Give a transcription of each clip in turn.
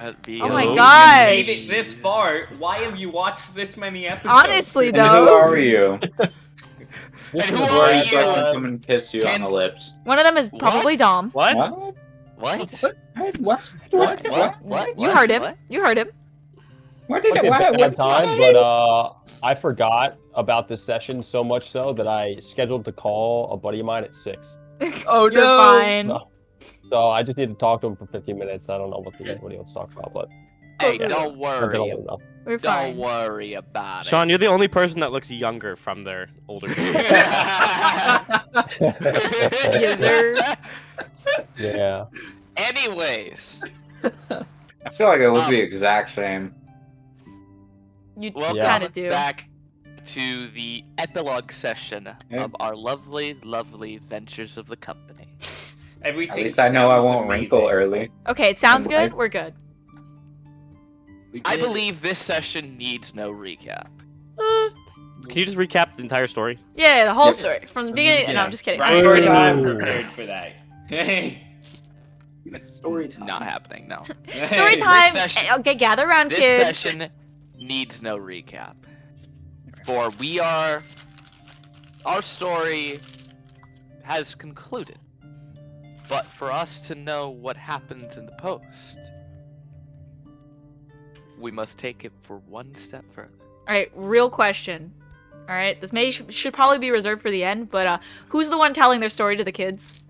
Oh my gosh! Made it this far. Why have you watched this many episodes? Honestly, And though. who are you? And who Who are are you so I you? can come and kiss you on the lips? One of them is probably What? Dom. What? What? What? What? You heard him. What? You heard him. What did Okay, it? bad What? time, but I forgot about this session so much so that I scheduled to call a buddy of mine at 6. Oh You're no! fine. No. So I just need to talk to him for 15 minutes. I don't know what he wants to talk about, but Hey, yeah. don't worry. We're Don't fine. worry about it. Sean, you're the only person that looks younger from their older age. yeah. Anyways, I feel like I look the exact same. You welcome kind of do. back to the epilogue session Yeah. of our lovely, lovely ventures of the company. Everything. At least I know I sounds won't amazing. wrinkle early. Okay, it sounds And I- good. We're good. I believe this session needs no recap. Can you just recap the entire story? Yeah, the whole Yep. story from the beginning. No, I'm just kidding. I'm Right, just already kidding. I'm prepared for that. Hey. It's story time. Not happening, no. Story time. session- Okay, gather around, This kids. session needs no recap. For our story has concluded. But for us to know what happens in the post, we must take it for one step further. All right, real question. All right, this should probably be reserved for the end, but who's the one telling their story to the kids?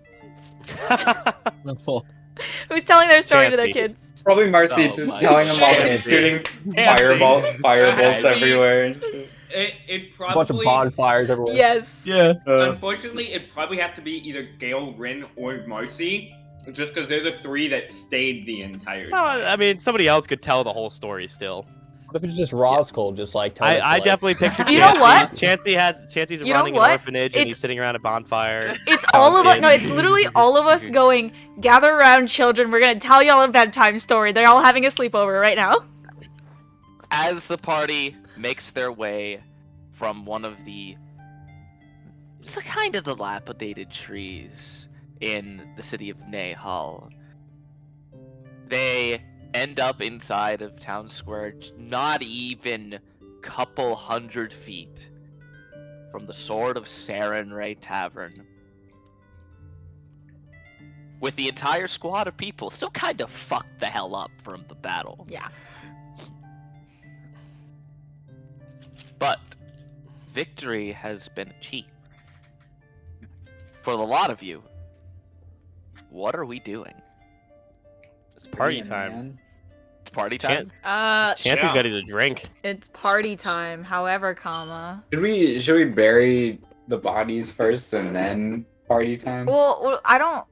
Who's telling their story to their Champy. kids? Probably Marcy Oh my telling them all and God. shooting Yeah, firebolts Yeah, everywhere. And shit. It A bunch of probably. bonfires everywhere. Yes. Yeah. Unfortunately, it'd probably have to be either Gale, Rin, or Marcy, just because they're the three that stayed the entire Well, time. I mean, somebody else could tell the whole story still. What if it's just Roscoe, just like telling it to, I like- definitely pictured You know what? Chancey's You know running what? an orphanage and It's- he's sitting around a bonfire. It's all of us. kids. No, it's literally all of us going, gather around, children. We're gonna tell y'all a bedtime story. They're all having a sleepover right now. As the party makes their way from one of the it's a kind of dilapidated trees in the city of Nahal, they end up inside of town square, not even couple 100 feet from the Sword of Sarenrae Tavern, with the entire squad of people still kind of fucked the hell up from the battle. Yeah. But victory has been achieved. For a lot of you, what are we doing? It's party time. It's party time. Chancey's Yeah. ready to drink. It's party time. However, comma. Should we bury the bodies first and then party time? Well, I don't.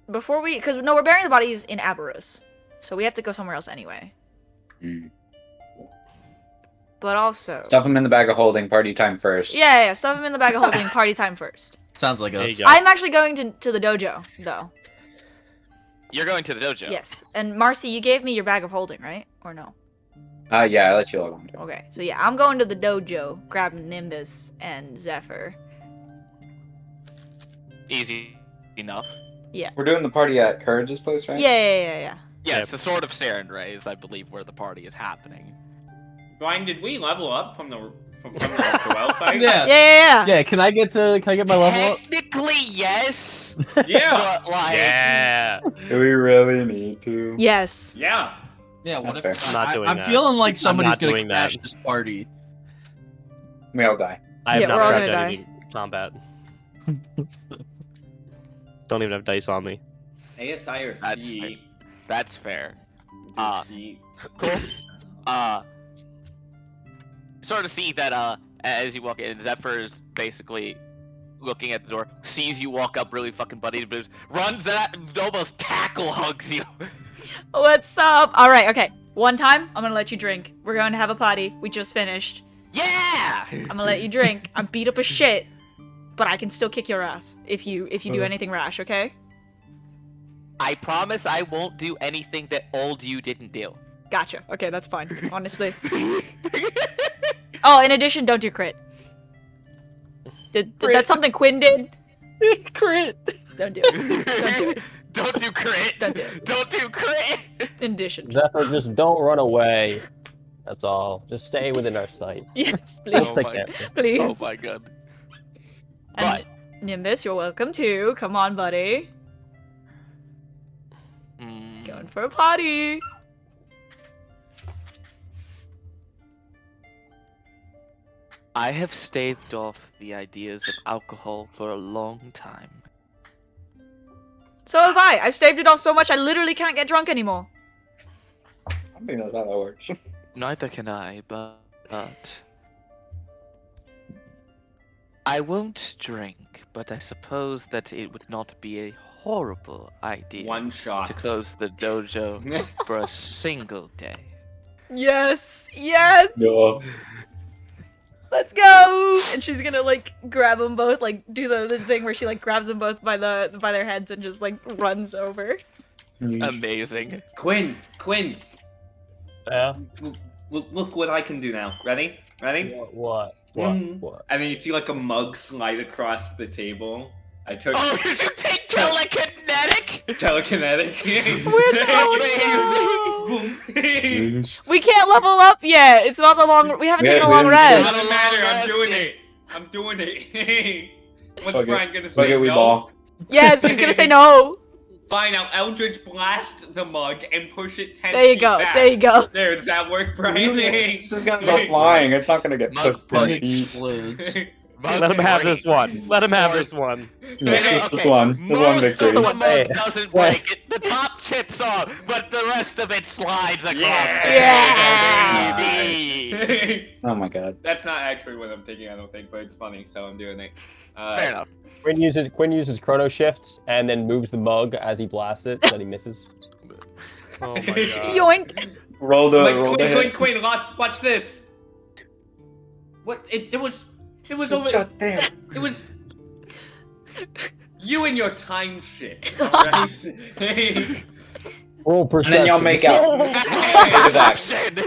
Before we, because no, we're burying the bodies in Aberus, so we have to go somewhere else anyway. Mm. But also, Stuff them in the bag of holding. Party time first. yeah, stuff them in the bag of holding. Party time first. Sounds like There us. you go. I'm actually going to the dojo, though. You're going to the dojo. Yes. And Marcy, you gave me your bag of holding, right? Or no? Yeah, I let you log on. to it. Okay. So yeah, I'm going to the dojo, grabbing Nimbus and Easy enough. We're doing the party at Courage's place, right? Yeah. Yes, Yep. the Sword of Sarenrae is, I believe, where the party is happening. Brian, did we level up from the duel fight? Yeah. Yeah, can I get my level up? Technically, yes. Yeah. But like, Yeah. Do we really need to? Yes. Yeah. Yeah, what That's if fair. I'm not doing I'm that. feeling like somebody's not gonna doing crash that. this party. We all die. I have Yeah, not we're all cracked gonna any combat. Don't even have dice on me. ASI or That's feet. that's fair. Feet. Cool. Sort of see that as you walk in, Zephyr is basically looking at the door, sees you walk up really fucking buddy blues, runs at and almost tackle hugs you. What's up? All right. Okay. One time, I'm gonna let you drink. We're going to have a party. We just finished. Yeah! I'm gonna let you drink. I'm beat up as shit, but I can still kick your ass if you do anything rash. Okay? I promise I won't do anything that old you didn't do. Gotcha. Okay, that's fine. Honestly. Oh, in addition, don't do crit. Did that something Quinn did? Crit. Don't do it. Don't do it. Don't do crit. Don't do it. Don't do crit. In addition. Zephyr, just don't run away. That's all. Just stay within our sight. Yes, That's please. the my- captain. Please. Oh my god. And Nimbus, you're welcome too. Come on, buddy. Mm, Going for a potty. I have staved off the ideas of alcohol for a long time. So have I. I've staved it off so much I literally can't get drunk anymore. I don't think that's how that works. Neither can I, but I won't drink, but I suppose that it would not be a horrible idea One shot. to close the dojo for a single day. Yes. Yes. No. Let's go. And she's gonna like grab them both, like do the thing where she like grabs them both by their heads and just like runs over. Amazing. Quinn. Yeah. Look what I can do now. Ready? What? Mm. What? And then you see like a mug slide across the table. I took Oh, you should take telekinetic? telekinetic. We can't level up yet. It's not the long. We haven't Yeah, taken a we long haven't rest. Doesn't matter. I'm doing it. What's Fuck Brian it. gonna Fuck say? it, we No? ball. Yes, he's gonna say no. Fine. I'll Eldritch blast the mug and push it 10 There you feet go. back. There you go. There. Does that work, Brian? It's just gonna go flying. It's not gonna get Mug pushed punch. 10 feet. Explodes. Let him have this one. Let him have this one. Yeah, just this one. This one Most victory. of the one. mug doesn't break. The top chips off, but the rest of it slides across the Yeah. table, baby. Oh my god. That's not actually what I'm thinking, I don't think, but it's funny, so I'm doing it. Fair enough. Quinn uses chrono shifts and then moves the mug as he blasts it so that he misses. Oh my god. Yoink. Roll the Quinn, watch this. What? It was over. just there. It was. You and your time shit. Right? Roll And perception. then y'all make out. Perception.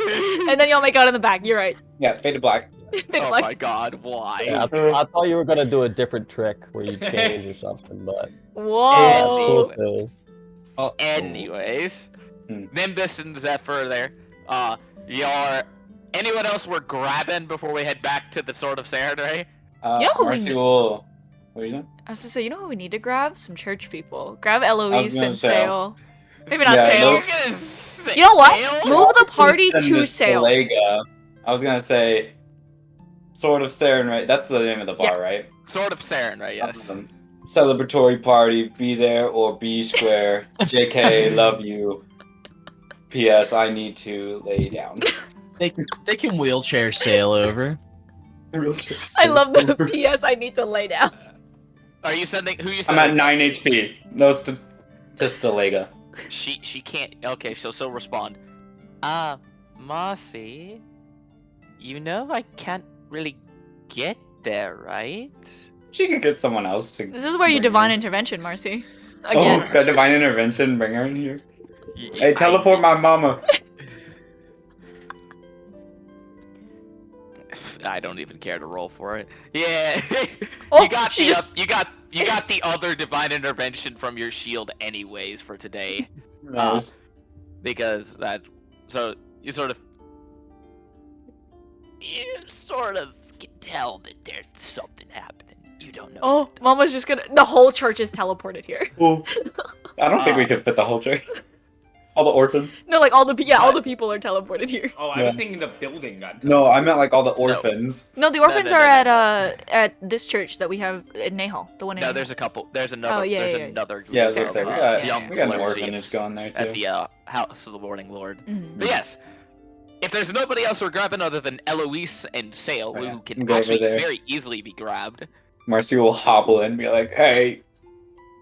And then y'all make out in the back. You're right. Yeah, fade to black. Oh my god, why? Yeah, I thought you were gonna do a different trick where you change or something, but that's Whoa. cool too. Anyways, Hmm. Nimbus and Zephyr there. Anyone else we're grabbing before we head back to the Sword of Saturday? You know who we Marcy need- will. What are you doing? I was gonna say, you know who we need to grab? Some church people. Grab I Eloise was gonna and say- Sale. Maybe not Yeah, Sale. those- You know what? Move the party Send to this Sale. Lega. I was gonna say Sword of Saren, right? That's the name of the bar, Yeah. right? Sword of Saren, right? Yes. Celebratory party, be there or be square. JK, love you. P.S. I need to lay down. They can wheelchair sail over. I love the PS. I need to lay down. Are you sending? Who you I'm sending? at 9 HP. No, to Stalega. She can't. Okay, she'll respond. Marcy, you know I can't really get there, right? She could get someone else to. This is where you bring divine her. intervention, Marcy. Again. Oh, got divine intervention. Bring her in here. Hey, teleport my mama. I don't even care to roll for it. Yeah, Oh, you got she the just- you got the other divine intervention from your shield anyways for today, Nice. because that. So you sort of can tell that there's something happening. You don't know. Oh, Mama's just gonna. The whole church is teleported here. Cool. I don't think we could fit the whole church. All the orphans. No, like all the people are teleported here. Oh, I was thinking the building got. No, I meant like all the orphans. No, the orphans no, are no, at this church that we have in Nahal, the one in. No, Nahal. there's a couple. There's another. Oh, yeah, there's yeah. another group Yeah, I was of gonna say we yeah, young got an clergy orphanage going there at too. the House of the Morning Lord. Mhm. But yes, if there's nobody else we're grabbing other than Eloise and Sale, Yeah, who can go over actually there. very easily be grabbed. Marcy will hobble in and be like, "Hey,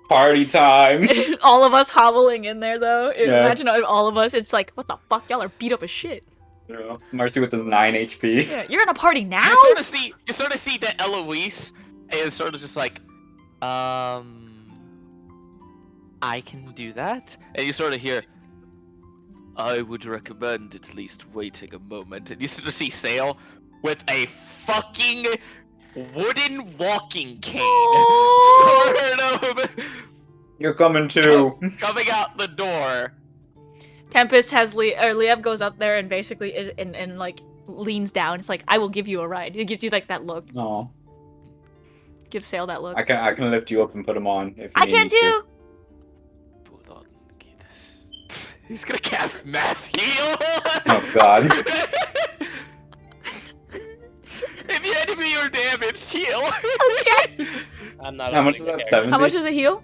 party time." All of us hobbling in there though. Yeah. Imagine all of us. It's like, what the fuck? Y'all are beat up as shit. Yeah. Marcy with his 9 HP. Yeah, you're gonna party now? You sort of see that Eloise is sort of just like, I can do that, and you sort of hear, I would recommend at least waiting a moment, and you sort of see Sale with a fucking wooden walking cane, Oh. sort of You're coming too. coming out the door. Tempest has Liev goes up there and basically is and like leans down. It's like, I will give you a ride. It gives you like that look. No, Gives Sail that look. I can lift you up and put him on if you I need can me to. too. Hold on, get this. He's gonna cast Mass Heal! Oh god. If you enemy or damage, heal! Okay. I'm not. How much opening is my that? character- 70? How much does it heal?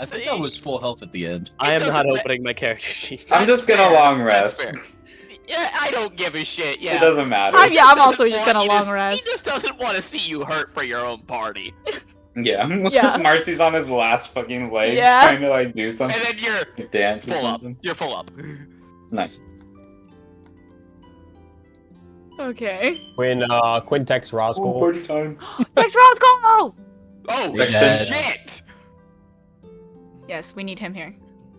I think I was full health at the end. I am It not doesn't opening my character sheet. I'm just gonna fair. long That's rest. fair. Yeah, I don't give a shit. Yeah. It doesn't matter. Yeah, I'm also Doesn't just want gonna you to long s- rest. He just doesn't want to see you hurt for your own party. Yeah. Yeah. Marty's on his last fucking leg, Yeah. trying to like do something. And then you're Dance or full up. something. You're full up. Nice. Okay. When Quinn texts Roscoe, party time. Next round, go! Oh, Yeah. shit! Yes, we need him here.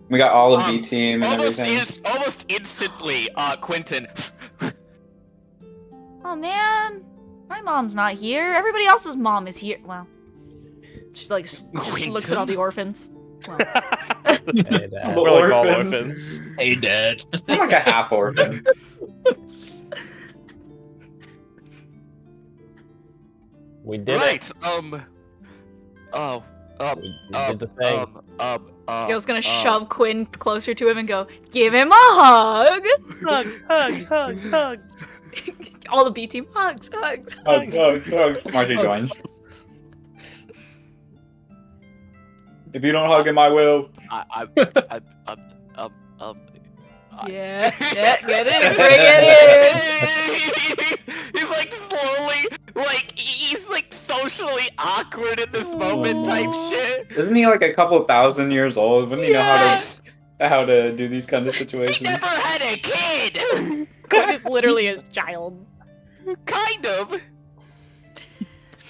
We got all of Um, B team and everything. Almost instantly, Quentin. Oh man, my mom's not here. Everybody else's mom is here. Well, she's like just looks at all the orphans. Well, and, The Really call orphans. orphans. Hey, Dad. I'm like a half orphan. we did it. Right. We did the thing. Gil's gonna shove Quinn closer to him and go, give him a hug. Hugs. All the B team hugs. Marty joins. If you don't hug him, I will. Yeah, get it, bring it in. He's like slowly, like he's like socially awkward at this moment type shit. Isn't he like a couple thousand years old? Wouldn't he know how to do these kind of He situations? never had a kid. Quinn is literally his child. Kind of.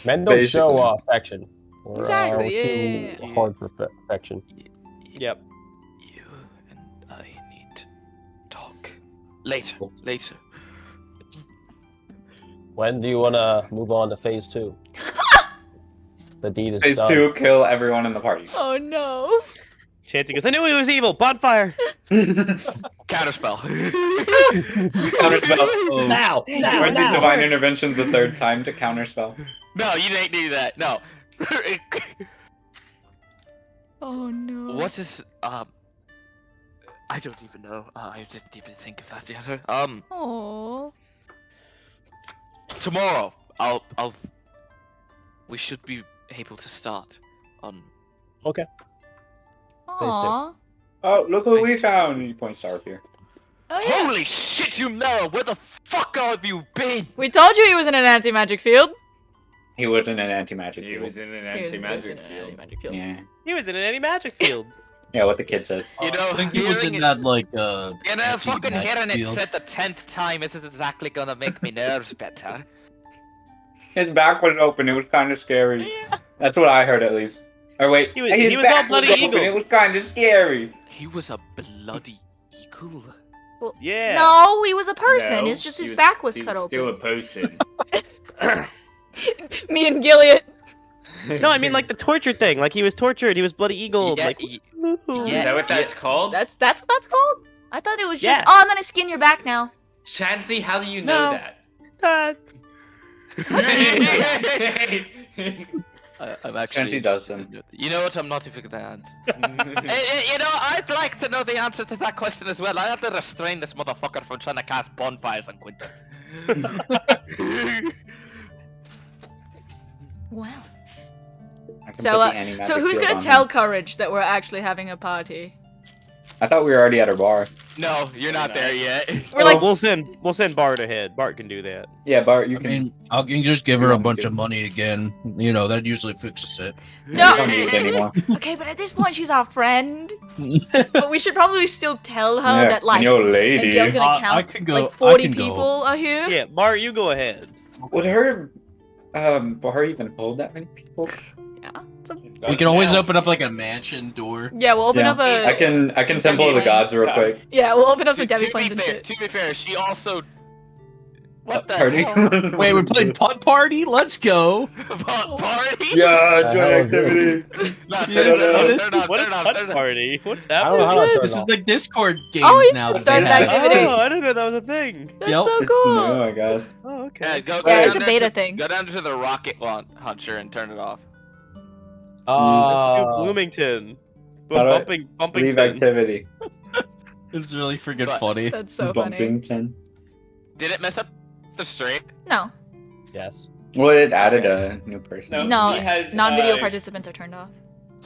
Men don't show Basically. affection. We're, Exactly, we're too yeah. hard for affection. Yep. You and I need to talk later. Later. When do you want to move on to phase 2? The deed is Phase done. 2, kill everyone in the party. Oh no. Chanting goes, I knew he was evil. Bonfire. Counterspell. Counterspell. Oh, Now! Where's the divine interventions the third time to counterspell? No, you didn't do that. No. Oh no. What is I don't even know. I didn't even think of that the other. Oh. Tomorrow we should be able to start on. Aw. Oh, look who we found! You point star up here. Oh yeah. Holy shit, you Mara! Where the fuck have you been? We told you he was in an anti-magic field. He was in an anti-magic He field. was in an He was in anti-magic an field. anti-magic field. Yeah. He was in an anti-magic field. Yeah, what the kid said. You know, I think he was hearing in it- that, like, You know, fucking anti-magic hearing it field. said the 10th time isn't exactly gonna make me nerves better. His back was open, it was kind of scary. Yeah. That's what I heard at least. Or wait, He was- his he was all back bloody open, eagle. it was kind of scary. He was a bloody eagle. Yeah. No, he was a person. No, It's just he his back was he cut Still open. a person. Me and Gilead. No, I mean like the torture thing. Like he was tortured. He was bloody eagle. Yeah, Like, Is that what that's called? That's what that's called? I thought it was just, Yeah. oh, I'm gonna skin your back now. Chansey, how do you know No. that? I'm actually. Chansey does interested in it. You know what? I'm not even gonna answer. You know, I'd like to know the answer to that question as well. I have to restrain this motherfucker from trying to cast bonfires on Quinton. Wow. I can So, put the so anti-magic who's field gonna on tell him. Courage that we're actually having a party? I thought we were already at our bar. No, you're not there yet. We're like, we'll send Bart ahead. Bart can do that. Yeah, Bart, you I can. mean, I can just give her You a want bunch to. of money again. You know, that usually fixes it. You no. don't need it anymore. Okay, but at this point she's our friend. But we should probably still tell her Yeah, that like, yo, and lady. Gail's gonna I count can go- like I 40 can go. people are here. Yeah, Bart, you go ahead. Would her, bar even hold that many people? Yeah. It's a- We can always open up like a mansion door. yeah, we'll open Yeah. up a. I can Temple of the Gods real quick. Yeah, we'll open up some To Debbie be planes and fair, shit. to be fair, she also. What the Party. hell? Wait, we're playing putt party? Let's go. Party? Yeah, The join hell is activity. No, Yeah, turn this- it off, What turn is it off, Putt turn it off. Party? What's I don't happening? know how to turn This it is off. like Discord games Oh, yeah, now. that start they an have. activity. Oh, I didn't know that was a thing. That's Yep. so It's cool. new, I guess. Oh, okay. Yeah, go Yeah, down it's a there beta to- thing. Go down to the rocket launcher and turn it off. Let's do Uh, Bloomington. How do I Bumping. Leave activity. It's really freaking But- funny. That's so funny. Bumpington. Did it mess up the stream? No, yes. Well, it added a new person. no, he has, non-video participants are turned off.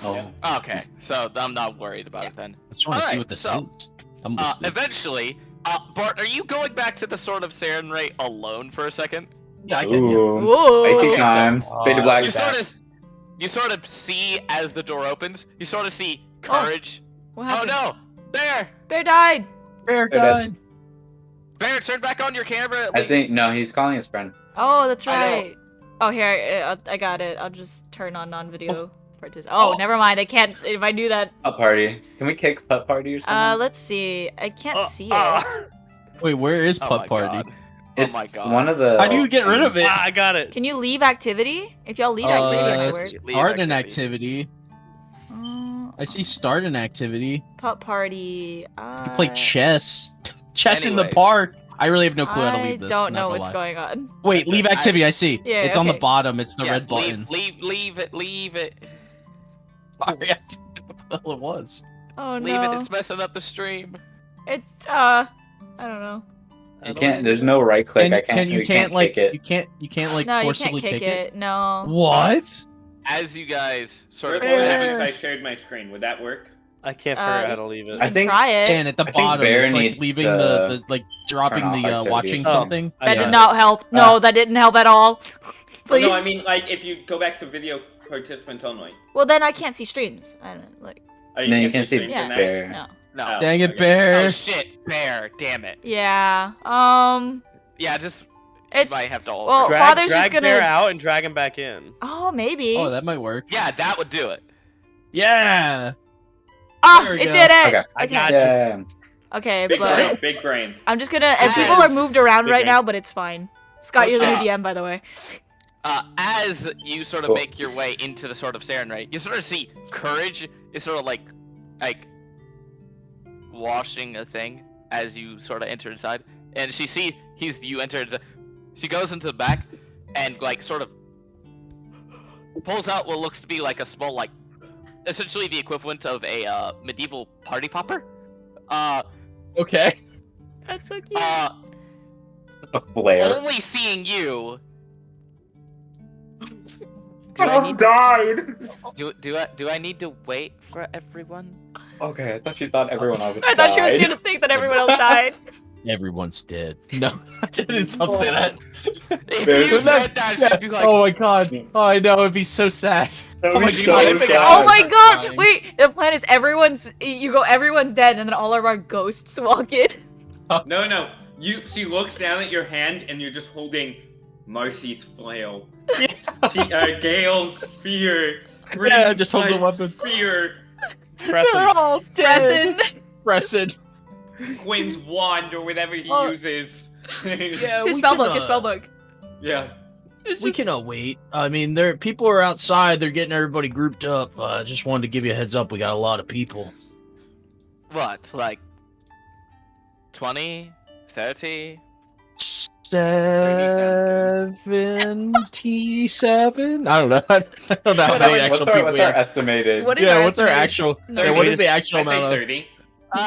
Oh. Okay, so I'm not worried about it then. I just want to see Alright, what this so, is. I'm listening. Eventually, Bart, are you going back to the Sword of Sarenrae alone for a second? Yeah, I can. Yeah. Ooh. Whoa. Icy Okay, so- time. Fade to black. You sort of see as the door opens. You sort of see courage. What Oh, happened? no, Bear! Bear died. Bear They're dead. died. Bear, turn back on your camera. At I least. think no, he's calling his friend. Oh, that's I know. right. Oh, here, I got it. I'll just turn on non-video participants. Oh, never mind. I can't. If I do that, Putt party. Can we kick putt party or something? let's see. I can't see it. Wait, where is Oh Putt my Party? God. it's oh my God. one of the. How do you get rid of it? I got it. Can you leave activity? If y'all leave activity, that might work. Leave Start an activity. activity. I see start an activity. Putt party. You play chess. Chess in the Anyways. park. I really have no clue how to I leave this. don't not know gonna what's lie. going on. Wait, leave activity. I see. Yeah, it's on the okay. bottom. It's the Yeah, red button. Leave it. Leave it. Sorry, I didn't know what the hell it was. Oh Leave no. it. It's messing up the stream. It's I don't know. You can't. There's no right click. I can't. you can't like kick it. you can't like No, you forcibly can't kick it. No. What? As you guys sort What of. would Bear. happen if I shared my screen? Would that work? I can't figure out how to leave You it. I can think- try it. And at the I think bottom, Bear it's like needs leaving to the like dropping turn off the activity or watching something. something. That Yeah. did not help. No, that didn't help at all. Well, Please. no, I mean like if you go back to video participants only. Well, then I can't see streams. I don't like. Oh, No, you can't see streams Yeah. in that? Bear. No. No. Oh. Dang it, okay. Bear. Oh shit, Bear. Damn it. Yeah. Yeah, just. It. You might have to alter. Well, Drag, Father's drag just gonna. Bear out and drag him back in. Oh, maybe. Oh, that might work. Yeah, that would do it. Yeah. Ah, there it we go. did it. Okay. I Okay. got you. Yeah. Okay, Big but brain, big brain. I'm just gonna. And As- people are moved around Big right brain. now, but it's fine. Scott, you're the new Okay. DM, by the way. As you sort of Cool. make your way into the Sword of Sarenrae, you sort of see Courage is sort of like washing a thing as you sort of enter inside, and you enter. She goes into the back and like sort of pulls out what looks to be like a small essentially the equivalent of a medieval party popper. Okay. That's so cute. A flare. Only seeing you. died. Do I need to wait for everyone? Okay, I thought she thought everyone else I thought she was died. gonna think that everyone else died. Everyone's dead. No, I didn't say that. If There's you that- said that, she'd be like, Oh my god. Oh, I know. It'd be so sad. That Oh my was God, so I think I- sad. Oh my start god! crying. Wait, the plan is everyone's dead, and then all of our ghosts walk in. No. She looks down at your hand and you're just holding Marcy's flail. Gale's spear. Yeah, just hold the Knight's weapon. Spear. They're all dead. Preston. Preston. Quinn's wand or whatever he Oh. uses. Yeah, His spellbook. Yeah. It's We just- can wait. I mean, people are outside. They're getting everybody grouped up. Just wanted to give you a heads up. We got a lot of people. what, like 20, 30? 77? I don't know. I don't know how many actual people What's we our have. estimated? What is Yeah, our what's our estimated- actual? Yeah, 30. what is the actual I say amount of? 30.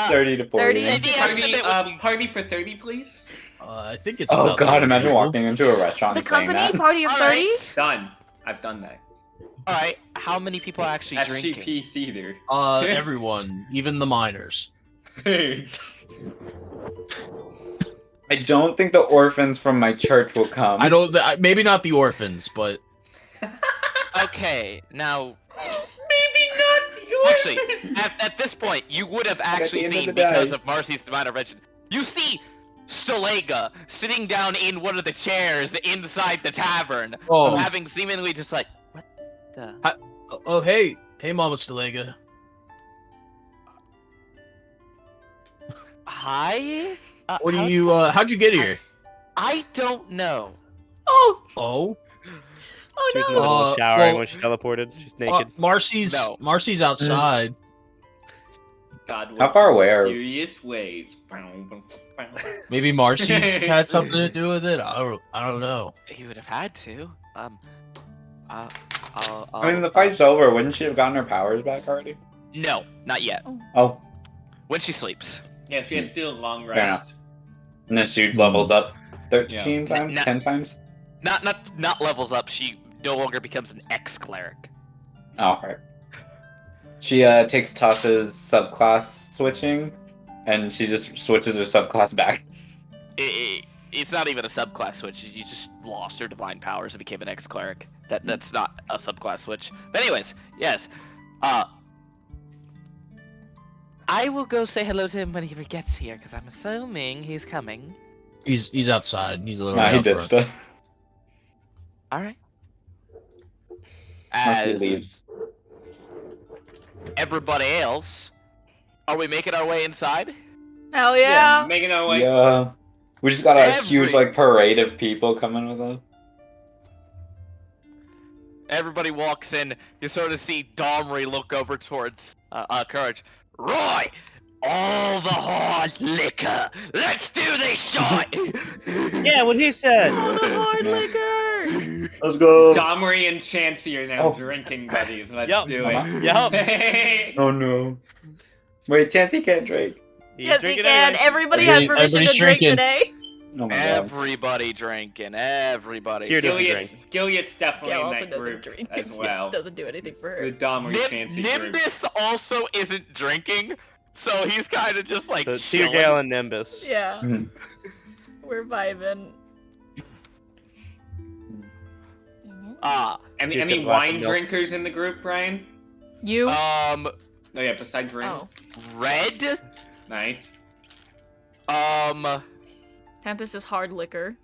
30 to 40. 30. Maybe Party, estimate what you- party for 30, please. I think it's. Oh about god, 30 imagine people. walking into a restaurant The and saying company that. party of 30? Alright. Done. I've done that. Alright, how many people are actually drinking? SCP theater. Everyone, even the minors. I don't think the orphans from my church will come. I don't. Maybe not the orphans, but Okay, now, Maybe not the actually, at this point, you would have actually end of seen, the day. because of Marcy's divine intervention, you see Stalega sitting down in one of the chairs inside the tavern, oh, having seemingly just like, what the? oh, hey, Mama Stalega. Hi? What do how- you? How'd you get here? I don't know. Oh, Oh, oh She was in no. the middle of showering well, when she teleported. She's naked. Marcy's No. Marcy's outside. God, How works far in away are- mysterious ways. Maybe Marcy had something to do with it. I don't know. He would have had to. I'll, I mean, the fight's over. Wouldn't she have gotten her powers back already? No, not yet. Oh, When she sleeps. Yeah, she has to do a long Fair enough. rest. and then she levels up 13 Yeah. times, Nah. 10 times. Not levels up. She no longer becomes an ex-cleric. Oh, right. She takes Tasha's subclass switching, and she just switches her subclass back. It's not even a subclass switch. You just lost her divine powers and became an ex-cleric. That's not a subclass switch. But anyways, yes. I will go say hello to him when he gets here, because I'm assuming he's coming. He's outside. He's literally Nah, he out did front. stuff. All right. Once he As leaves. everybody else, are we making our way inside? Hell yeah. Making our way. Yeah. We just got a Every- huge like parade of people coming with us. Everybody walks in. You sort of see Domri look over towards Courage. Roy, all the hard liquor. Let's do this shot. Yeah, what he said. Oh, the hard liquor. Let's go. Domri and Chansey are now Oh. drinking buddies. Let's Yup. do Uh-huh. Yup. it. Oh no. Wait, Chancey can't drink. He's Yes, he drinking can. anyway. Everybody has permission Everybody's to drink drinking. today. Oh my god. Everybody drinking. Everybody. Tear doesn't Gilead's definitely Gail in also that doesn't group drink. as well. Doesn't do anything for her. The Domri Chansey group. Nimbus also isn't drinking, so he's kind of just like So chilling. Tear Gale and Nimbus. Yeah. Mhm. We're vibing. Any Tears got a glass of wine milk. drinkers in the group, Brian? You? Oh yeah, besides Rin. Oh. Red. Nice. Tempest is hard liquor.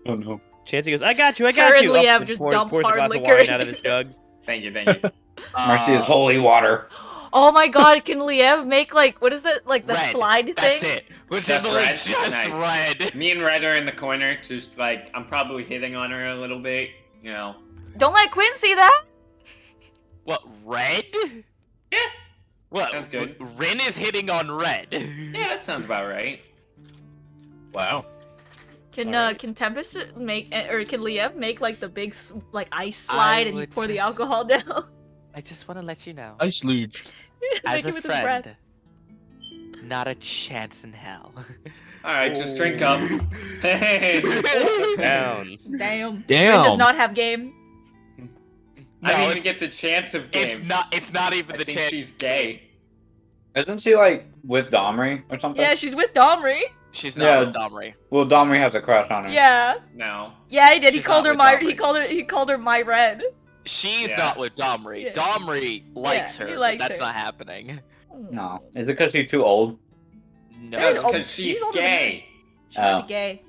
Oh no. Chancey goes, I got you. Her Up, and Liev and just pours dump a hard glass liquor. of wine out of his jug. Thank you, thank you. Marcy is holy water. Oh my god, can Liev make like, what is that, like the Red. slide thing? That's it. Which Just is red? just Nice. red. Me and Red are in the corner, just like I'm probably hitting on her a little bit, you know. Don't let Quinn see that. What, red? Yeah. What? Sounds good. Rin is hitting on red. Yeah, that sounds about right. Wow. Can Tempest make, or can Liev make like the big like ice slide and you would pour the just- alcohol down? I just want to let you know, Ice luge. as Make a it with his breath. friend, not a chance in hell. Alright, just drink up. Hey. Down. Damn. Quinn does Damn. not have game. I No, didn't even it's- get the chance of game. It's not even I the think chance. she's gay. Isn't she like with Domri or something? Yeah, she's with Domri. She's not Yeah. with Domri. Well, Domri has a crush on her. Yeah. No. Yeah, he did. He She's called not her with my. Domri. He called her my red. She's Yeah. not with Domri. Yeah. Domri likes Yeah, he her, likes but that's her. not happening. No. Is it because she's too old? No. They're That's Oh, because he's she's older than gay. She might Oh. be gay.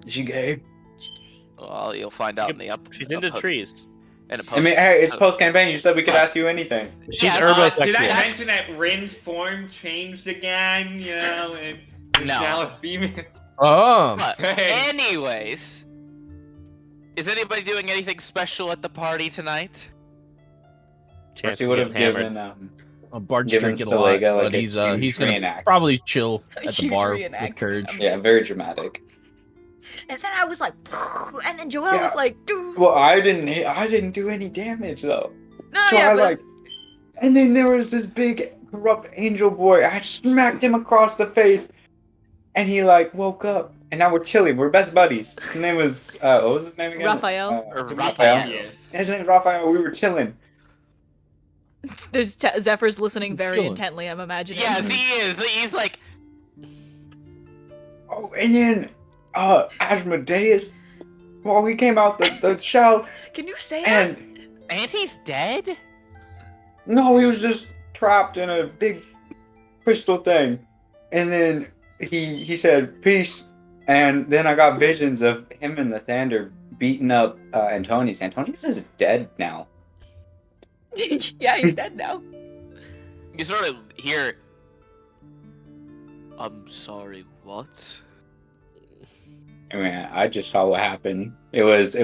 Is she gay? Well, you'll find out in the up. She's into up- trees. In a I mean, hey, it's post-campaign. You said we could ask you anything. She's Yeah, herbosexual. Did I That's- mention that Rin's form changed again? You know, and is No. now a female. Oh. But Hey. anyways, is anybody doing anything special at the party tonight? Chance She is would have getting hammered. given Bart's given drinking a lot, Salega like but a he's huge gonna reenact. probably chill at the Huge bar reenact. with Courage. Yeah, very dramatic. And then I was like, and then Joel Yeah. was like, dude. Well, I didn't do any damage though. No, So yeah, I but like, and then there was this big corrupt angel boy. I smacked him across the face, and he like woke up. And now we're chilling. We're best buddies. His name was what was his name again? Raphael. Raphael. Yes. His name's Raphael. We were chilling. there's Zephyr's listening very Chilling. intently. I'm imagining. Yes, he is. He's like, Oh, and then Asmodeus. Well, he came out the shell, Can you say that? and he's dead? no, he was just trapped in a big crystal thing. And then he said peace, and then I got visions of him and the Thunder beating up Antonius. Antonius is dead now. Yeah, he's dead now. You sort of hear. I'm sorry, what? I mean, I just saw what happened. It was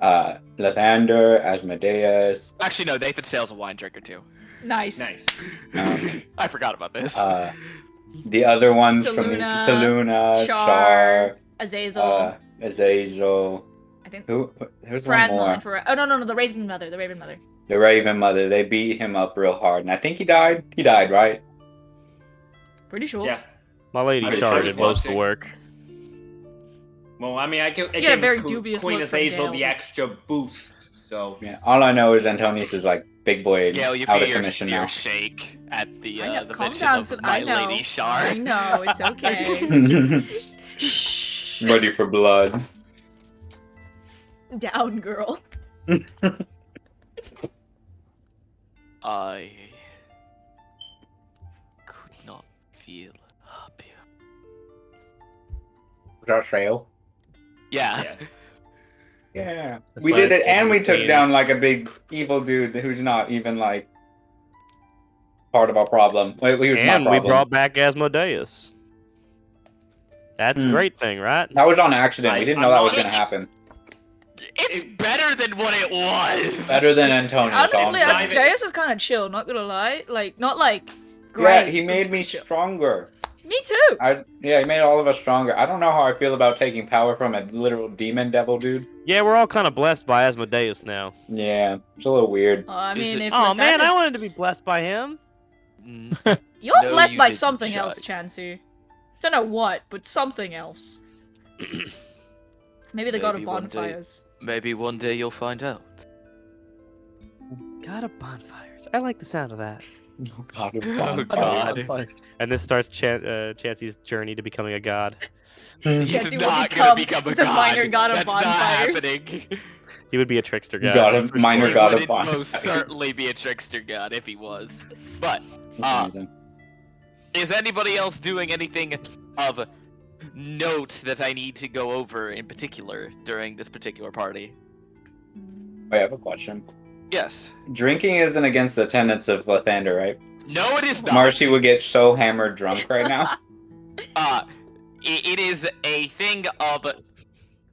Lathander, Asmodeus, Actually, no. Nathan Sale's a wine drinker too. Nice. Nice. I forgot about this. the other ones from the Saluna, Saluna, Char, Char, Azazel. Azazel. I think Who? There's one Pharasma more. and oh no, the Raven Mother. The Raven Mother. The Raven Mother. They beat him up real hard, and I think he died. He died, right? Pretty sure. Yeah. My lady Pretty Char sure did it's most of the watching. work. Well, I mean, I get a gave very Queen dubious look from Azazel the Gales. extra boost, so. Yeah. All I know is Antonius is like big boy Gail, you out feel of your commission spear now. shake at the I know. the Calm mention down, of I my know. lady Shar. I know. It's okay. Shh. Ready for blood. Down, girl. I could not feel happier. Was that fail? Yeah. Yeah. Yeah. That's We why did I it, said and you we took can- down like a big evil dude who's not even like part of our problem. Wait, he was my And we problem. brought back Asmodeus. That's a Hmm. great thing, right? That was on accident. We I- didn't I'm know that not- was gonna happen. It's better than what it was. Better than Antonius. all I'm Honestly, saying. Asmodeus is kind of chill. Not gonna lie. Like, not like. Yeah, Great, he but made me chill. stronger. Me too. Yeah, he made all of us stronger. I don't know how I feel about taking power from a literal demon devil dude. Yeah, we're all kind of blessed by Asmodeus now. Yeah, it's a little weird. I Is mean, it- if Oh man, I Lathander's- wanted to be blessed by him. Mm. You're No, blessed you by didn't, something else, Chad. Chansey. Don't know what, but something else. Maybe the god of Maybe one day. bonfires. Maybe one day you'll find out. God of bonfires. I like the sound of that. Oh god, Oh, God. And this starts Chansey's journey to becoming a god. He's Chansey will not gonna become become a the god. minor god of That's bonfires. not happening. He would be a trickster god. God of for minor He god of would bonfires. most certainly be a trickster god if he was. But That's amazing. is anybody else doing anything of note that I need to go over in particular during this particular party? Wait, I have a question. Yes. Drinking isn't against the tenets of Lathander, right? No, it is not. Marcy would get so hammered drunk right now. It is a thing of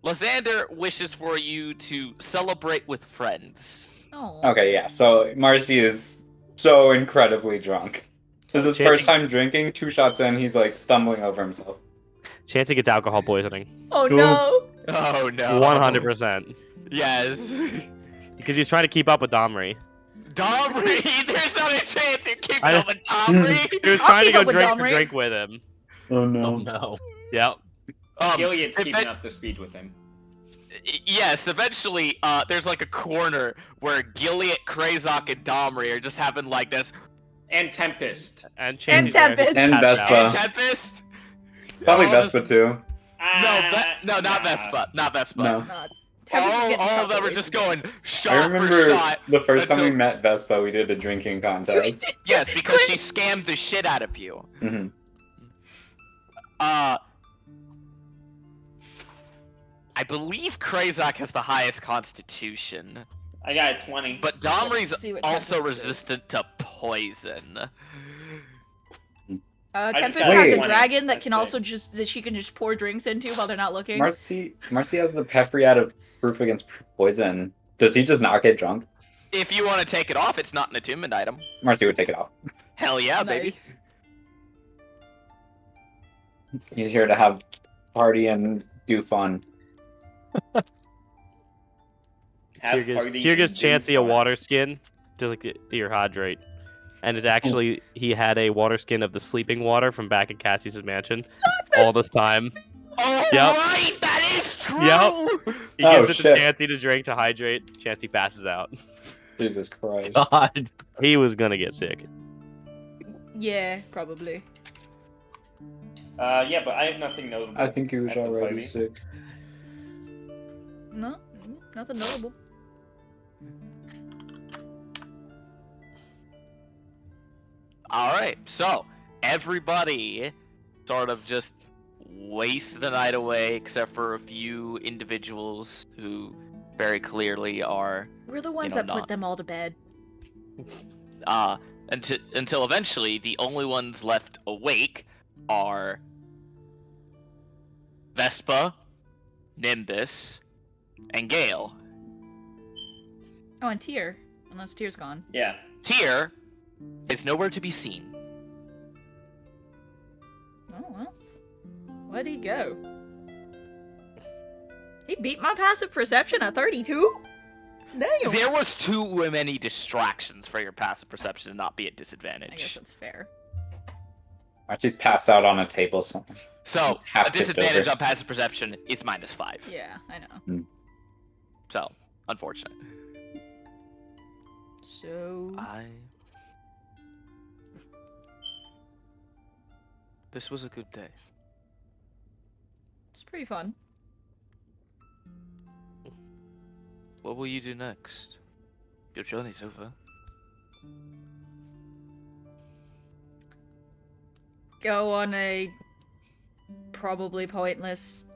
Lathander wishes for you to celebrate with friends. Oh. Okay, yeah. So Marcy is so incredibly drunk. This is his first time drinking. 2 shots in, he's like stumbling over himself. Chansey gets alcohol poisoning. Oh no. Oh no. 100%. Yes. Because he's trying to keep up with Domri. Domri, there's not a chance you're keeping I- up with Domri. He was I'll trying to keep go up with drink Domri. the drink with him. Oh Oh no. Yep. Gilead's if keeping it- up to speed with him. Yes, eventually, there's like a corner where Gilead, Krazok, and Domri are just having like this. And Tempest. And And Chansey's there, Tempest. who's And passed Vespa. out. And Tempest. Probably All Vespa just- too. No, not Nah. Vespa. Not Vespa. No. Not. Tempest is getting All of chocolate them are wasted. just going shot I remember for shot. the first time we until- met Vespa, we did a drinking We contest. did- Yes, because she scammed the shit out of you. hmm I believe Krazok has the highest constitution, I got a 20. but Let's Domri's see what also Tempest is. resistant to poison. just Tempest got has a 20, dragon that that's can it. also that she can just pour drinks into while they're not looking. Marcy has the Pefriat proof against poison. Does he just not get drunk? If you want to take it off, it's not an attunement item. Marcy would take it off. Hell yeah, baby. Nice. He's here to have party and do fun. Have Tyr party gives and do Chansey a fun. water skin to like your hydrate. And it's actually, he had a water skin of the sleeping water from back in Cassie's mansion all this time. Oh, Yep. right, that is true. Yep. He Oh, gives it shit. to Chansey to drink to hydrate. Chansey passes out. Jesus Christ. God. He was gonna get sick. Yeah, probably. Yeah, but I have nothing notable. I think he was at the already party. sick. No, nothing notable. All right, so everybody sort of just wastes the night away, except for a few individuals who very clearly are We're the ones know, that put not. them all to bed. until eventually the only ones left awake are Vespa, Nimbus, and Gale. Oh, and Tyr. Unless Tyr's gone. Yeah. Tyr is nowhere to be seen. Oh, well. Where'd he go? He beat my passive perception at 32? Damn! There was too many distractions for your passive perception to not be at disadvantage. I guess that's fair. Archie's passed out on a table somewhere. So, Half a tipped disadvantage over. on passive perception is -5. Yeah, I know. So, unfortunate. So... This was a good day. It's pretty fun. What will you do next? Your journey's over. Go on a probably pointless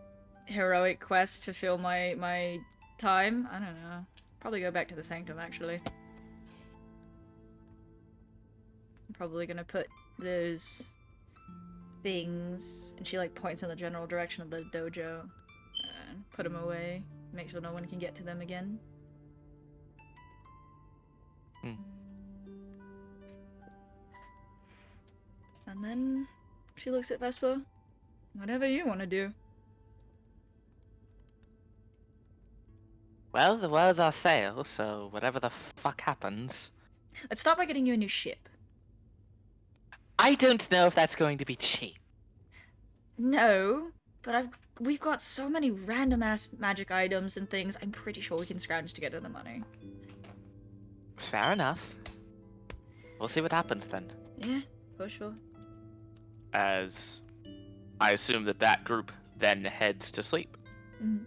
heroic quest to fill my time. I don't know. Probably go back to the Sanctum, actually. I'm probably gonna put those things, and she like points in the general direction of the dojo, and put them away. Make sure no one can get to them again. And then she looks at Vespa. Whatever you want to do. Well, the world's our sail, so whatever the fuck happens. Let's start by getting you a new ship. I don't know if that's going to be cheap. No, but we've got so many random ass magic items and things. I'm pretty sure we can scrounge together the money. Fair enough. We'll see what happens then. Yeah, for sure. As I assume that group then heads to sleep. Mhm.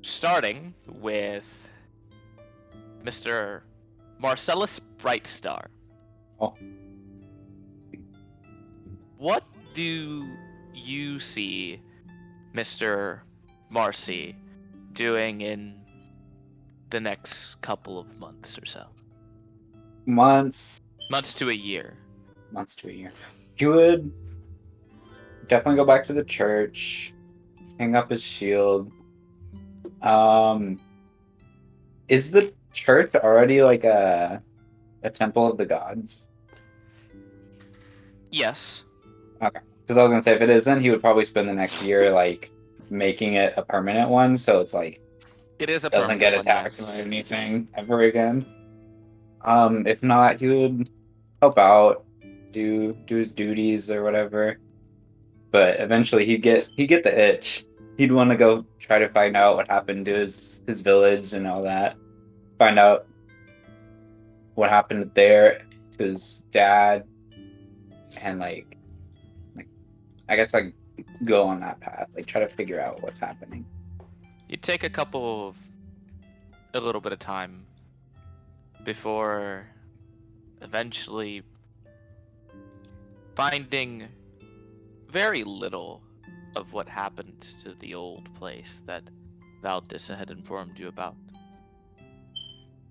Starting with Mr. Marcellus Brightstar. Oh. What do you see Mr. Marcy doing in the next couple of months or so? Months To a year. months to a year. He would definitely go back to the church, hang up his shield. Is the church already like a temple of the gods? Yes. Because I was gonna say if it isn't, he would probably spend the next year like making it a permanent one, so it's like It is a doesn't get permanent one, attacked yes. or anything ever again. If not, he would help out, do his duties or whatever. But eventually he'd get the itch. He'd want to go try to find out what happened to his village and all that. Find out what happened there to his dad, and like I guess like go on that path, like try to figure out what's happening. You take a little bit of time before eventually finding very little of what happened to the old place that Valdissa had informed you about.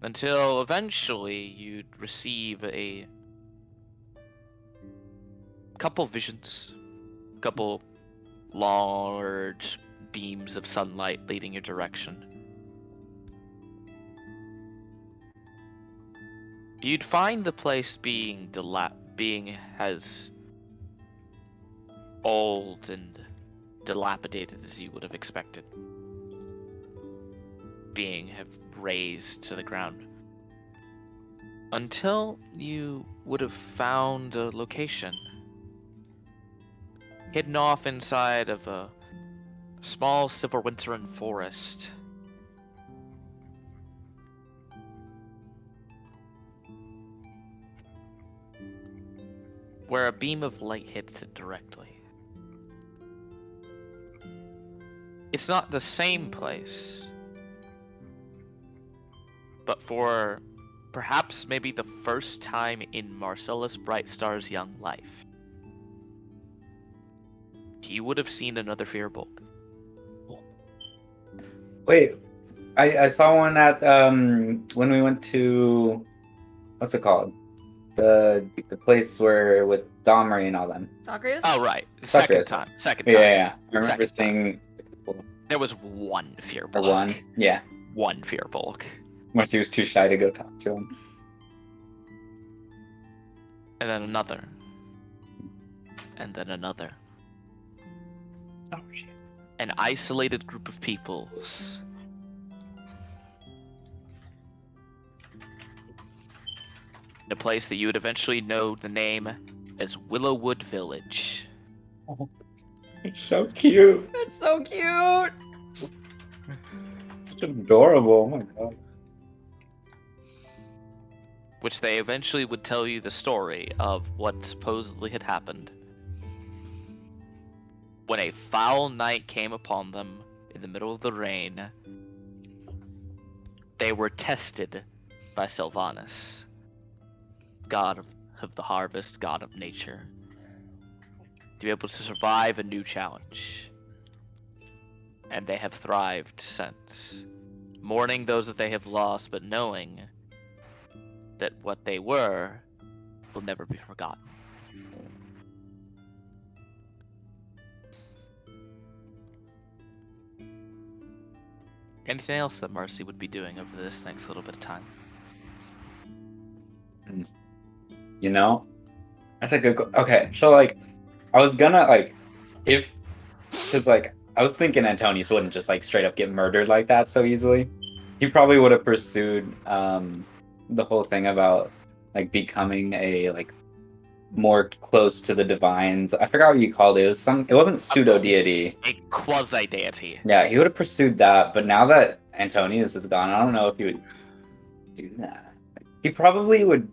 Until eventually you'd receive a couple visions, couple large beams of sunlight leading your direction. You'd find the place being as old and dilapidated as you would have expected. Have razed to the ground. Until you would have found a location. Hidden off inside of a small silverwintern forest. Where a beam of light hits it directly. It's not the same place, but for perhaps maybe the first time in Marcellus Brightstar's young life, he would have seen another Fearbulk. Wait, I saw one at when we went to what's it called? The place where with Domri and all them. Zacharias? Oh right, Zacharias. Second Yeah, time. yeah. I remember Second time. seeing There was one fear or bulk. one. Yeah. One fear bulk. Marcy was too shy to go talk to him. And then another. And then another. Oh shit. An isolated group of peoples. In a place that you would eventually know the name as Willowwood Village. It's so cute. That's so cute. It's adorable. Oh my god. Which they eventually would tell you the story of what supposedly had happened when a foul night came upon them in the middle of the rain. They were tested by Sylvanus, god of the harvest, god of nature, to be able to survive a new challenge. And they have thrived since, mourning those that they have lost, but knowing that what they were will never be forgotten. Anything else that Marcy would be doing over this next little bit of time? You know, that's a good. Okay, so like, I was gonna like, because like I was thinking Antonius wouldn't just like straight up get murdered like that so easily. He probably would have pursued the whole thing about like becoming a like more close to the divines. I forgot what you called it. It wasn't pseudo deity. A quasi-deity. Yeah, he would have pursued that, but now that Antonius is gone, I don't know if he would do that. He probably would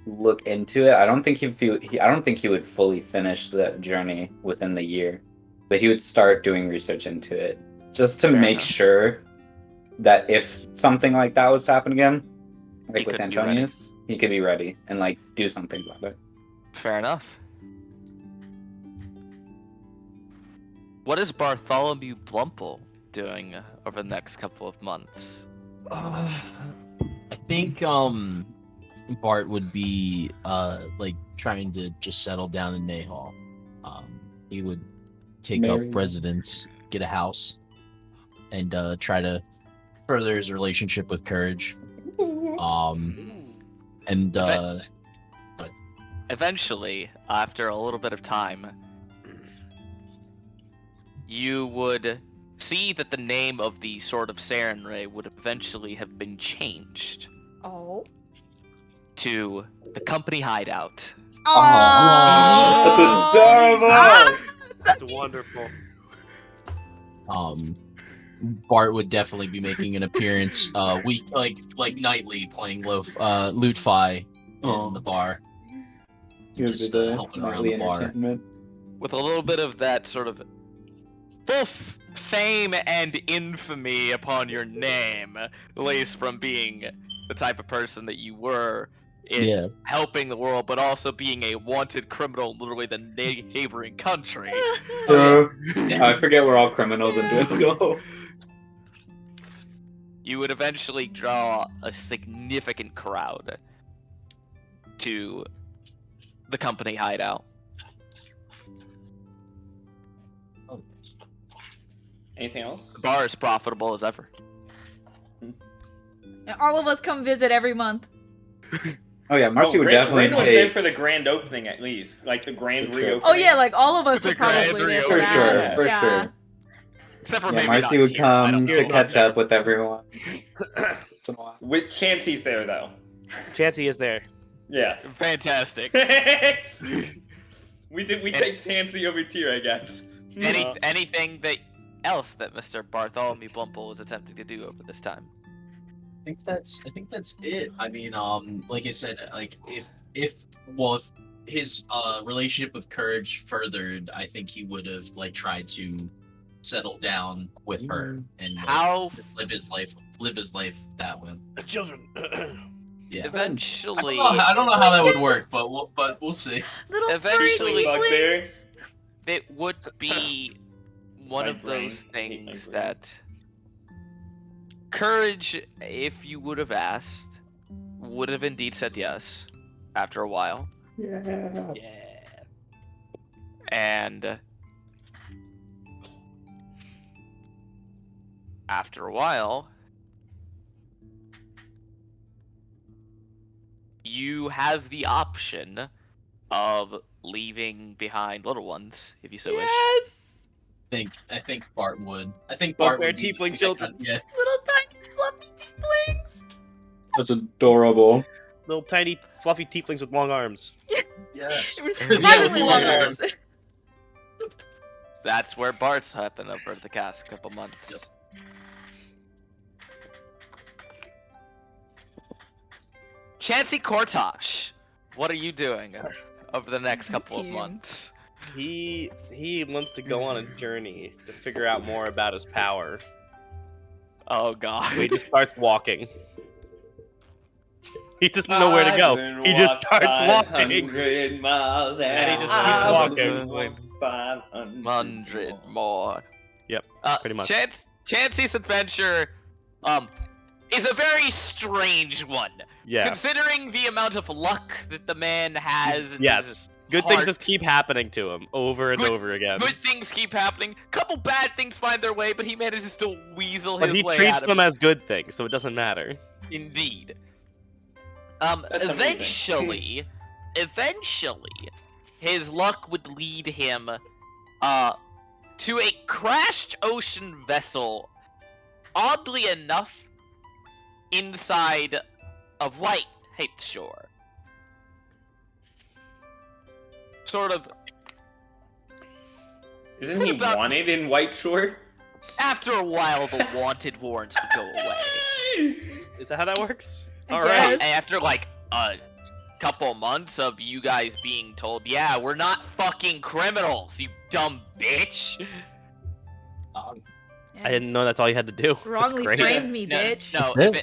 look into it. I don't think I don't think he would fully finish the journey within the year, but he would start doing research into it just to Fair make enough. sure that if something like that was to happen again, like He with could be ready. Antonius, he could be ready and like do something about it. Fair enough. What is Bartholomew Blumple doing over the next couple of months? I think Bart would be like trying to just settle down in Nahal. He would take Marry. up residence, get a house, and try to further his relationship with Courage. And Eventually, after a little bit of time, you would see that the name of the Sword of Sarenrae would eventually have been changed Oh. to the Company Hideout. That's adorable. Ah, That's wonderful. Bart would definitely be making an appearance like nightly playing Loot-Fi in the bar. Just helping around the bar. With a little bit of that sort of full fame and infamy upon your name, at least from being the type of person that you were in helping the world, but also being a wanted criminal in literally the neighboring country. I forget we're all criminals in Dwindle. You would eventually draw a significant crowd to the Company Hideout. Anything else? The bar is profitable as ever. And all of us come visit every month. Oh yeah, Marcy would Rain definitely was there take. for the grand opening at least, like the grand For sure. reopening. Oh yeah, like all of us The are probably grand there For for sure, that. for Yeah. sure. Except for Yeah, maybe Marcy not would here. I don't come know to about catch there. up with everyone. Once in a while. With Chansey's there though. Chansey is there. Yeah. Fantastic. we take Chansey over tier, I guess. Anything else that Mr. Bartholomew Blumple was attempting to do over this time? I think that's it. I mean, like I said, like if his relationship with Courage furthered, I think he would have like tried to settle down with her and like, How live his life that way. Children. Yeah. eventually I don't know how that would work, but we'll see. Little Eventually- furry weaklings. it would be one My of brain. those I hate my things brain. that Courage, if you would have asked, would have indeed said yes after a while. Yeah. And after a while, you have the option of leaving behind little ones, if you so wish. Yes! I think Bart would. I think Bart Bugbear would be tiefling that children. kind- yeah. Little tiny fluffy tieflings! That's adorable. Little tiny fluffy tieflings with long arms. Yes. It was Yeah, surprisingly with long long arms. That's where Bart's happened over the past couple months. Yep. Chansey Kortosh, what are you doing over the next couple of Team. months? He wants to go on a journey to figure out more about his power. Oh god. So he just starts walking. He doesn't know where to go. He just starts walking. 500 miles And he just keeps walking. 500 more. Yep, pretty much. Chansey's adventure, is a very strange one. Yeah. Considering the amount of luck that the man has. in Yes. his Good things heart, just keep happening to him over and Good- over again. Good things keep happening. Couple bad things find their way, but he manages to weasel But his he way treats out of them as good things, so it doesn't matter. it. Indeed. That's amazing. Eventually, his luck would lead him, to a crashed ocean vessel. Oddly enough, inside of White Shore. Sort of. Isn't he about- wanted in White Shore? After a while, the wanted warrants would go away. Is that how that works? I All right. guess. After like a couple months of you guys being told, yeah, we're not fucking criminals, you dumb bitch. I didn't know that's all you had to do. That's Wrongly great. framed me, No, bitch. no, Yeah.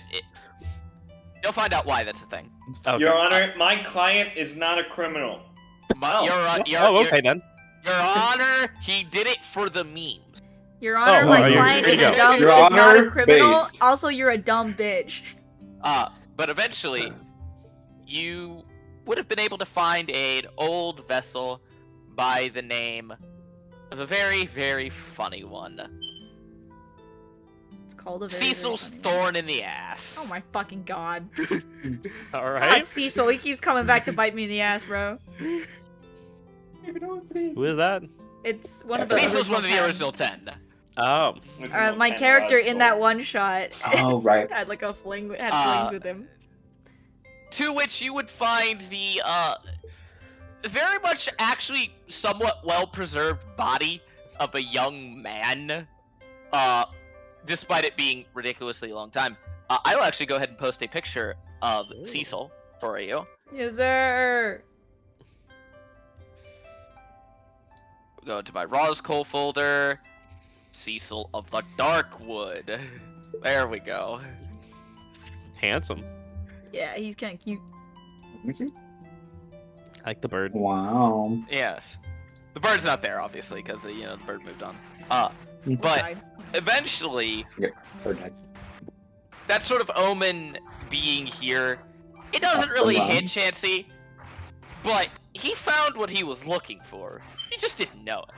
you'll find out why. That's the thing. Okay. Your Honor, my client is not a criminal. Okay then. Your Honor, he did it for the memes. Your Honor, Oh, my you- client here is you a go. dumb, Your is not a Honor, criminal. based. Also, you're a dumb bitch. But eventually, you would have been able to find an old vessel by the name of a very, very funny one. It's called a very, Cecil's very funny one. thorn in the ass. Oh my fucking god. All God, right. Cecil, he keeps coming back to bite me in the ass, bro. Who is that? It's one of the Cecil's original one of the 10. original 10. Oh. My character in that one shot Oh, right. had like a fling, had flings with him. To which you would find the, very much actually somewhat well-preserved body of a young man, despite it being ridiculously long time. I will actually go ahead and post a picture of Cecil for you. Yes, sir. Go into my Roscoe folder. Cecil of the Darkwood. There we go. Handsome. Yeah, he's kind of cute. I like the bird. Wow. Yes. The bird's not there, obviously, because, the bird moved on. But Died. eventually, Bird died. that sort of omen being here, it doesn't really Hello. hit Chansey, but he found what he was looking for. He just didn't know it.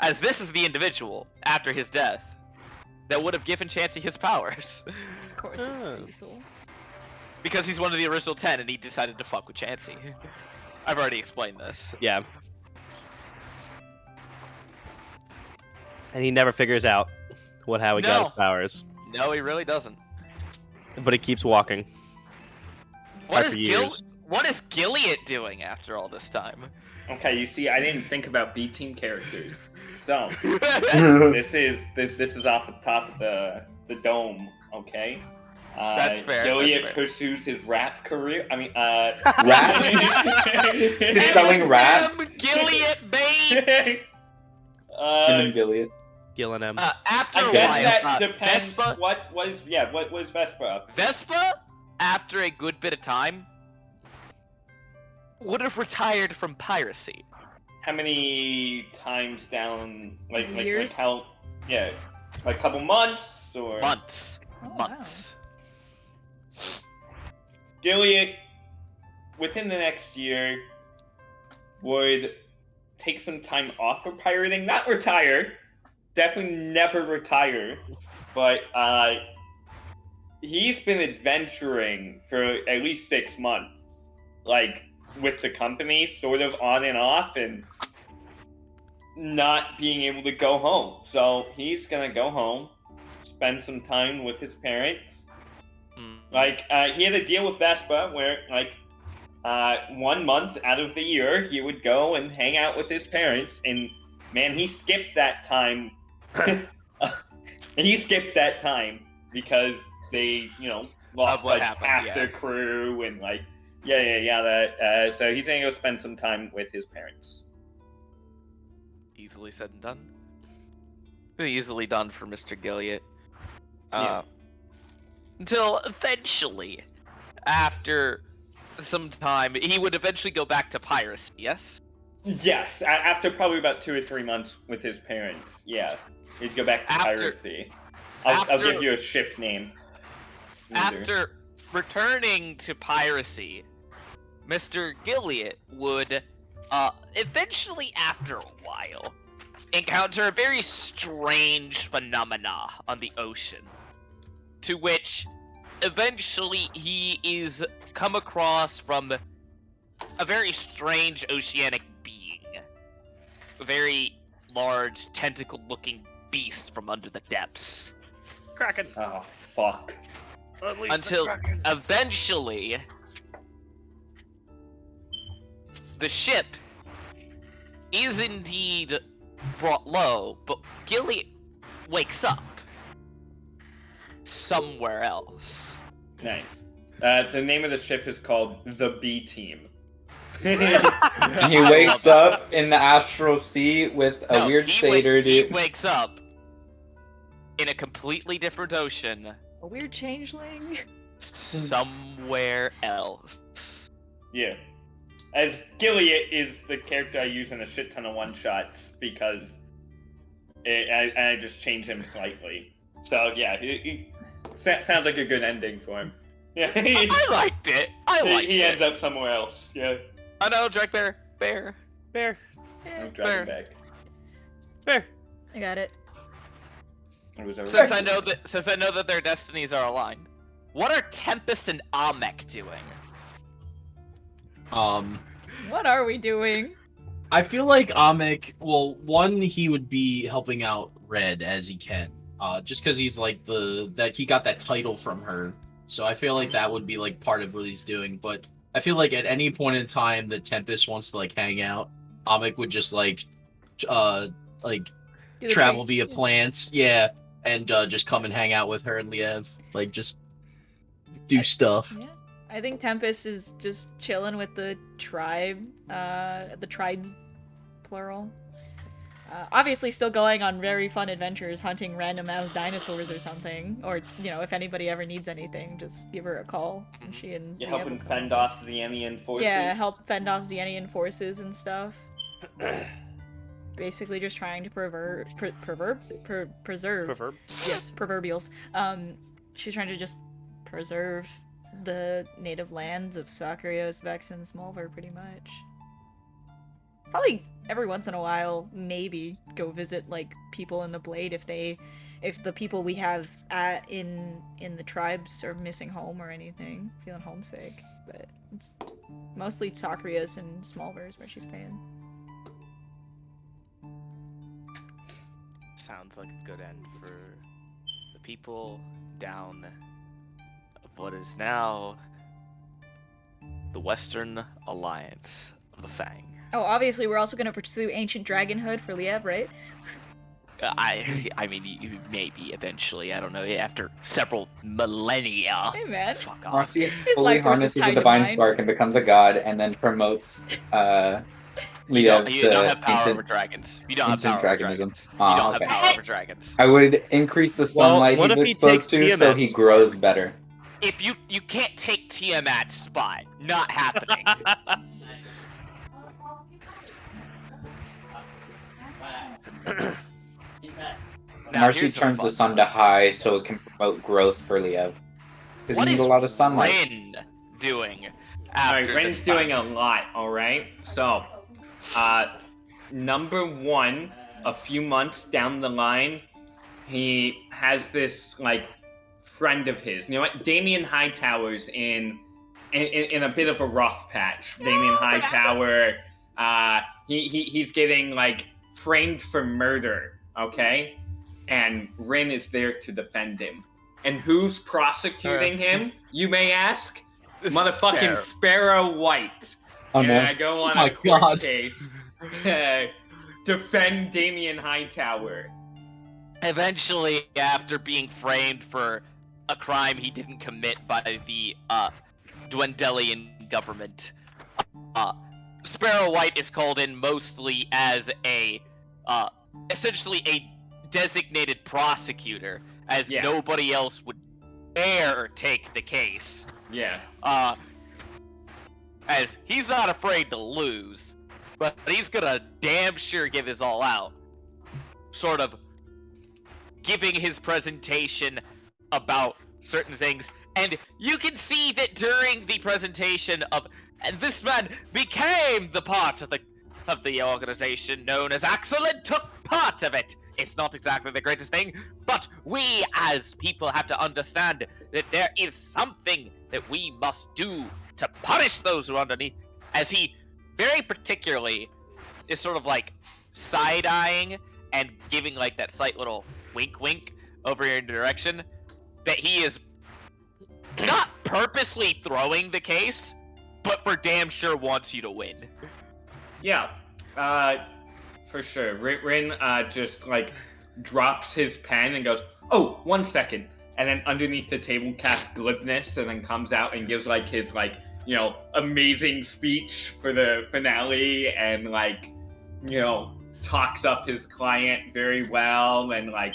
As this is the individual, after his death, that would have given Chansey his powers. Of course, it's Oh. Cecil. Because he's one of the original 10 and he decided to fuck with Chansey. I've already explained this. Yeah. And he never figures out how he got his No. powers. No, he really doesn't. But he keeps walking. What for is years. What is Gilead doing after all this time? Okay, you see, I didn't think about B team characters. So this is off the top of the dome. Okay. That's fair, Gilead that's fair. pursues his rap career. I mean, Rap? He's selling rap? Gilead, babe! Him and Gilead. Killing him. After I a guess while, that depends. Vespa, What was Vespa? Vespa, after a good bit of time, would have retired from piracy. How many times down? Like Years? how? Yeah, like a couple months or Months. Oh, wow. Months. Gilead. Within the next year, would take some time off for pirating. Not retire. Definitely never retire. But he's been adventuring for at least 6 months. Like, with the company, sort of on and off, and not being able to go home. So he's gonna go home, spend some time with his parents. Like, he had a deal with Vespa where, like, 1 month out of the year, he would go and hang out with his parents, and man, he skipped that time. He skipped that time because they, lost like happened, half their crew and like, yeah. So he's gonna go spend some time with his parents. Easily said and done. Easily done for Mr. Gilliot. Yeah. Until eventually, after some time, he would eventually go back to piracy, yes? Yes, after probably about 2 or 3 months with his parents. Yeah, he'd go back to piracy. I'll give you a ship name. After returning to piracy, Mr. Gilliot would, eventually, after a while, encounter a very strange phenomena on the ocean, to which eventually he is come across from a very strange oceanic being, a very large tentacle-looking beast from under the depths. Kraken. Oh, fuck. Until eventually the ship is indeed brought low, but Gilliot wakes up somewhere else. Nice. The name of the ship is called the B Team. He wakes up in the astral sea with a weird satyr He dude. wakes up in a completely different ocean, A weird changeling. somewhere else. Yeah. As Gilliot is the character I use in a shit ton of one-shots because I just changed him slightly. So yeah, he sounds like a good ending for him. Yeah, I liked it. he ends up somewhere else. Yeah, Oh no, Drake Bear. Bear. I'm driving back. Bear. I got it. It was over. Since I know that their destinies are aligned, what are Tempest and Amek doing? What are we doing? I feel like Amek, well, one, he would be helping out Red as he can. Just because he's like that he got that title from her. So I feel like that would be like part of what he's doing. But I feel like at any point in time that Tempest wants to like hang out, Amek would just like Do the travel thing. via plants, yeah, and just come and hang out with her and Liev. Like just do stuff. Yeah. I think Tempest is just chilling with the tribe, the tribes, plural. Obviously still going on very fun adventures, hunting random ass dinosaurs or something. Or, if anybody ever needs anything, just give her a call. And she and You're Leah helping will come. fend off Xenian forces. Yeah, help fend off Xenian forces and stuff. Basically just trying to preserve. Proverb. Yes, proverbials. She's trying to just preserve the native lands of Sakarios, Vex, and Smolver, pretty much. Probably every once in a while, maybe go visit like people in the Blade if the people we have in the tribes are missing home or anything, feeling homesick. But it's mostly Sakarios and Smolver is where she's staying. Sounds like a good end for the people down of what is now the Western Alliance of the Fang. Oh, obviously we're also going to pursue ancient dragonhood for Liev, right? I mean, maybe eventually. I don't know. After several millennia. Hey, man. Fuck off. Marcy His fully life force is harnesses a tied to divine mine. spark and becomes a god, and then promotes Leah You don't have the power over ancient. dragons. You don't have ancient power over dragonism. dragons. You Ah, don't okay. have power over dragons. I would increase the sunlight what he's if he exposed takes to, so Tiamat's he grows better. If you can't take Tiamat's spot, not happening. Now, Marcy here's turns the what's sun to high so it can promote growth for Liev. Because What you need is a lot of sunlight. Rin doing after Alright, Ren's this doing time? a lot, alright? So, Number one, a few months down the line, he has this like friend of his. You know what? Damien Hightower's in a bit of a rough patch. Damien Hightower, he's getting like framed for murder. Okay, and Rin is there to defend him. And who's prosecuting him? You may ask. Motherfucking Sparrow White. Oh, and no. I go on My a court God. case to defend Damien Hightower. Eventually, after being framed for a crime he didn't commit by the Dwendelian government, Sparrow White is called in mostly as a essentially a designated prosecutor, as nobody else would dare take the case. Yeah. As he's not afraid to lose, but he's gonna damn sure give his all out. Sort of giving his presentation about certain things, and you can see that during the presentation and this man became the part of the organization known as Axel and took part of it. It's not exactly the greatest thing, but we as people have to understand that there is something that we must do to punish those who are underneath, as he very particularly is sort of like side-eyeing and giving like that slight little wink over your direction, that he is not purposely throwing the case, but for damn sure wants you to win. Yeah, for sure. Rin just like drops his pen and goes, "Oh, 1 second," and then underneath the table casts glibness, and then comes out and gives like his like, you know, amazing speech for the finale, and like, you know, talks up his client very well, and like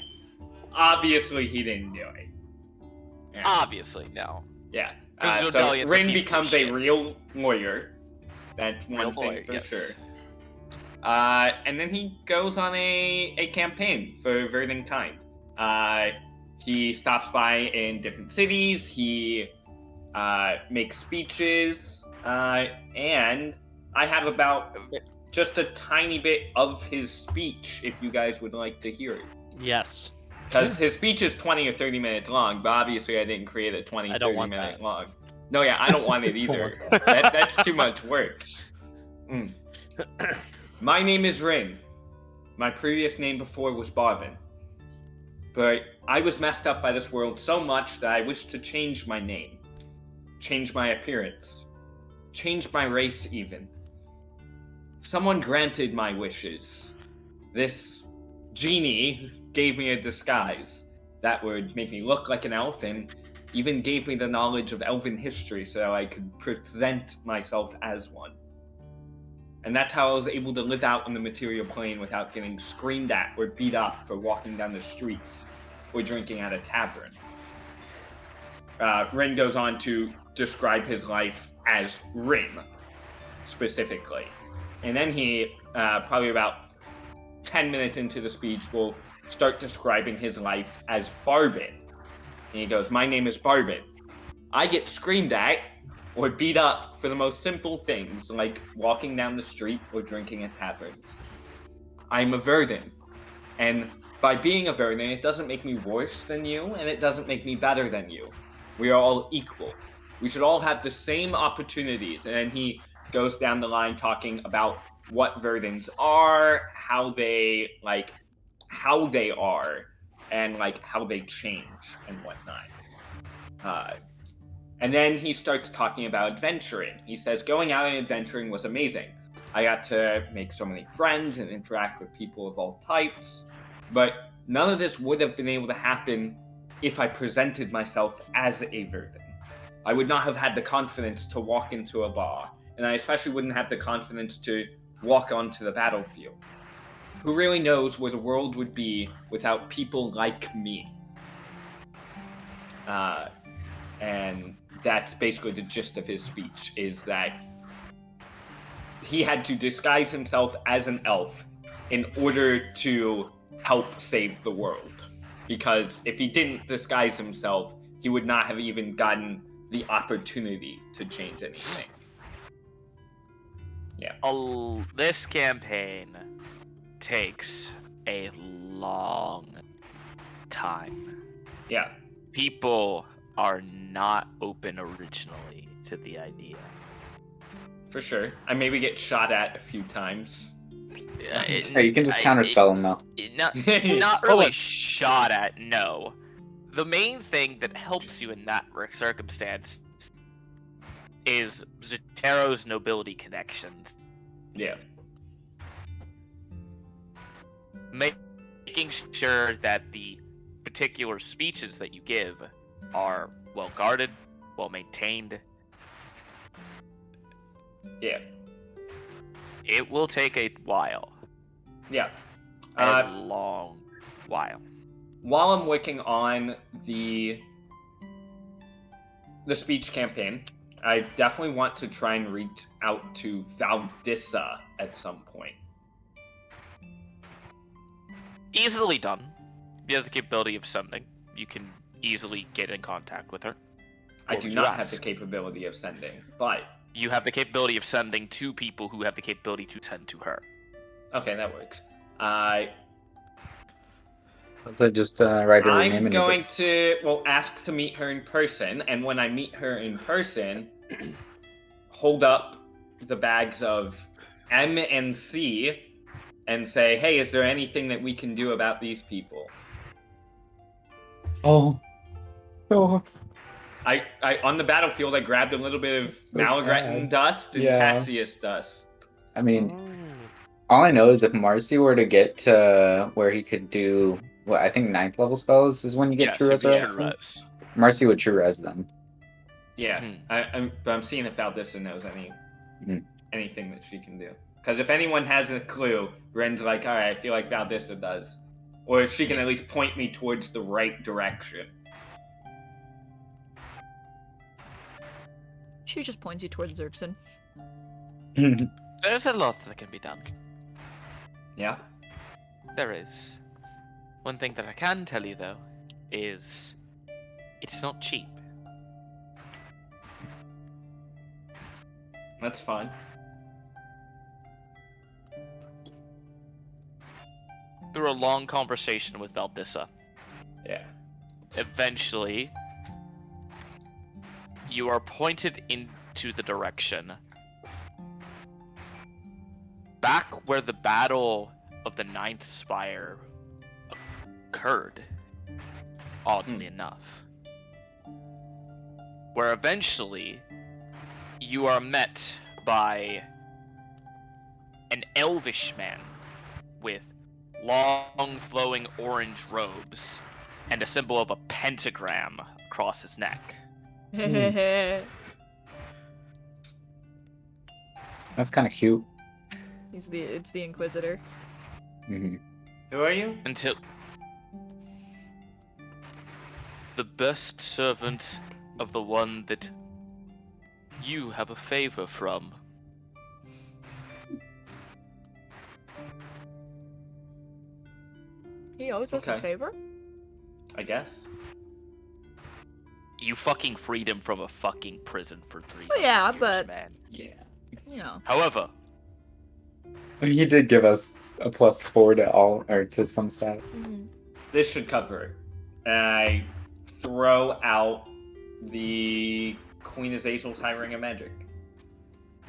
obviously he didn't do it. Yeah. Obviously, no. Yeah. Rin So Dwendelian's a Rin piece of becomes a shit. real lawyer. That's one Real thing lawyer, for yes. sure. And then he goes on a campaign for Verdant Kind. He stops by in different cities. He makes speeches. And I have about just a tiny bit of his speech if you guys would like to hear it. Yes. Because his speech is 20 or 30 minutes long, but obviously I didn't create a 20, I don't 30 want minute that. long. No, yeah, I don't want it Don't either. want That's too much work. My name is Rin. My previous name before was Barvin. But I was messed up by this world so much that I wished to change my name. Change my appearance. Change my race even. Someone granted my wishes. This genie gave me a disguise that would make me look like an elf, and even gave me the knowledge of elven history so I could present myself as one. And that's how I was able to live out on the material plane without getting screamed at or beat up for walking down the streets or drinking at a tavern. Rin goes on to describe his life as Rin, specifically. And then he, probably about 10 minutes into the speech, will start describing his life as Barbin. And he goes, "My name is Barbin. I get screamed at or beat up for the most simple things, like walking down the street or drinking at taverns. I'm a Verdant. And by being a Verdant, it doesn't make me worse than you, and it doesn't make me better than you. We are all equal. We should all have the same opportunities." And then he goes down the line talking about what Verdants are, how they are, and like how they change and whatnot. And then he starts talking about adventuring. He says, "Going out and adventuring was amazing. I got to make so many friends and interact with people of all types, but none of this would have been able to happen if I presented myself as a Verdant. I would not have had the confidence to walk into a bar, and I especially wouldn't have the confidence to walk onto the battlefield. Who really knows where the world would be without people like me?" And that's basically the gist of his speech, is that he had to disguise himself as an elf in order to help save the world. Because if he didn't disguise himself, he would not have even gotten the opportunity to change anything. This campaign takes a long time. Yeah, People are not open originally to the idea. for sure. I maybe get shot at a few times. Hey, you can just counterspell them though. Not really shot at, no. The main thing that helps you in that circumstance is Zetero's nobility connections. Yeah. Making sure that the particular speeches that you give are well guarded, well maintained. Yeah. It will take a while. Yeah. A long while. While I'm working on the speech campaign, I definitely want to try and reach out to Valdissa at some point. Easily done. You have the capability of sending. You can easily get in contact with her. I What do would not you have ask? the capability of sending, but You have the capability of sending to people who have the capability to send to her. okay, that works. So just write her name I'm in going to ask to meet her in person, and when I meet her in person, hold up the bags of M and C and say, "Hey, is there anything that we can do about these people?" Oh. I on the battlefield, I grabbed a little bit of So Malagretin sad. dust and Yeah. Cassius dust. I mean, all I know is if Marcy were to get to where he could do what I think 9th level spells is when you get Yes, true it'd be resurrection. true res. Marcy would true res them. Yeah, Mhm. I'm seeing if Valdissa knows Mhm. anything that she can do. Because if anyone has a clue, Ren's like, all right, I feel like Valdissa does, or if she can at least point me towards the right direction. She just points you towards Xerxen. There's a lot that can be done. Yeah. There is. One thing that I can tell you, though, is it's not cheap. That's fine. Through a long conversation with Valdissa, Yeah. eventually, you are pointed into the direction back where the Battle of the Ninth Spire occurred, oddly enough. Where eventually, you are met by an elvish man with long flowing orange robes and a symbol of a pentagram across his neck. That's kind of cute. It's the Inquisitor. Mm-hmm. Who are you? Until the best servant of the one that you have a favor from. He owes us a Okay. favor? I guess. You fucking freed him from a fucking prison for 3 Well, yeah, years, but- man. Yeah. You know. However, I mean, he did give us a +4 to all or to some stats. Mm-hmm. This should cover it. I throw out the Queen Azazel's High Ring of Magic.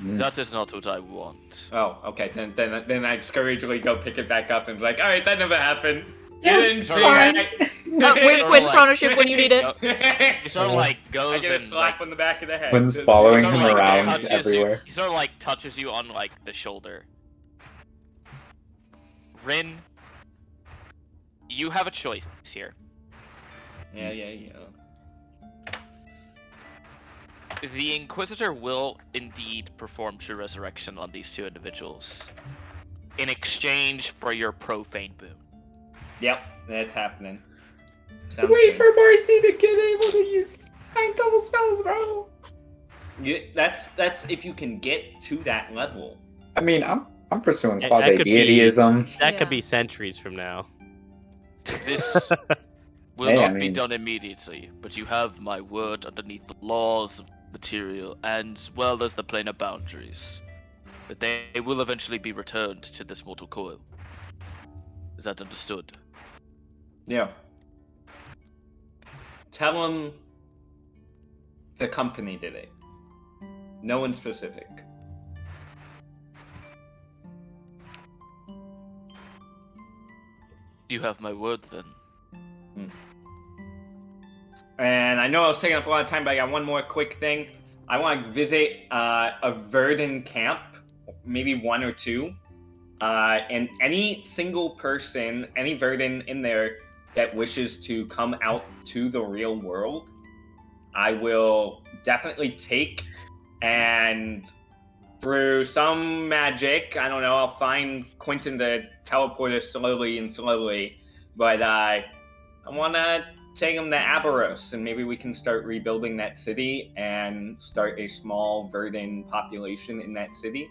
that is not what I want. Oh, okay. Then I discouragingly go pick it back up and be like, all right, that never happened. Yeah, You didn't see fine. that. Where's Sort of Quinn's like- chronoship when you need it? He sort of like I goes get a and slap like, on the back of the head. Quinn's Just- following sort him of like around touches everywhere. You, he sort of like touches you on like the shoulder. Rin, you have a choice here. Yeah. The Inquisitor will indeed perform true resurrection on these two individuals in exchange for your profane boon. Yep, that's happening. Just Sounds wait good. for Marcy to get able to use 9th level spells, bro. That's if you can get to that level. I mean, I'm pursuing That quasi could be- deityism. That Yeah. could be centuries from now. This will Hey, I not be mean- done immediately, but you have my word underneath the laws of material and as well as the planar boundaries. That they will eventually be returned to this mortal coil. Is that understood? Yeah. Tell him the company did it. No one specific. You have my word then. And I know I was taking up a lot of time, but I got one more quick thing. I want to visit a Verdant camp, maybe one or two. And any single person, any Verdant in there that wishes to come out to the real world, I will definitely take, and through some magic, I don't know, I'll find Quentin to teleport us slowly, but I want to take him to Aberos, and maybe we can start rebuilding that city and start a small Verdant population in that city.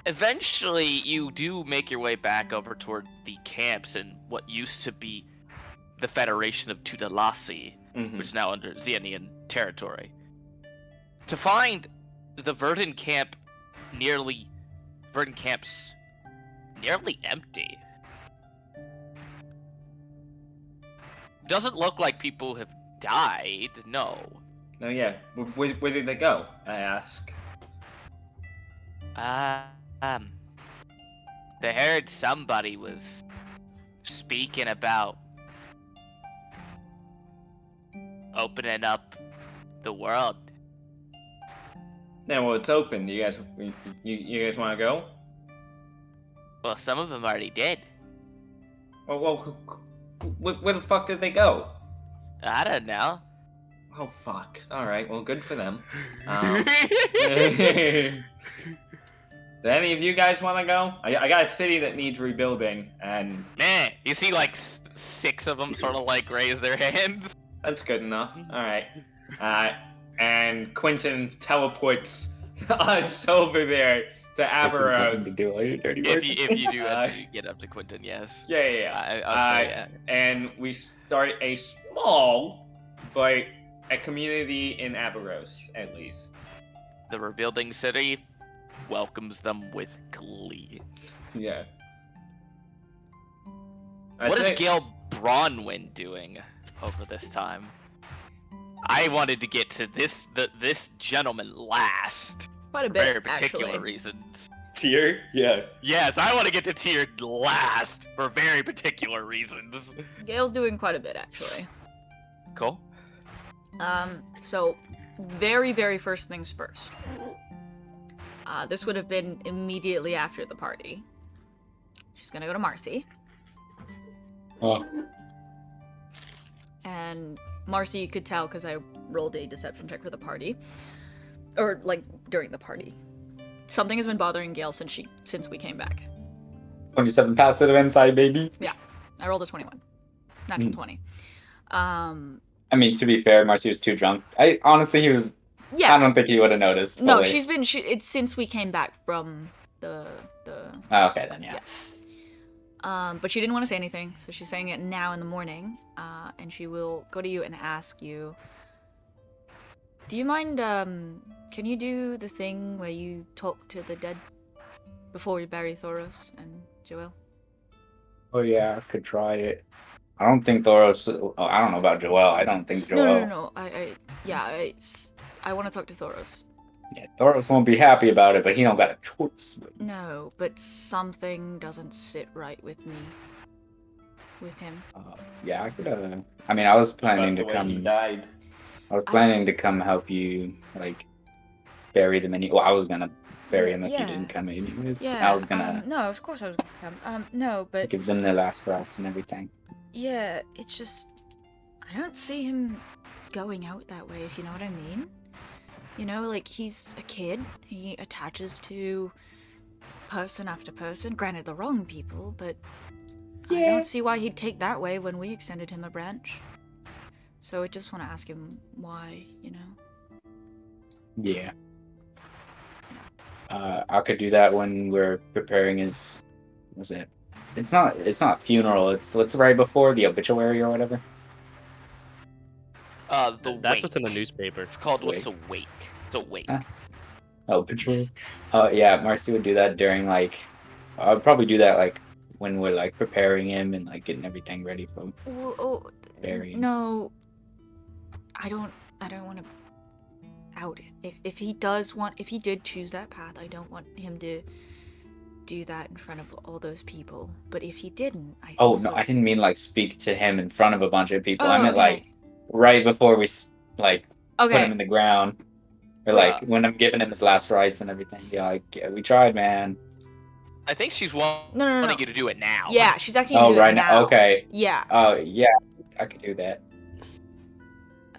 Eventually, you do make your way back over toward the camps in what used to be the Federation of Tudalasi, which is now under Xenian territory. To find the Verdant camps nearly empty. Doesn't look like people have died, no. Oh yeah, where did they go, I ask? They heard somebody was speaking about opening up the world. Yeah, well, it's open. You guys want to go? Well, some of them already did. Well, where the fuck did they go? I don't know. Oh fuck. All right. Well, good for them. Do any of you guys want to go? I got a city that needs rebuilding, and Man, you see like 6 of them sort of like raise their hands. that's good enough. All right. And Quentin teleports us over there to Aberos. To do all your dirty work. If you do actually get up to Quentin, yes. Yeah. I'll say yeah. And we start a small, but a community in Aberos, at least. The rebuilding city welcomes them with glee. Yeah. What is Gale Bronwyn doing over this time? I wanted to get to this gentleman last. Quite a For bit, very particular actually. reasons. Tier? Yeah. Yes, I want to get to tier last for very particular reasons. Gale's doing quite a bit, actually. Cool. So, very, very first things first. This would have been immediately after the party. She's gonna go to Marcy. Oh. And Marcy, you could tell because I rolled a deception check for the party. Or, like, during the party. Something has been bothering Gale since we came back. 27 passive inside, baby. I rolled a 21. Natural 20. I mean, to be fair, Marcy was too drunk. Honestly, he was. Yeah. I don't think he would have noticed. No, fully. it's since we came back from the Oh, okay, then, yeah. but she didn't want to say anything, so she's saying it now in the morning, and she will go to you and ask you, do you mind, can you do the thing where you talk to the dead before we bury Thoros and Joel? Oh, yeah, I could try it. I don't think Thoros. I don't know about Joel. I don't think Joel. No. I want to talk to Thoros. Yeah, Thoros won't be happy about it, but he don't got a choice. No, but something doesn't sit right with me. With him. Yeah, I could. I mean, I was planning About to the way he come. died. I was planning to come help you, like, bury them. Well, I was gonna bury him if you Yeah. didn't come anyways. Yeah. I was gonna no, of course I was gonna come. No, but give them their last rites and everything. yeah, it's just I don't see him going out that way, if you know what I mean. You know, like, he's a kid. He attaches to person after person. Granted, the wrong people, but I don't see why he'd take that way when we extended him a branch. So I just want to ask him why, you know? Yeah. I could do that when we're preparing his. Was it? It's not funeral. It's right before the obituary or whatever. The That's wake. what's in the newspaper. It's called Wake. what's a wake. It's a wake. Huh? Oh, patrol. Yeah, Marcy would do that during like. I would probably do that like when we're like preparing him and like getting everything ready for him. Oh, Burying. no. I don't want to out. If he did choose that path, I don't want him to do that in front of all those people. But if he didn't, I Oh also... no, I didn't mean like speak to him in front of a bunch of people. I Oh, meant okay. like right before we like put him Okay. in the ground, or like when I'm giving him his last rites and everything. Yeah, like yeah, we tried, man. I think she's No. wanting you to do it now. Yeah, she's asking you to Oh do right it now. now. Okay. Yeah. Yeah, I could do that.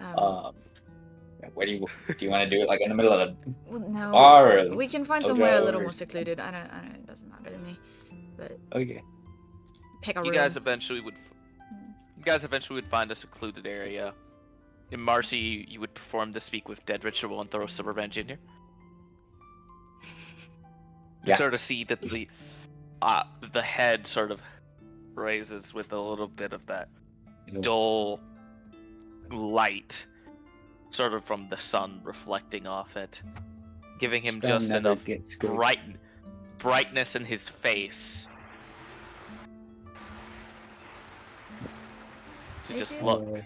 Um, Where do you want to do it? Like in the middle of the well, no. bar? Or We can find dojo somewhere a little or more something? secluded. I don't. It doesn't matter to me. But Okay. pick a room. You guys eventually would find a secluded area. In Marcy, you would perform the speak with dead ritual and throw Silverman Jr. You Yeah. sort of see that the head sort of raises with a little bit of that dull light, sort of from the sun reflecting off it, giving him Spell just never enough gets good. brightness in his face to just Okay. look.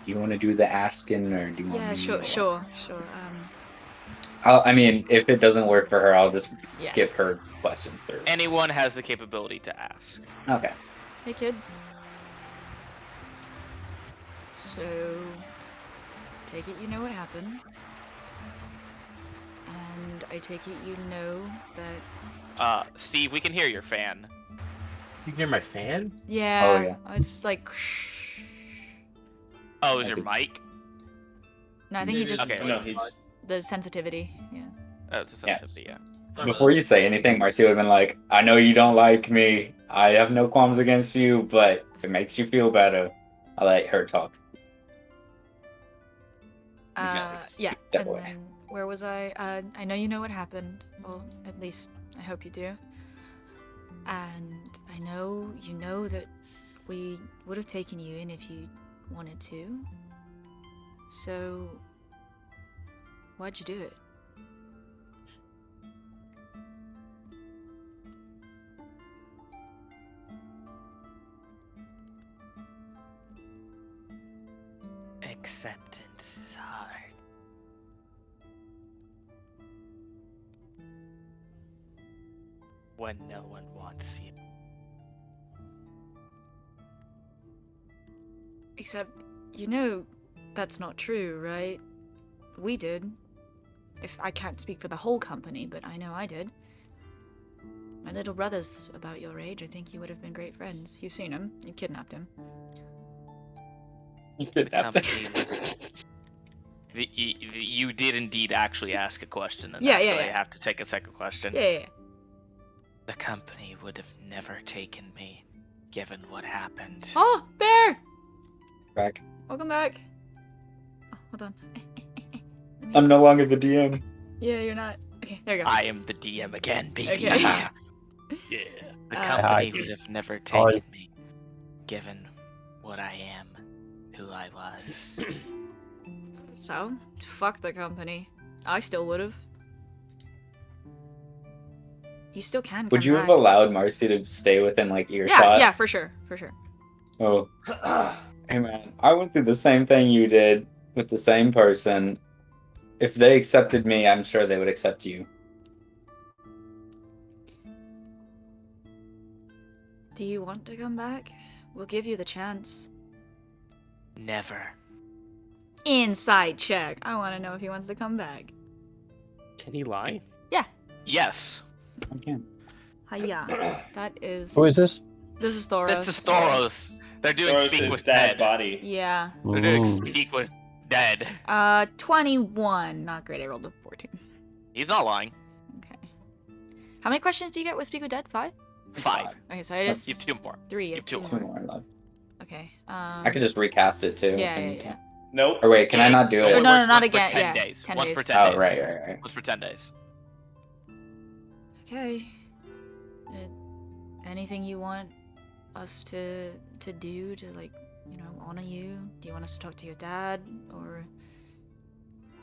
Do you want to do the asking or do you want Yeah, me? sure. I mean, if it doesn't work for her, I'll just Yeah. give her questions through. Anyone has the capability to ask. Okay. Hey, kid. So, take it you know what happened. And I take it you know that... Steve, we can hear your fan. You can hear my fan? Yeah. Oh, yeah. It's like... Oh, is I your could- mic? No, I think he It just... isn't Okay. No, going he's. The sensitivity, yeah. Oh, it's a Yes. sensitivity, yeah. to- Before you say anything, Marcy would have been like, I know you don't like me. I have no qualms against you, but if it makes you feel better, I'll let her talk. Yeah, step and away. then where was I? I know you know what happened. Well, at least I hope you do. And I know you know that we would have taken you in if you wanted to. So, why'd you do it? Acceptance is hard. When no one wants you. Except, you know, that's not true, right? We did. If I can't speak for the whole company, but I know I did. My little brother's about your age. I think you would have been great friends. You've seen him. You kidnapped him. You The kidnapped him. company was. You did indeed actually ask a question, and Yeah, so yeah, I yeah. have to take a second question. Yeah. The company would have never taken me, given what happened. Oh, Bear! Back. Welcome back. Oh, hold on. I'm no longer the DM. Yeah, you're not. Okay, there you go. I am the DM again, baby. Okay. Yeah. The company Hi. would have never Hi. taken me, given what I am, who I was. So, fuck the company. I still would have. You still can. Would come you back. have allowed Marcy to stay within like earshot? Yeah, for sure. Oh. Hey man, I went through the same thing you did with the same person. If they accepted me, I'm sure they would accept you. Do you want to come back? We'll give you the chance. Never. Inside check. I want to know if he wants to come back. Can he lie? Yes. Okay. Hiya. That is. Who is this? This is Thoros. That's the Storos. They're doing Thoros speak is with dead dead. body. Yeah. They're doing Ooh. speak with dead. 21. Not great. I rolled a 14. He's not lying. Okay. How many questions do you get with Speak with Dead? 5? 5. Okay, so it That's- You is have 2 more. 3. you have two Two more left. Okay. I could just recast it too. Yeah. anytime. Nope. Or wait, can I not do No, it? Oh, no, once not per again, 10 yeah, days. 10 Once days. per 10 Oh, days. right. Once per 10 days. Okay. Anything you want us to do to, like, honor you? Do you want us to talk to your dad or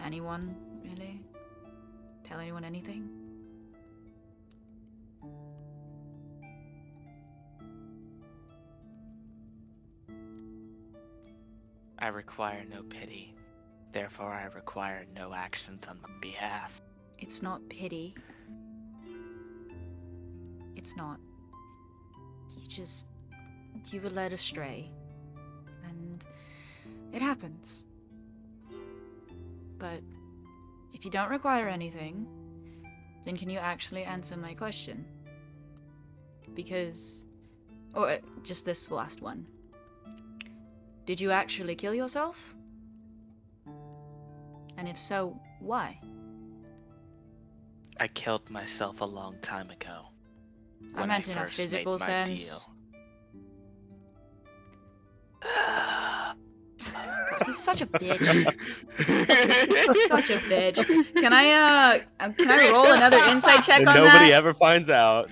anyone? Really? Tell anyone anything? I require no pity. Therefore, I require no actions on my behalf. It's not pity. It's not. You were led astray. And it happens. But if you don't require anything, then can you actually answer my question? Because... Or just this last one. Did you actually kill yourself? And if so, why? I killed myself a long time ago. I when meant in a first made physical my sense. deal. God, he's such a bitch. He's such a bitch. Can I roll another insight check And on nobody that? ever finds out.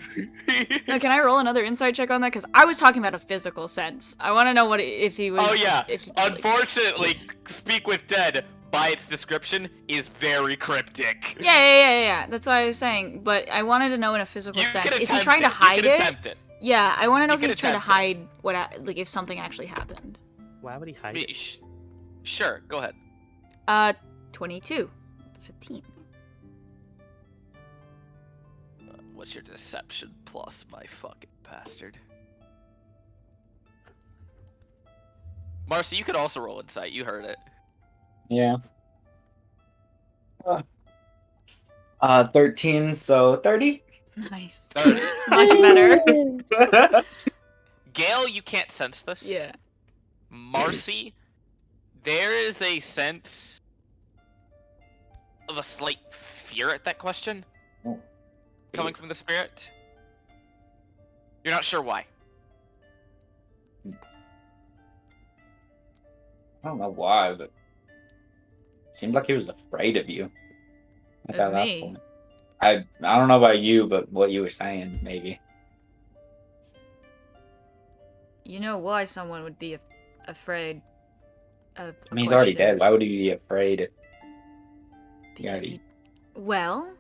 No, can I roll another insight check on that? Because I was talking about a physical sense. I want to know what if he was. Oh yeah. If, Unfortunately, Speak with Dead, by its description, is very cryptic. Yeah. That's what I was saying. But I wanted to know in a physical You sense. can Is he attempt trying to it. hide You can it? attempt it. Yeah, I want to know You if can he's trying to attempt hide if something actually happened. Why would he hide it? Sure, go ahead. 22. 15. What's your deception plus, my fucking bastard? Marcy, you could also roll insight. You heard it. Yeah. 13, so 30? Nice. 30. Much better. Gale, you can't sense this. Yeah. Marcy, there is a sense of a slight fear at that question coming from the spirit. You're not sure why. I don't know why, but it seemed like he was afraid of you at Of that last me? point. I don't know about you, but what you were saying, maybe. You know why someone would be afraid of I mean, he's already dead. Why would he be afraid? Because he- Well,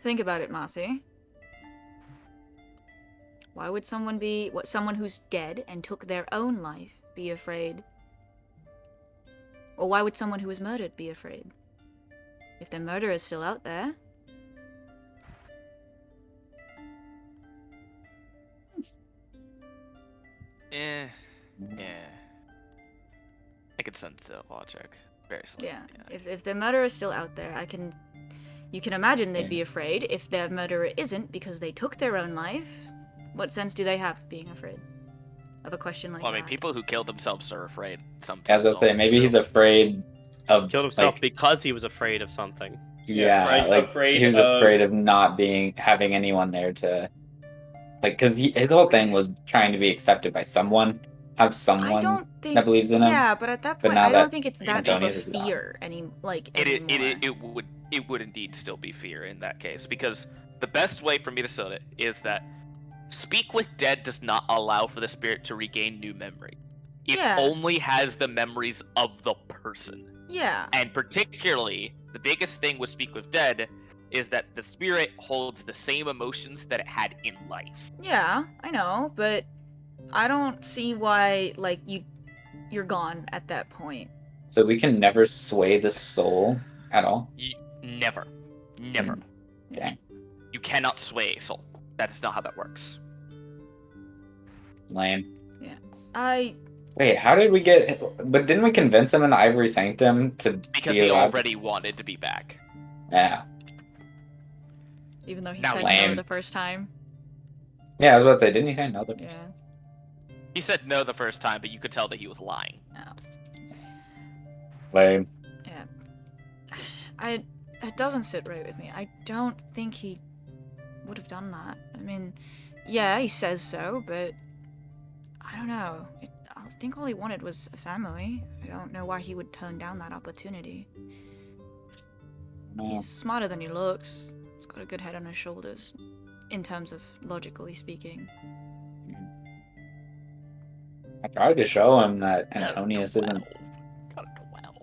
think about it, Marcy. Why would someone who's dead and took their own life be afraid? Or why would someone who was murdered be afraid? If their murderer is still out there. Yeah. I could sense the logic. Very slightly. Yeah. If their murderer is still out there, you can imagine they'd be afraid. If their murderer isn't because they took their own life, what sense do they have being afraid of a question like Well, I mean, that? people who kill themselves are afraid. Sometimes. I was gonna say, maybe he's afraid of Killed himself like, because he was afraid of something. yeah, afraid he was of- afraid of not having anyone there to, like, because his whole thing was trying to be accepted by someone, have someone I don't think that believes in him. Yeah, but at that But point, now I don't that think it's that type of Antonius is gone. fear anymore. It would indeed still be fear in that case, because the best way for me to sell it is that Speak with Dead does not allow for the spirit to regain new memory. It Yeah. only has the memories of the person. Yeah. And particularly, the biggest thing with Speak with Dead is that the spirit holds the same emotions that it had in life. Yeah, I know, but I don't see why you're gone at that point. So we can never sway the soul at all. Never. Dang. You cannot sway a soul. That is not how that works. Lame. I Wait, how did we get? But didn't we convince him in the Ivory Sanctum to Because be he allowed? already wanted to be back. Yeah. even though he Now said lame. no the first time. Yeah, I was about to say, didn't he say no? Yeah. He said no the first time, but you could tell that he was lying. Lame. Yeah. It doesn't sit right with me. I don't think he would have done that. I mean, yeah, he says so, but I don't know. I think all he wanted was a family. I don't know why he would turn down that opportunity. No. He's smarter than he looks. He's got a good head on his shoulders, in terms of logically speaking. I tried to show him that Antonius isn't. Got a 12.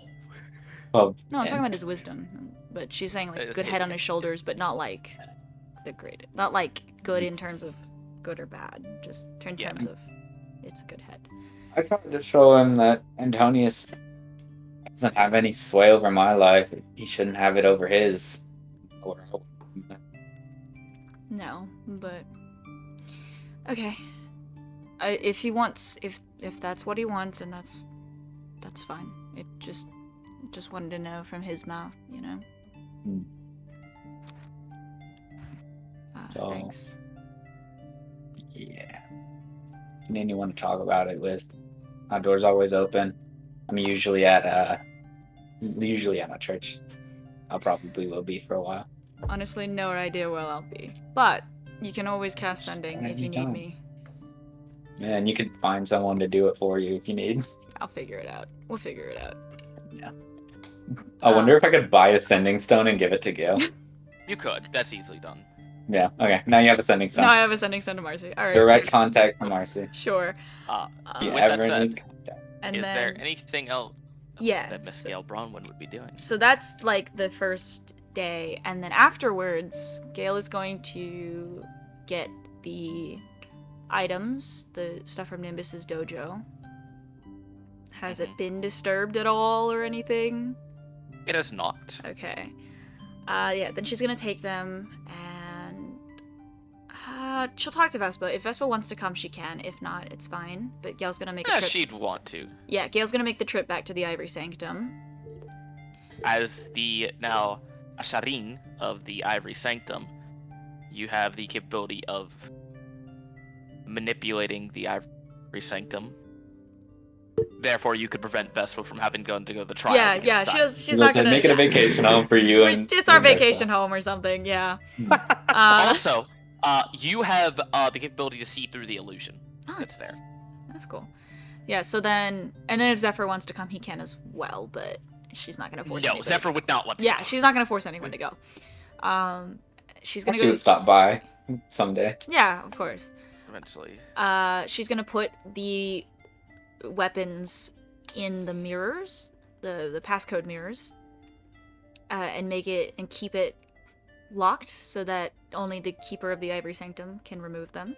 Well, No, I'm talking about his wisdom. but she's saying like Just good head on maybe. his shoulders, but not like the great, not like good in terms of good or bad, just in Yeah. terms of it's a good head. I tried to show him that Antonius doesn't have any sway over my life. He shouldn't have it over his. No, but okay. If he wants, if that's what he wants, and that's fine. It just wanted to know from his mouth, you know. Hmm. So- Thanks. Yeah. And you want to talk about it with, my door's always open. I'm usually at my church. I'll probably will be for a while. Honestly, no idea where I'll be, but you can always cast sending if you need Anytime. me. And you can find someone to do it for you if you need. I'll figure it out. We'll figure it out. Yeah. I wonder if I could buy a sending stone and give it to Gil. You could. That's easily done. Yeah. Okay. Now you have a sending stone. No, I have a sending stone to Marcy. All right. Direct contact from Marcy. Sure. You With that ever said, need contact. And is then there anything else yeah. that Miss Gail Bronwyn would be doing? So that's like the first day, and then afterwards, Gail is going to get the items, the stuff from Nimbus's dojo. Has it been disturbed at all or anything? It is not. Okay. Yeah, then she's gonna take them and she'll talk to Vespa. If Vespa wants to come, she can. If not, it's fine. But Gail's gonna make a Yeah, trip. she'd want to. Yeah, Gail's gonna make the trip back to the Ivory Sanctum. As the now Asharin of the Ivory Sanctum, you have the capability of manipulating the Ivory Sanctum. Therefore, you could prevent Vespa from having gone to go to the trial. Yeah, to get yeah, inside. she's not gonna make it a vacation home for you and it's our and Vespa. vacation home or something, yeah. Also, you have the capability to see through the illusion that's there. That's cool. Yeah, so then, and then if Zephyr wants to come, he can as well, but she's not gonna force No, anybody. Zephyr would not want to. Yeah, go. she's not gonna force anyone to go. She's gonna She go. would stop by someday. Yeah, of course. Eventually. She's gonna put the weapons in the mirrors, the passcode mirrors, and make it and keep it locked so that only the keeper of the Ivory Sanctum can remove them.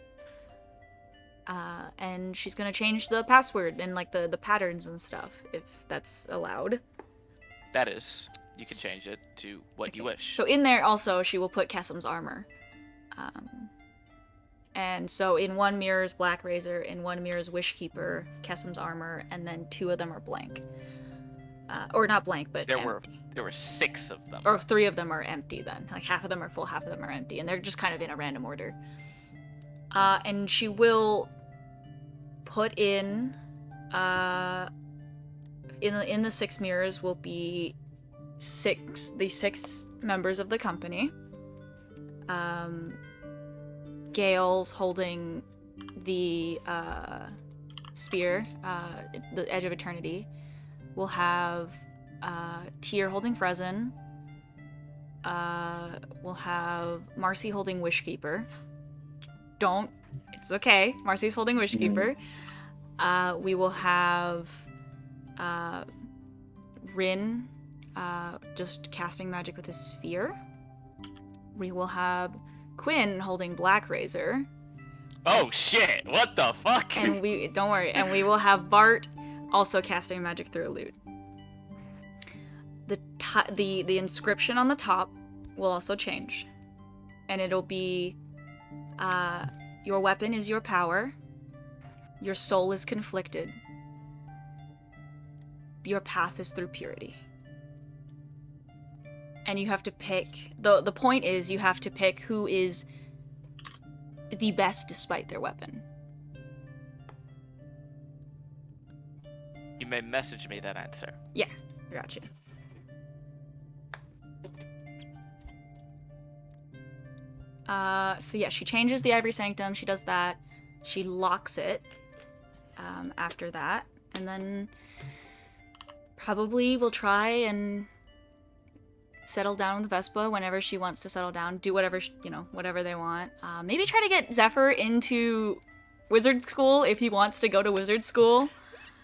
And she's gonna change the password and like the patterns and stuff if that's allowed. That is. You can change it to what you wish. So in there also she will put Kessam's armor. And so in one mirror is Black Razor, in one mirror is Wishkeeper, Kessam's armor, and then 2 of them are blank. Or not blank, but there empty. were 6 of them. Or 3 of them are empty then. Like half of them are full, half of them are empty, and they're just kind of in a random order. And she will put in the 6 mirrors will be the 6 members of the company. Gale's holding the spear, the Edge of Eternity. We'll have Tyr holding Frezin. We'll have Marcy holding Wishkeeper. It's okay. Marcy's holding Wishkeeper. We will have Rin just casting magic with his sphere. We will have Quinn holding Black Razor. Oh shit! What the fuck? And don't worry, and we will have Bart also casting magic through a lute. The inscription on the top will also change. And it'll be your weapon is your power. Your soul is conflicted. Your path is through purity. And you have to pick the point is you have to pick who is the best despite their weapon. You may message me that answer. Yeah, I got you. So yeah, she changes the Ivory Sanctum, she does that, she locks it after that, and then probably will try and settle down with Vespa whenever she wants to settle down, do whatever, whatever they want. Maybe try to get Zephyr into wizard school if he wants to go to wizard school.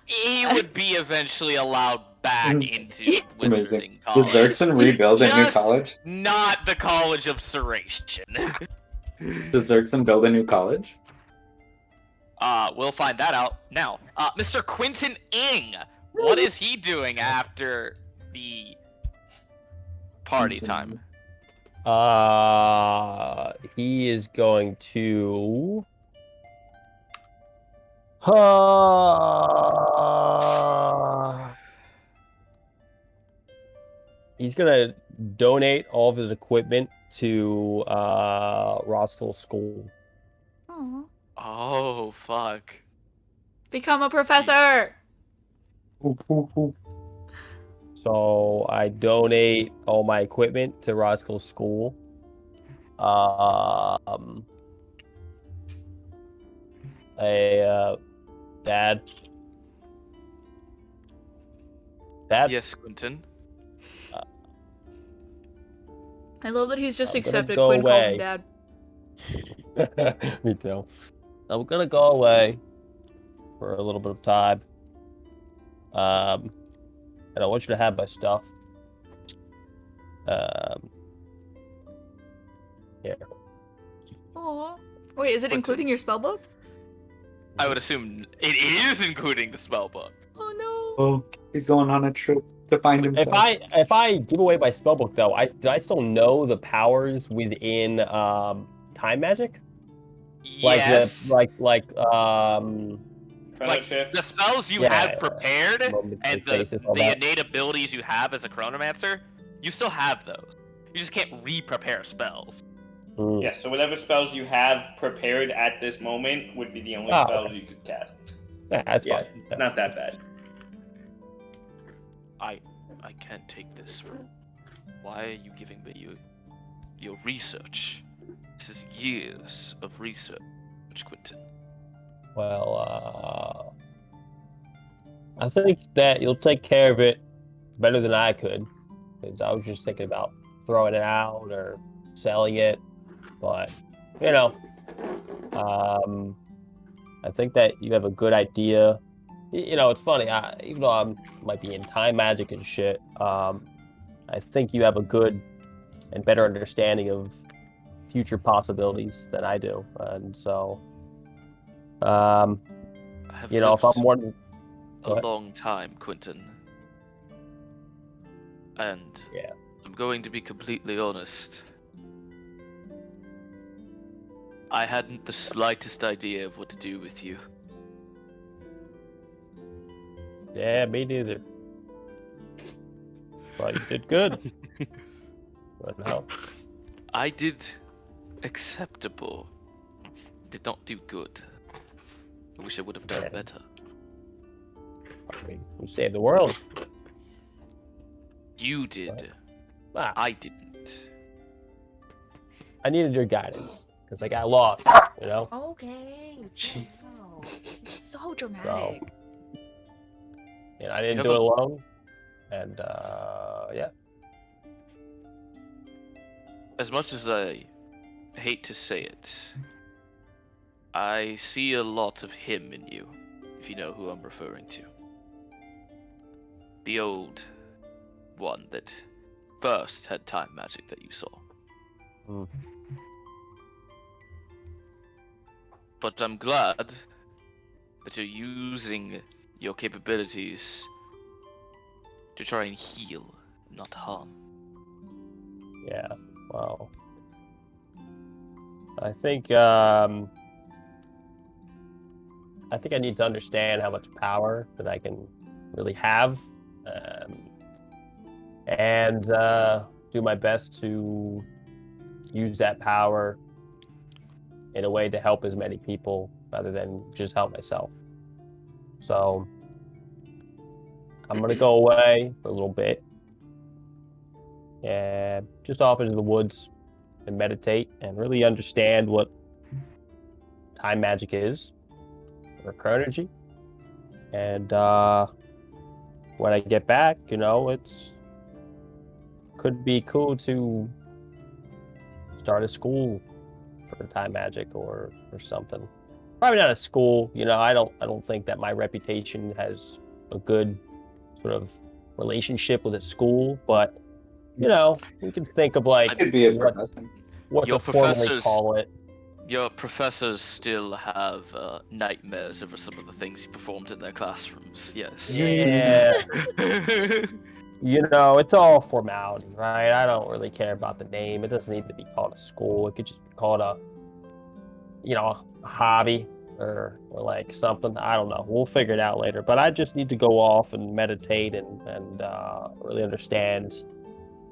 He would be eventually allowed back into Amazing. Wizarding Does College. Xerxen rebuild a new Just- college? Not the College of Serration. Does Xerxen build a new college? We'll find that out now. Mr. Quentin Ing, what is he doing after the party time? He is going to. He's gonna donate all of his equipment to Roskill's school. Aw. Oh, fuck. Become a professor! So I donate all my equipment to Roskill's school. Dad. Yes, Quentin. I love that he's just I'm gonna accepted go Quinn calls him away. dad. Me too. I'm gonna go away for a little bit of time. And I want you to have my stuff. Here. Aw. Wait, is it Quentin. including your spellbook? I would assume it is including the spellbook. Oh no. Oh, he's going on a trip to find himself. If I give away my spellbook though, do I still know the powers within time magic? Yes. Like Chrono shift. the spells you Yeah, have prepared momentary and the basis, all that. innate abilities you have as a chronomancer, you still have those. You just can't re-prepare spells. Mm. Yeah, so whatever spells you have prepared at this moment would be the only Oh, spells you could cast. Yeah, that's Yeah, fine. Yeah. not that bad. I can't take this. Why are you giving me your research? This is years of research, Quentin. Well, I think that you'll take care of it better than I could, because I was just thinking about throwing it out or selling it, but you know, I think that you have a good idea. You know, it's funny. Even though I might be in time magic and shit, I think you have a good and better understanding of future possibilities than I do, and so, I have you know, if I'm lived more, a long time, Quentin. And Yeah. I'm going to be completely honest. I hadn't the slightest idea of what to do with you. yeah, me neither. But you did good. But no. I did acceptable. Did not do good. I wish I would have done Yeah. better. I mean, you saved the world. You did. Ah, I didn't. I needed your guidance because I got lost. You know. Okay. Jesus. Oh, it's so dramatic. And I didn't You do have it a- alone. And yeah. As much as I hate to say it, I see a lot of him in you, if you know who I'm referring to. The old one that first had time magic that you saw. Mm. But I'm glad that you're using your capabilities to try and heal, not harm. Yeah. Well, I think I need to understand how much power that I can really have, and do my best to use that power in a way to help as many people rather than just help myself. So I'm gonna go away for a little bit and just off into the woods and meditate and really understand what time magic is, or chronergy. And when I get back, you know, it's could be cool to start a school for time magic or something. Probably not a school, you know. I don't think that my reputation has a good sort of relationship with a school, but you know, we can think of like Could be a what, professor. what Your to formally professors- call it. Your professors still have nightmares over some of the things you performed in their classrooms. Yes. Yeah, you know, it's all formality, right? I don't really care about the name. It doesn't need to be called a school. It could just be called a, you know, a hobby or like something. I don't know. We'll figure it out later. But I just need to go off and meditate and really understand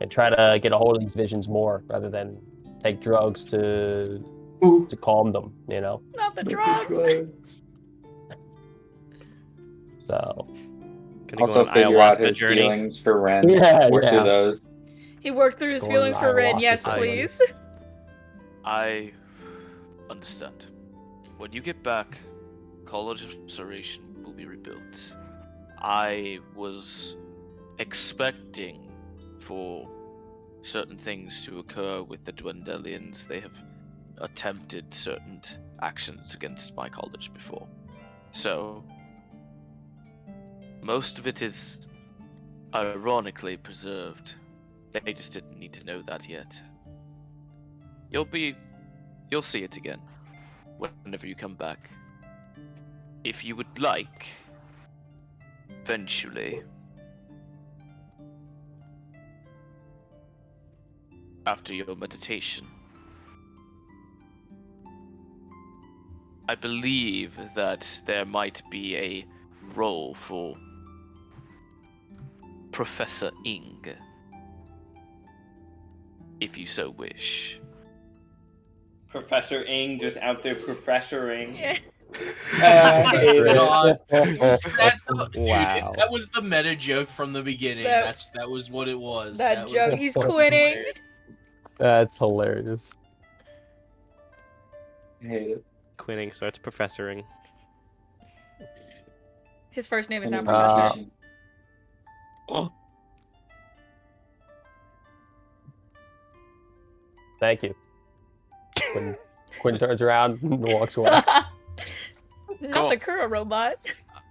and try to get a hold of these visions more rather than take drugs to calm them, you know. Not the drugs. Can So you go Also on figure out ayahuasca his journey? feelings for Ren. Yeah, Work yeah. through those. He worked through his Going feelings for Ren. ayahuasca Yes, ceremony. please. I understand. When you get back, College of Observation will be rebuilt. I was expecting for certain things to occur with the Dwendalians. They have attempted certain actions against my college before. So, most of it is ironically preserved. They just didn't need to know that yet. You'll see it again whenever you come back. If you would like, eventually, after your meditation, I believe that there might be a role for Professor Ing, if you so wish. Professor Ing just out there professoring. Yeah. God. Was that dude, Wow. that was the meta joke from the beginning. That- That was what it was. That was- joke. He's quitting. That's hilarious. I hate it. Quinning starts professoring. His first name is now And Professor. Thank you. Quinn turns around and walks away. Not Cool. the Kuro robot.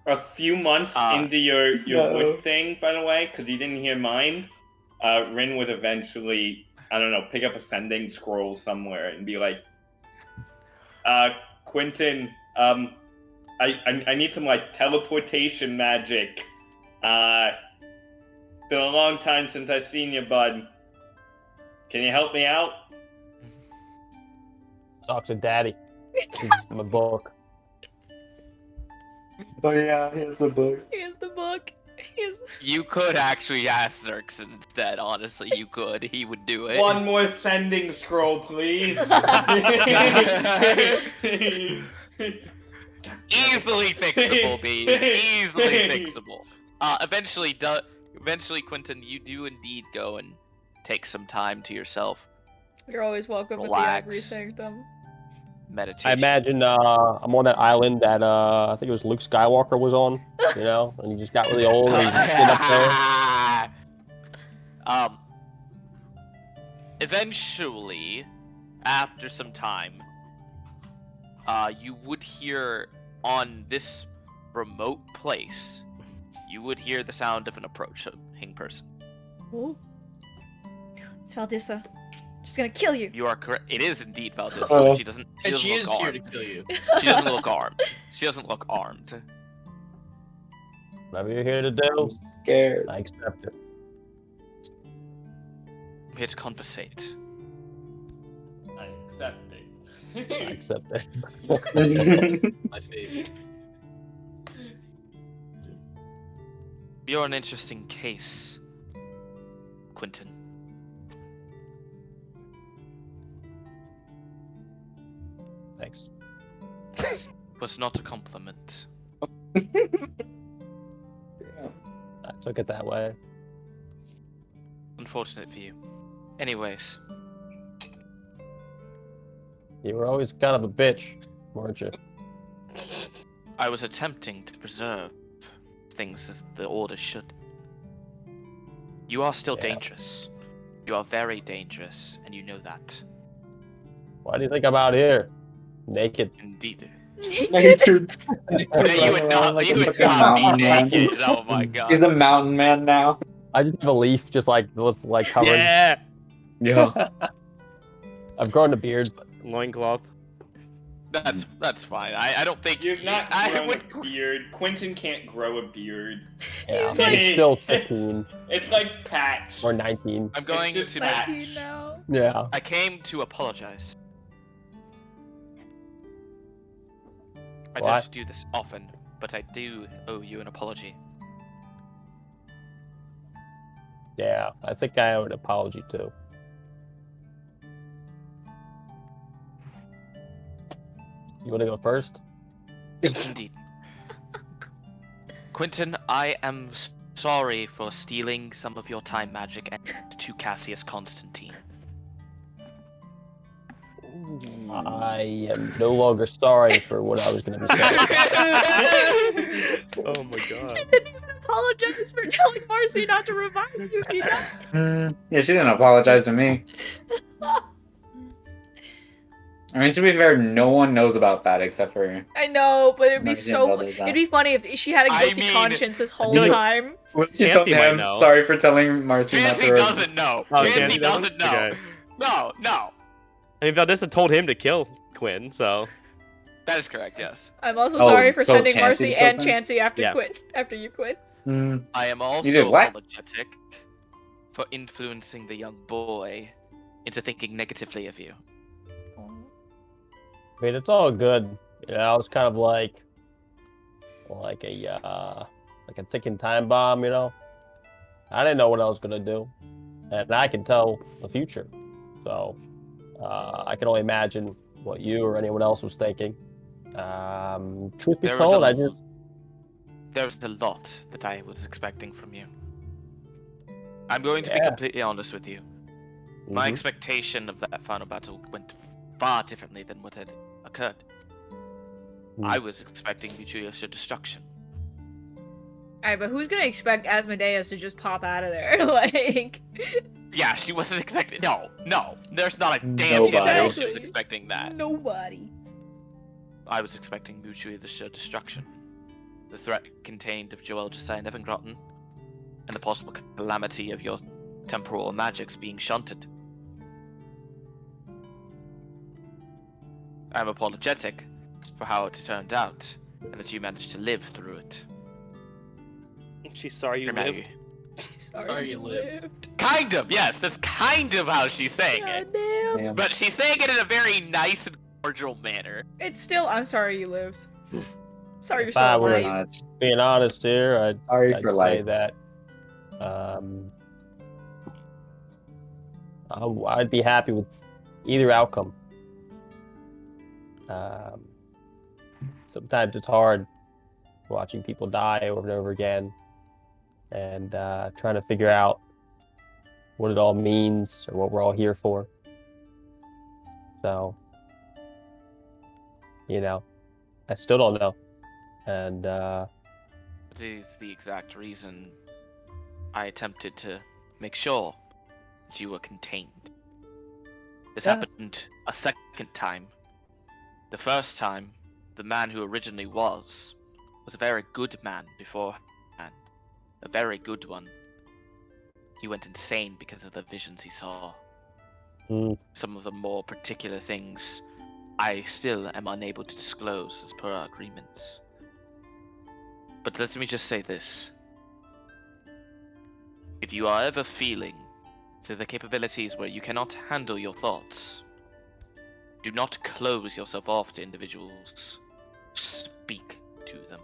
A few months into your No. wood thing, by the way, because you didn't hear mine, Rin would eventually, I don't know, pick up a sending scroll somewhere and be like, Quentin, I need some like teleportation magic. Been a long time since I've seen you, bud. Can you help me out? Talk to Daddy. Give him a book. Oh yeah, here's the book. Here's the book. Here's... You could actually ask Xerxes instead, honestly, you could. He would do it. One more sending scroll, please. Easily fixable, Bean. Easily fixable. Eventually, Quentin, you do indeed go and take some time to yourself. You're always welcome at the Relax. Ivory Sanctum. Meditation. I imagine I'm on that island that I think it was Luke Skywalker was on, you know, and he just got really old and he just stayed up there. Eventually, after some time, you would hear on this remote place, you would hear the sound of an approaching person. Oh. It's Valdissa. She's gonna kill you. You are correct. It is indeed Valdis. Oh. She doesn't. And she look is here to armed. kill you. She doesn't look armed. She doesn't look armed. Whatever you're here to I'm do, scared. I accept it. I'm here to conversate. I accept I it. accept it. My favorite. You're an interesting case, Quentin. Thanks. Was not a compliment. I took it that way. Unfortunate for you. Anyways, You were always kind of a bitch, weren't you? I was attempting to preserve things as the order should. You are still Yeah. dangerous. You are very dangerous, and you know that. Why do you think I'm out here? Naked. Indeed. Naked. You would not, Like you a would fucking not be mountain man. naked. Oh my He's god. a mountain man now. I just have a leaf, just like let's like covering. Yeah. Yeah. I've grown a beard. Loincloth. That's fine. I don't think You've not I grown would. a beard. Quentin can't grow a beard. Yeah, He's I'm like- still 15 It's like Patch. or 19. I'm going just to. bad. 19 now. Yeah. I came to apologize. I Why? don't do this often, but I do owe you an apology. Yeah, I think I owe an apology too. You want to go first? Indeed. Quentin, I am sorry for stealing some of your time magic and to Cassius Constantine. I am no longer sorry for what I was going to be saying. Oh my god. I didn't even apologize for telling Marcy not to revive you, you know? Yeah, she didn't apologize to me. I mean, to be fair, no one knows about that except for. I know, but it'd be Marcy so. and Zelda. It'd be funny if she had a I guilty mean, conscience this whole feel like- time. She told Chansey might him, know. sorry for telling Marcy not Chansey to. doesn't know. Oh, Chansey Chansey doesn't know. Okay. No. I mean, Valdissa told him to kill Quinn, so That is correct, yes. I'm also Oh, sorry for so sending Chansey Marcy killed and him? Chansey after Yeah. after you quit. I am also did what? apologetic for influencing the young boy into thinking negatively of you. I mean, it's all good. You know, I was kind of like a ticking time bomb. You know, I didn't know what I was gonna do, and I can tell the future. So I can only imagine what you or anyone else was thinking. Truth be There was told, a- I just There was a lot that I was expecting from you. I'm going to be Yeah. completely honest with you. My Mhm. expectation of that final battle went far differently than what had occurred. I was expecting mutual destruction. Alright, but who's gonna expect Asmodeus to just pop out of there? Like, Yeah, she wasn't expecting. No. There's not a damn chance in hell she was Exactly. expecting that. nobody. I was expecting mutually destruction. The threat contained of Joel Josiah Nevengrotten, and the possible calamity of your temporal magics being shunted. I am apologetic for how it turned out, and that you managed to live through it. she's sorry you Remember- lived. Sorry you lived. Kind of, yes, that's kind of how she's saying it. God damn. Yeah. But she's saying it in a very nice and cordial manner. It's still, I'm sorry you lived. Sorry you're If I still would've- alive. being honest here, Sorry I'd for say life. that I'd be happy with either outcome. Sometimes it's hard watching people die over and over again and trying to figure out what it all means or what we're all here for. So, you know, I still don't know. And It is the exact reason I attempted to make sure that you were contained. This Yeah. happened a second time. The first time, the man who originally was a very good man beforehand. A very good one. He went insane because of the visions he saw. Mm. Some of the more particular things I still am unable to disclose as per our agreements. But let me just say this. If you are ever feeling to the capabilities where you cannot handle your thoughts, do not close yourself off to individuals. Speak to them.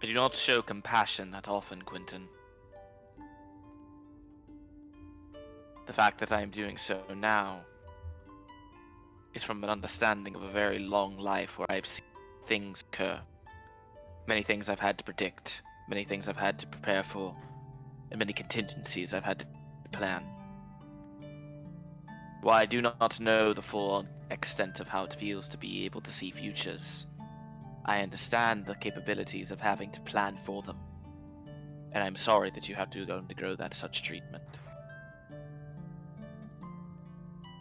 I do not show compassion that often, Quentin. The fact that I am doing so now is from an understanding of a very long life where I've seen things occur. Many things I've had to predict, many things I've had to prepare for, and many contingencies I've had to plan. While I do not know the full extent of how it feels to be able to see futures, I understand the capabilities of having to plan for them. And I'm sorry that you have to undergo that such treatment.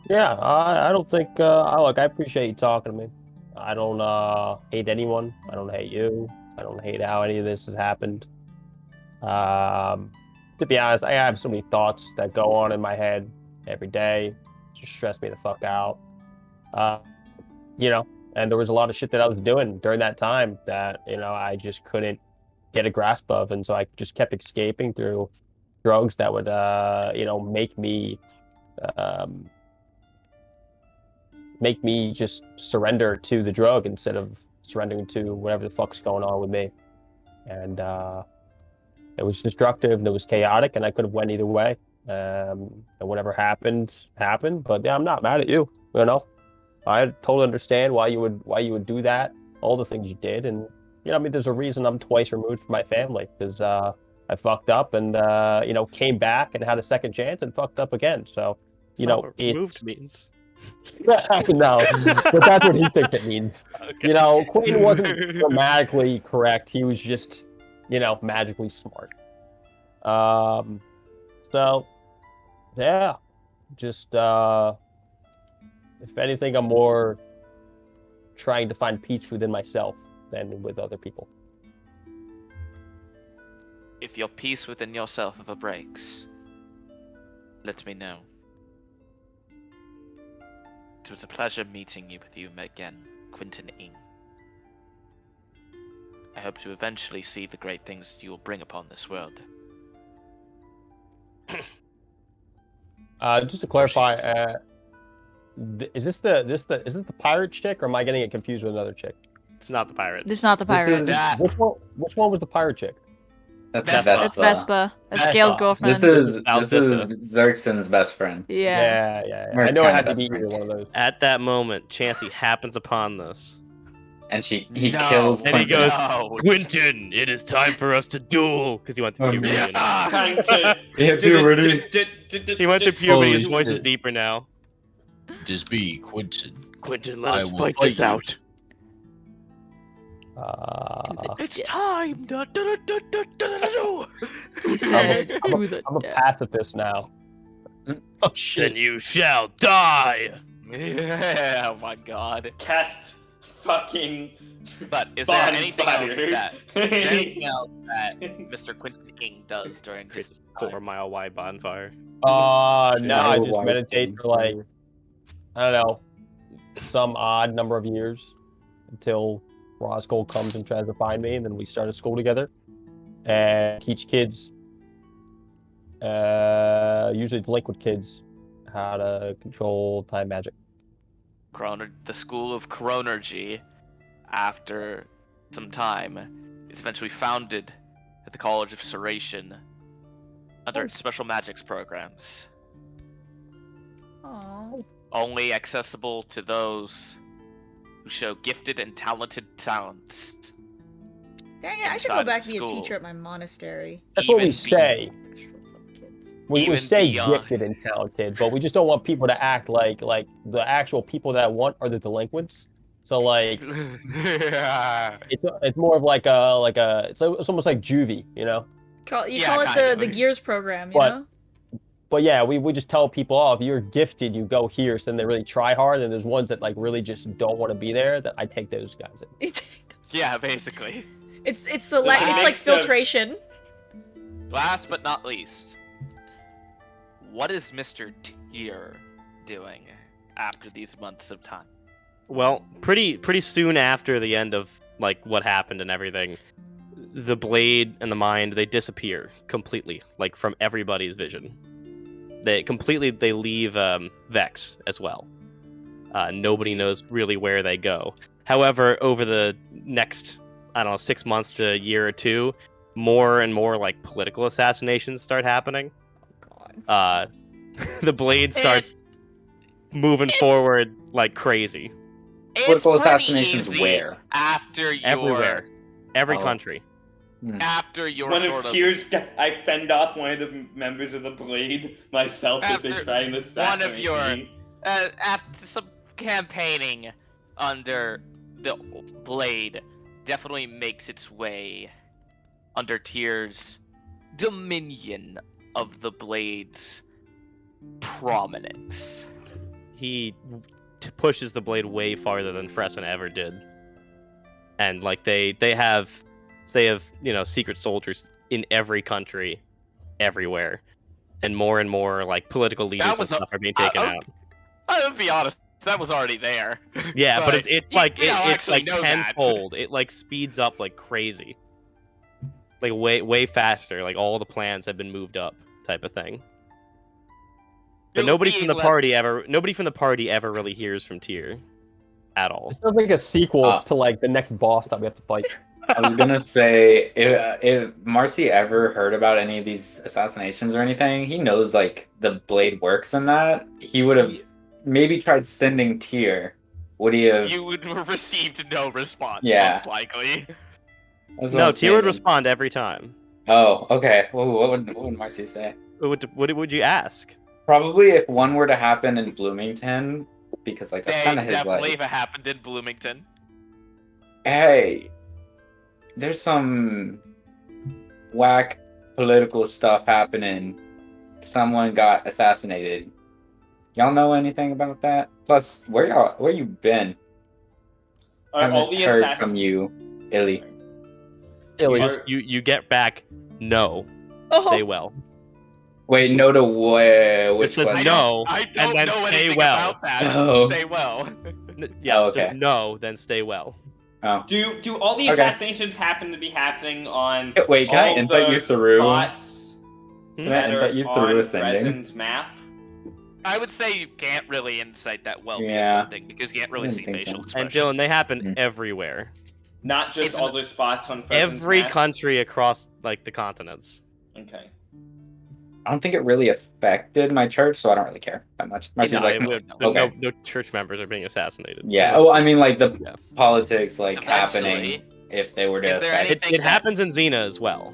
Yeah, I don't think. Look, I appreciate you talking to me. I don't hate anyone. I don't hate you. I don't hate how any of this has happened. Um, to be honest, I have so many thoughts that go on in my head every day, just stress me the fuck out. Uh, you know, and there was a lot of shit that I was doing during that time that, I just couldn't get a grasp of. And so I just kept escaping through drugs that would, um, make me just surrender to the drug instead of surrendering to whatever the fuck's going on with me. And it was destructive and it was chaotic, and I could have went either way. And whatever happened, happened. But yeah, I'm not mad at you. I totally understand why you would do that, all the things you did, and there's a reason I'm twice removed from my family, because I fucked up and came back and had a second chance and fucked up again. So Removed means. no, but that's what he thinks it means. Okay. Quinn wasn't grammatically correct. He was just, magically smart. So yeah, just if anything, I'm more trying to find peace within myself than with other people. If your peace within yourself ever breaks, let me know. It was a pleasure meeting with you again, Quentin Ing. I hope to eventually see the great things you will bring upon this world. Just to clarify, is it the pirate chick, or am I getting it confused with another chick? It's not the pirate. It's not the pirate. That Which one was the pirate chick? That's Vespa. That's Vespa. That's Scale's girlfriend. This is Alvissa. Xerxen's best friend. Yeah. Yeah. Or I know I kinda had to best be friend. either one of those. At that moment, Chansey happens upon this. And he No. kills And he Quentin. goes, No. Quentin, it is time for us to duel. Because he went through Oh, puberty. yeah. you know. Time to. Yeah, puberty. He went through puberty. Holy His voice is shit. deeper now. Just be Quentin. Quentin, let I us will fight fight this you. out. It's time. Da, da, da, da, da, da, da. He said, I'm "Do the a death." pacifist now. Oh shit. Then you shall die. Yeah, oh my god. Cast fucking. But is there anything else bonfire. that is there anything else that Mr. Quentin Ing does during Creates his a 4-mile wide bonfire. No, I Yeah. just meditate for like, I don't know, some odd number of years until Roscoe comes and tries to find me, and then we start a school together and teach kids, usually delinquent kids, how to control time magic. the school of Chronergy, after some time, is eventually founded at the College of Serration under its special magics programs, Aw. only accessible to those who show gifted and talented talents. Dang it, I should Inside go of back the be a school. teacher at my monastery. That's what we Even say. Kids. We Even say beyond. gifted and talented, but we just don't want people to act like the actual people that want are the delinquents. So like it's more of like a it's almost like juvie, You Yeah, call it kind of. the Gears program, you But- know? But yeah, we just tell people, oh, if you're gifted, you go here. So then they really try hard, and there's ones that like really just don't want to be there. That I take those guys in. Yeah, basically. It's like Next, filtration. Last but not least, what is Mr. Tier doing after these months of time? Well, pretty soon after the end of like what happened and everything, the blade and the mind, they disappear completely, like from everybody's vision. They leave Vex as well. Nobody knows really where they go. However, over the next, 6 months to a year or two, more and more like political assassinations start happening. God. The blade starts moving forward like crazy. Political It's pretty assassinations easy where? After your Everywhere. Every Oh. country. after your One sort of Tears, I fend off one of the members of the Blade myself as they After try and assassinate one of your- me. after some campaigning under the blade definitely makes its way under Tyr's dominion of the blade's prominence. pushes the blade way farther than Fressen ever did. And like they have secret soldiers in every country, everywhere, and more like political leaders and stuff are being taken out. I would be honest, that was already there. Yeah, but it's like it's like know that. tenfold. It like speeds up like crazy, like way faster. Like all the plans have been moved up, type of thing. But nobody from the party ever really hears from Tyr at all. It sounds like a sequel to like the next boss that we have to fight. I was gonna say, if Marcy ever heard about any of these assassinations or anything, he knows like the blade works in that. He would have maybe tried sending Tyr. Would he have? You would have received no response, Yeah. most likely. No, Tyr would respond every time. Oh, okay. Well, what would Marcy say? What would you ask? Probably if one were to happen in Bloomington, because like that's kind of his definitely like. if it happened in Bloomington. Hey, there's some whack political stuff happening. Someone got assassinated. Y'all know anything about that? Plus, where you been? All the heard assassins from you, Illy. You get back no. Oh. Stay well. Wait, no to where? Which It says question? no, I don't and then know stay anything well. about that. Oh. Stay well. Yeah, Oh, okay. just no, then stay well. Oh. Do all the Okay. assassinations happen to be happening on Wait, can I all insight you those through? spots Can I that insight are you on through ascending? Resin's map? I would say you can't really insight that well Yeah. something because you can't really I see didn't think facial so. And expression. Dylan, they happen Mhm. everywhere. Not just It's all an- those spots on Resin's Every map? country across like the continents. Okay. I don't think it really affected my church, so I don't really care that much. Marcy's like, okay. No church members are being assassinated. Yeah. Unless- Oh, I mean, like the Yeah. politics, like Eventually. happening if they were to Is there affect. anything It that- happens in Xena as well.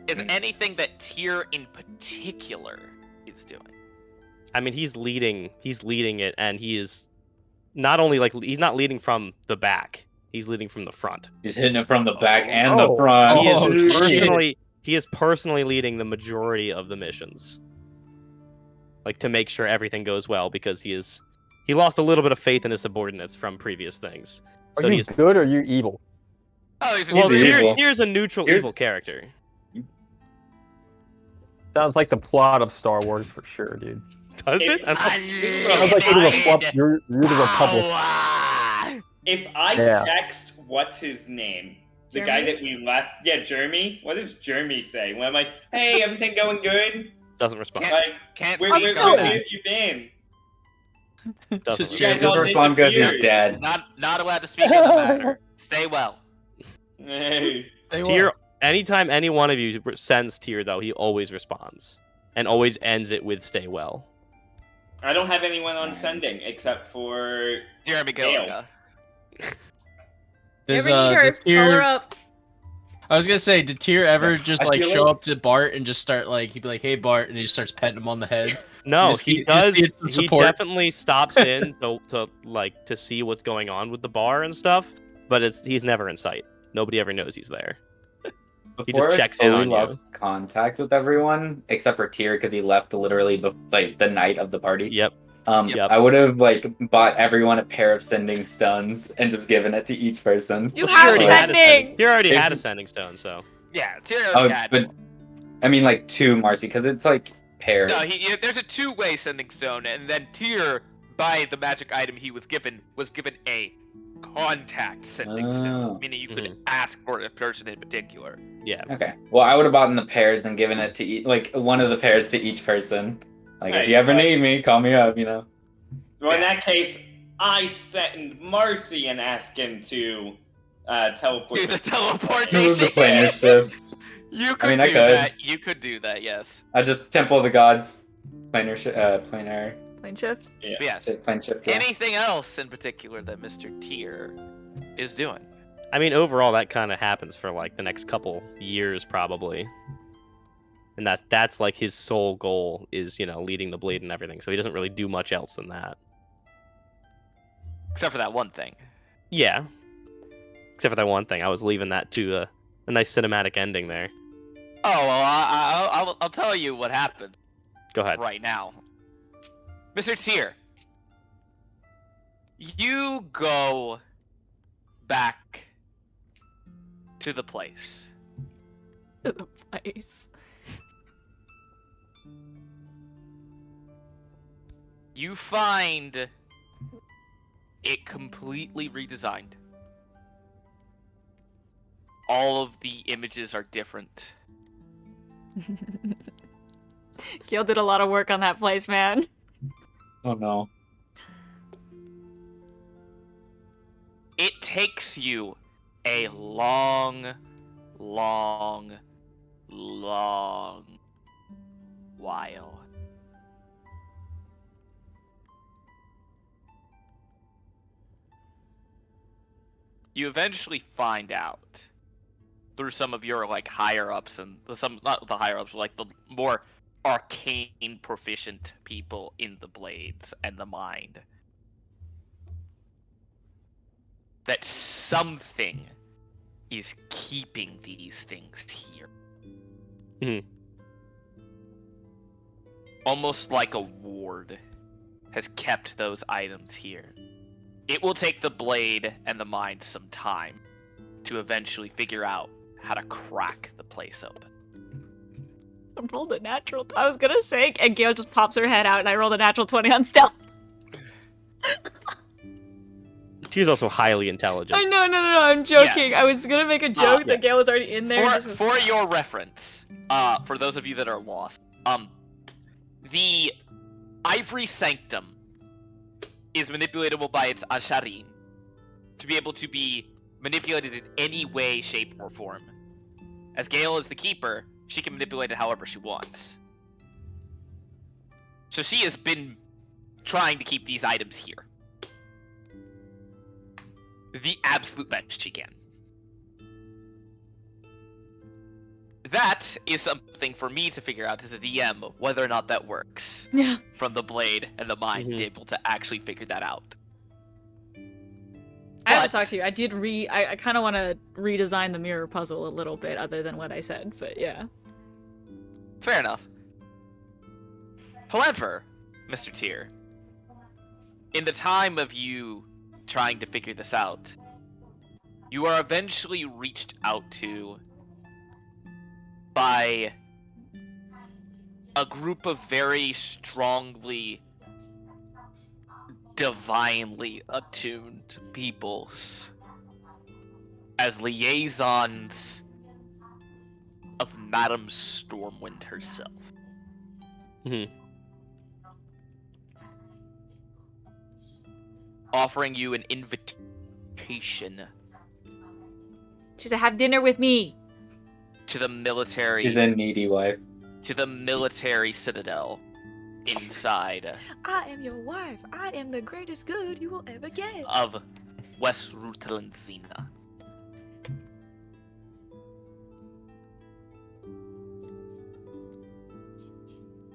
Is anything that Tyr in particular is doing? I mean, he's leading it, and he is not only like he's not leading from the back; he's leading from the front. He's hitting it from the back Oh. and the front. He is personally leading the majority of the missions, like to make sure everything goes well, because he lost a little bit of faith in his subordinates from previous things. So Are you he's good or are you evil? Oh, he's well. He's evil. Here's a neutral Here's- evil character. Sounds like the plot of Star Wars for sure, dude. Does If it? Sounds like you're the Republic. If I Yeah. text what's his name, the guy Jeremy? that we left, yeah, Jeremy. What does Jeremy say when I'm like, "Hey, everything going good?" Doesn't respond. Can't- Like, Can't where speak have on that. you been? Doesn't Just He respond. doesn't respond because he's disappeared. dead. Not allowed to speak on the matter. Stay well. Hey, Tyr, anytime any one of you sends Tyr, though, he always responds and always ends it with "stay well." I don't have anyone on sending except for Jeremy Dale. Gilliga. You Does, ever need her? does Call her Tyr, up. I was gonna say, did Tyr ever Yeah, just I like feel show like- up to Bart and just start like he'd be like, "Hey Bart," and he just starts petting him on the head? No, just he need- just does. need some He support. definitely stops in to see what's going on with the bar and stuff, but he's never in sight. Nobody ever knows he's there. He just Before checks I in fully on you. lost contact with everyone except for Tyr because he left literally like the night of the party. Yep. Yep. I would have like bought everyone a pair of sending stones and just given it to each person. You Tyr have already had a sending! Tyr already If- had a sending stone, so Yeah, Tyr Oh, already had but one. I mean like two, Marcy, because it's like paired. No, there's a two-way sending stone, and then Tyr, by the magic item he was given a contact sending Oh. stone, meaning you could Mhm. ask for a person in particular. yeah. Okay. Well, I would have bought in the pairs and given it to like one of the pairs to each person. Like if Hey, you ever but- need me, call me up. You know. well, in that case, I send Marcy and ask him to teleport. Do the me. teleportation. The planar shifts. You could mean, I do could. that. You could do that. Yes. I just Temple of the Gods, planar Plane shift? Yes. plane shift. Yeah. Anything else in particular that Mr. Tyr is doing? I mean, overall, that kind of happens for like the next couple years, probably. And that's like his sole goal is, leading the blade and everything. So he doesn't really do much else than that. Except for that one thing. Yeah. Except for that one thing. I was leaving that to a nice cinematic ending there. Oh well, I'll tell you what happened Go ahead. right now. Mr. Tyr, You go back to the place. To the place. You find it completely redesigned. All of the images are different. Gil did a lot of work on that place, man. Oh no. It takes you a long, long, long while. You eventually find out through some of your like higher ups and some not the higher ups, like the more arcane proficient people in the blades and the mind, that something is keeping these things here. Mhm. Almost like a ward has kept those items here. It will take the blade and the mind some time to eventually figure out how to crack the place open. I rolled a natural. I was gonna say, and Gil just pops her head out, and I rolled a natural 20 on stealth. She's also highly intelligent. I know, no, I'm joking. Yes. I was gonna make a joke yeah. that Gale was already in there. and just was For not. your reference, for those of you that are lost, the Ivory Sanctum is manipulatable by its Asharin to be able to be manipulated in any way, shape, or form. As Gale is the keeper, she can manipulate it however she wants. So she has been trying to keep these items here. The absolute best she can. That is something for me to figure out as a DM, whether or not that works. Yeah. From the blade and the mind, Mhm. be able to actually figure that out. I have to But- talk to you. I did I kind of want to redesign the mirror puzzle a little bit, other than what I said. But yeah. Fair enough. However, Mr. Tyr, in the time of you trying to figure this out, you are eventually reached out to by a group of very strongly, divinely attuned peoples as liaisons of Madame Stormwind herself. Mhm. Offering you an invitation She said, "Have dinner with me." to the military She's a needy wife. citadel inside I am your wife. I am the greatest good you will ever get. of West Rutlanzina.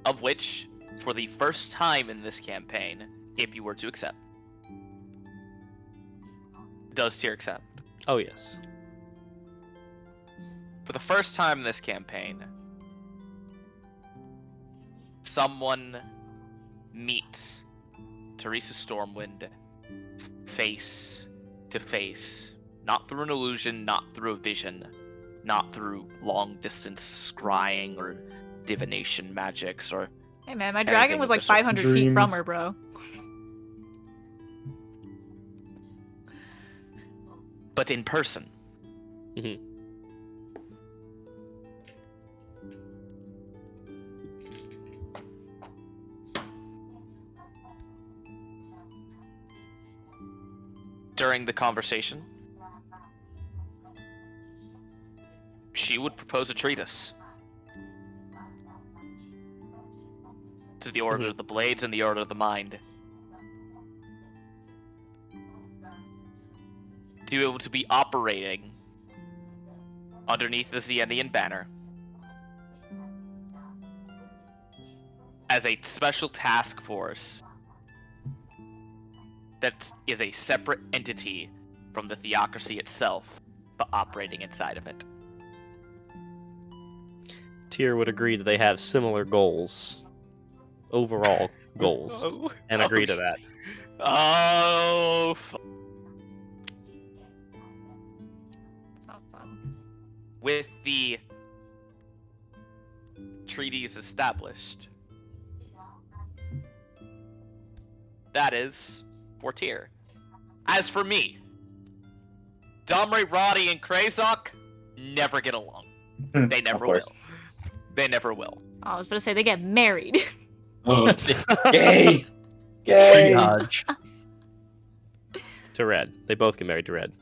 Of which, for the first time in this campaign, if you were to accept, does Tyr accept? Oh yes. For the first time in this campaign, someone meets Teresa Stormwind face to face. Not through an illusion, not through a vision, not through long distance scrying or divination magics or Hey man, my Anything dragon was of like the sort. 500 feet from Dreams. her, bro. but in person. Mhm. During the conversation, she would propose a treatise to the Order of the Blades and the Order of the Mind, to be able to be operating underneath the Xenian banner as a special task force that is a separate entity from the theocracy itself, but operating inside of it. Tyr would agree that they have similar goals, overall goals, and agree to that. Oh, It's not fun. with the treaties established, that is Fortier. As for me, Domre, Roddy, and Krazok never get along. They never course. will. They never will. I was gonna say they get married. Gay. Gay. Triage. To Red. They both get married to Red.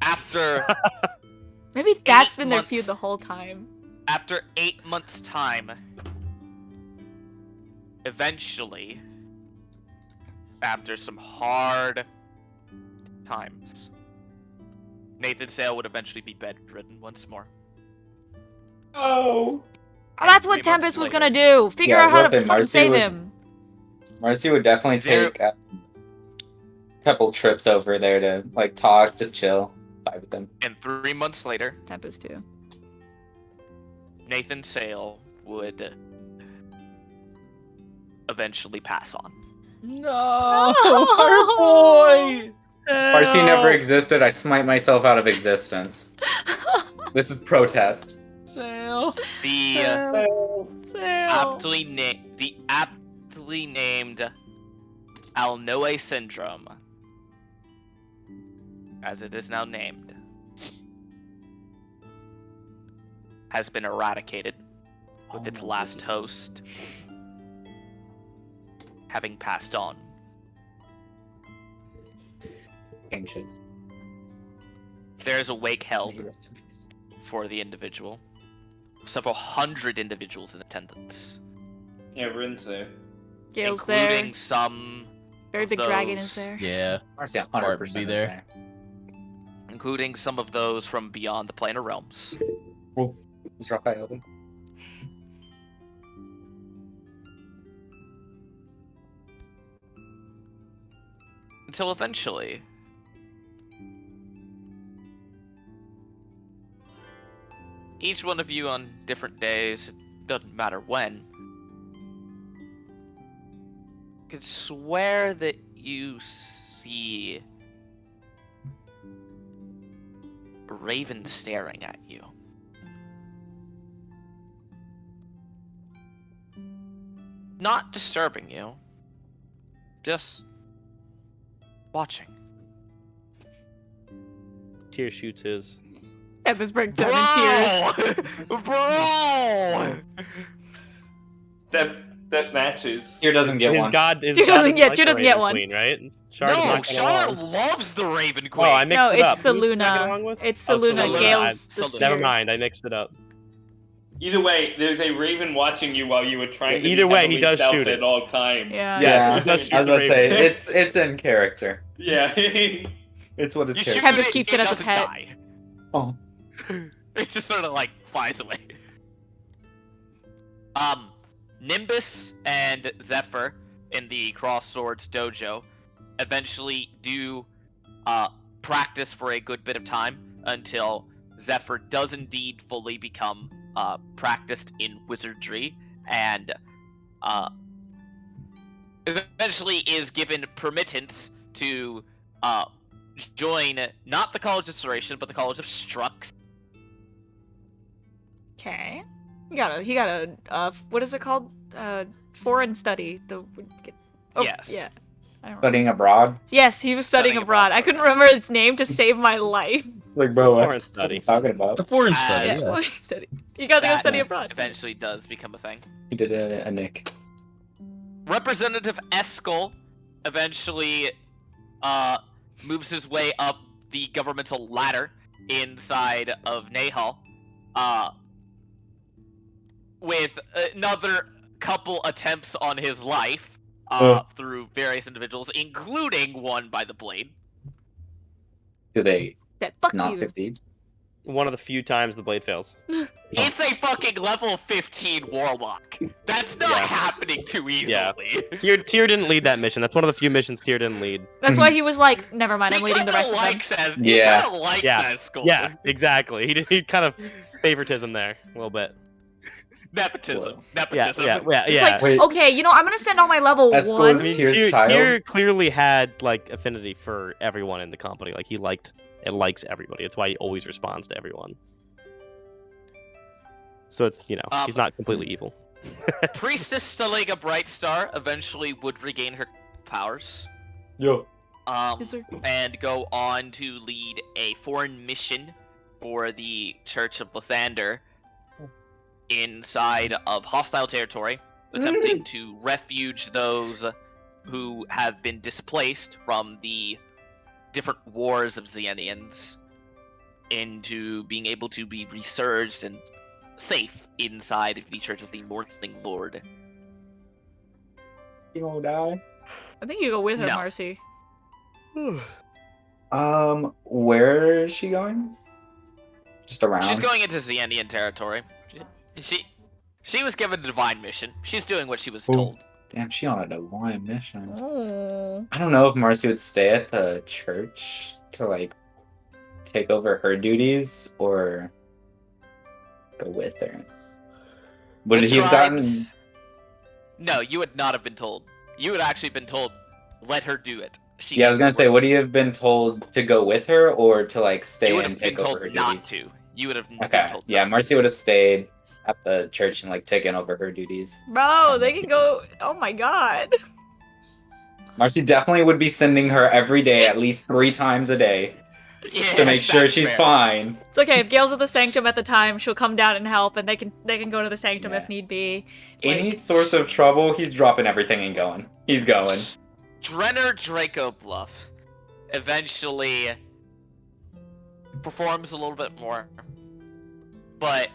After Maybe that's 8 been their months. feud the whole time. After 8 months' time, eventually, after some hard times, Nathan Sale would eventually be bedridden once more. Oh. Oh, that's 3 what months Tempest was later- gonna do. Figure Yeah, I out was how gonna to say, fucking Marcy save would- him. Marcy would definitely There- take a couple trips over there to like talk, just chill, vibe with them. And 3 months later, Tempest too. Nathan Sale would eventually pass on. No, our boy. Marcy never existed. I smite myself out of existence. This is protest. Sail. The Sale. aptly named Alnoe syndrome, as it is now named, has been eradicated, with its last host having passed on. Ancient. There is a wake held May he rest in peace. for the individual. Several hundred individuals in attendance, Yeah, Rin's there. Gale's including there. some, Very of big dragon is those- there. Yeah. Marcy, Bart 100% would be is there. including some of those from beyond the planar realms. Is Raphael there? Until eventually, each one of you on different days, it doesn't matter when, could swear that you see Raven staring at you. Not disturbing you, just watching. Tear shoots his. Tempest breaks down in tears. Bro! That matches. Here doesn't get His one. god. His Tyr god doesn't doesn't get- like Tyr the doesn't get Raven one. Queen, right? Shard is No, not getting Char along. loves the Raven Queen. Oh, I mixed No, it it's up. Who's not getting Saluna. along with? It's Oh, Saluna. Saluna. Gale's the Saluna. spear. Never mind, I mixed it up. Either way, there's a Raven watching you while you were trying to Either be way, heavily he does stealth shoot it. at all times. Yeah. Yeah, Yes, that's I was about to say Raven. it's in character. Yeah. It's what his You character. shoot Tempest keeps it as a doesn't pet. die. Oh. It just sort of like flies away. Nimbus and Zephyr in the Cross Swords dojo eventually do practice for a good bit of time until Zephyr does indeed fully become practiced in wizardry and eventually is given permittance to join not the College of Serration but the College of Strux. Okay. He got a what is it called? Foreign study. Yes. Yeah. I don't remember. Studying abroad. Yes, he was studying Studying abroad. abroad I couldn't program. remember its name to save my life. Like, bro, what Foreign are study. you talking about? The foreign Uh, study. Yeah, Yeah. foreign study. You got to go That study abroad. eventually does become a thing. He did a Nick. Representative Eskel eventually moves his way up the governmental ladder inside of Nahal with another couple attempts on his life through various individuals, including one by the Blade. Do they That fuck not you. succeed? One of the few times the blade fails. It's a fucking level 15 warlock. That's not Yeah. happening too easily. Yeah. Tyr didn't lead that mission. That's one of the few missions Tyr didn't lead. That's why he was like, never mind, I'm He leading the kinda rest of them. likes as, Yeah. He kind of likes Yeah. Eskel. Yeah, exactly. He kind of favoritism there a little bit. Nepotism. Whoa. Yeah, Nepotism. yeah. It's like, Wait. okay, I'm gonna send all my level Esco one. is Tyr's Tyr child? clearly had like affinity for everyone in the company. Like he likes everybody. It's why he always responds to everyone. So it's he's not completely evil. Priestess Stalega Brightstar eventually would regain her powers. Yo. Is there- And go on to lead a foreign mission for the Church of Lathander inside of hostile territory, attempting to refuge those who have been displaced from the different wars of Xenians into being able to be resurged and safe inside of the Church of the Morning Lord. You gonna die? I think you go with her, No. Marcy. Where is she going? Just around? She's going into Xenian territory. She was given a divine mission. She's doing what she was Ooh. told. Damn, she on a divine mission. Oh. I don't know if Marcy would stay at the church to like take over her duties or go with her. Would The he have gotten? tribes- No, you would not have been told. You would actually been told, let her do it. She Yeah, I was gonna needs to say, work. would he have been told to go with her or to like You stay would and have been take over told her not duties? to. You would have been Okay, told yeah, not Marcy would have stayed at the church and like taken over her duties. Bro, they can go. Oh my god. Marcy definitely would be sending her every day, at least 3 times a day, Yeah, to make sure that's she's fair. fine. It's okay if Gail's at the sanctum at the time. She'll come down and help, and they can go to the sanctum Yeah. if need be. Any Like, source of trouble, he's dropping everything and going. He's going. Drenner Draco Bluff eventually performs a little bit more, but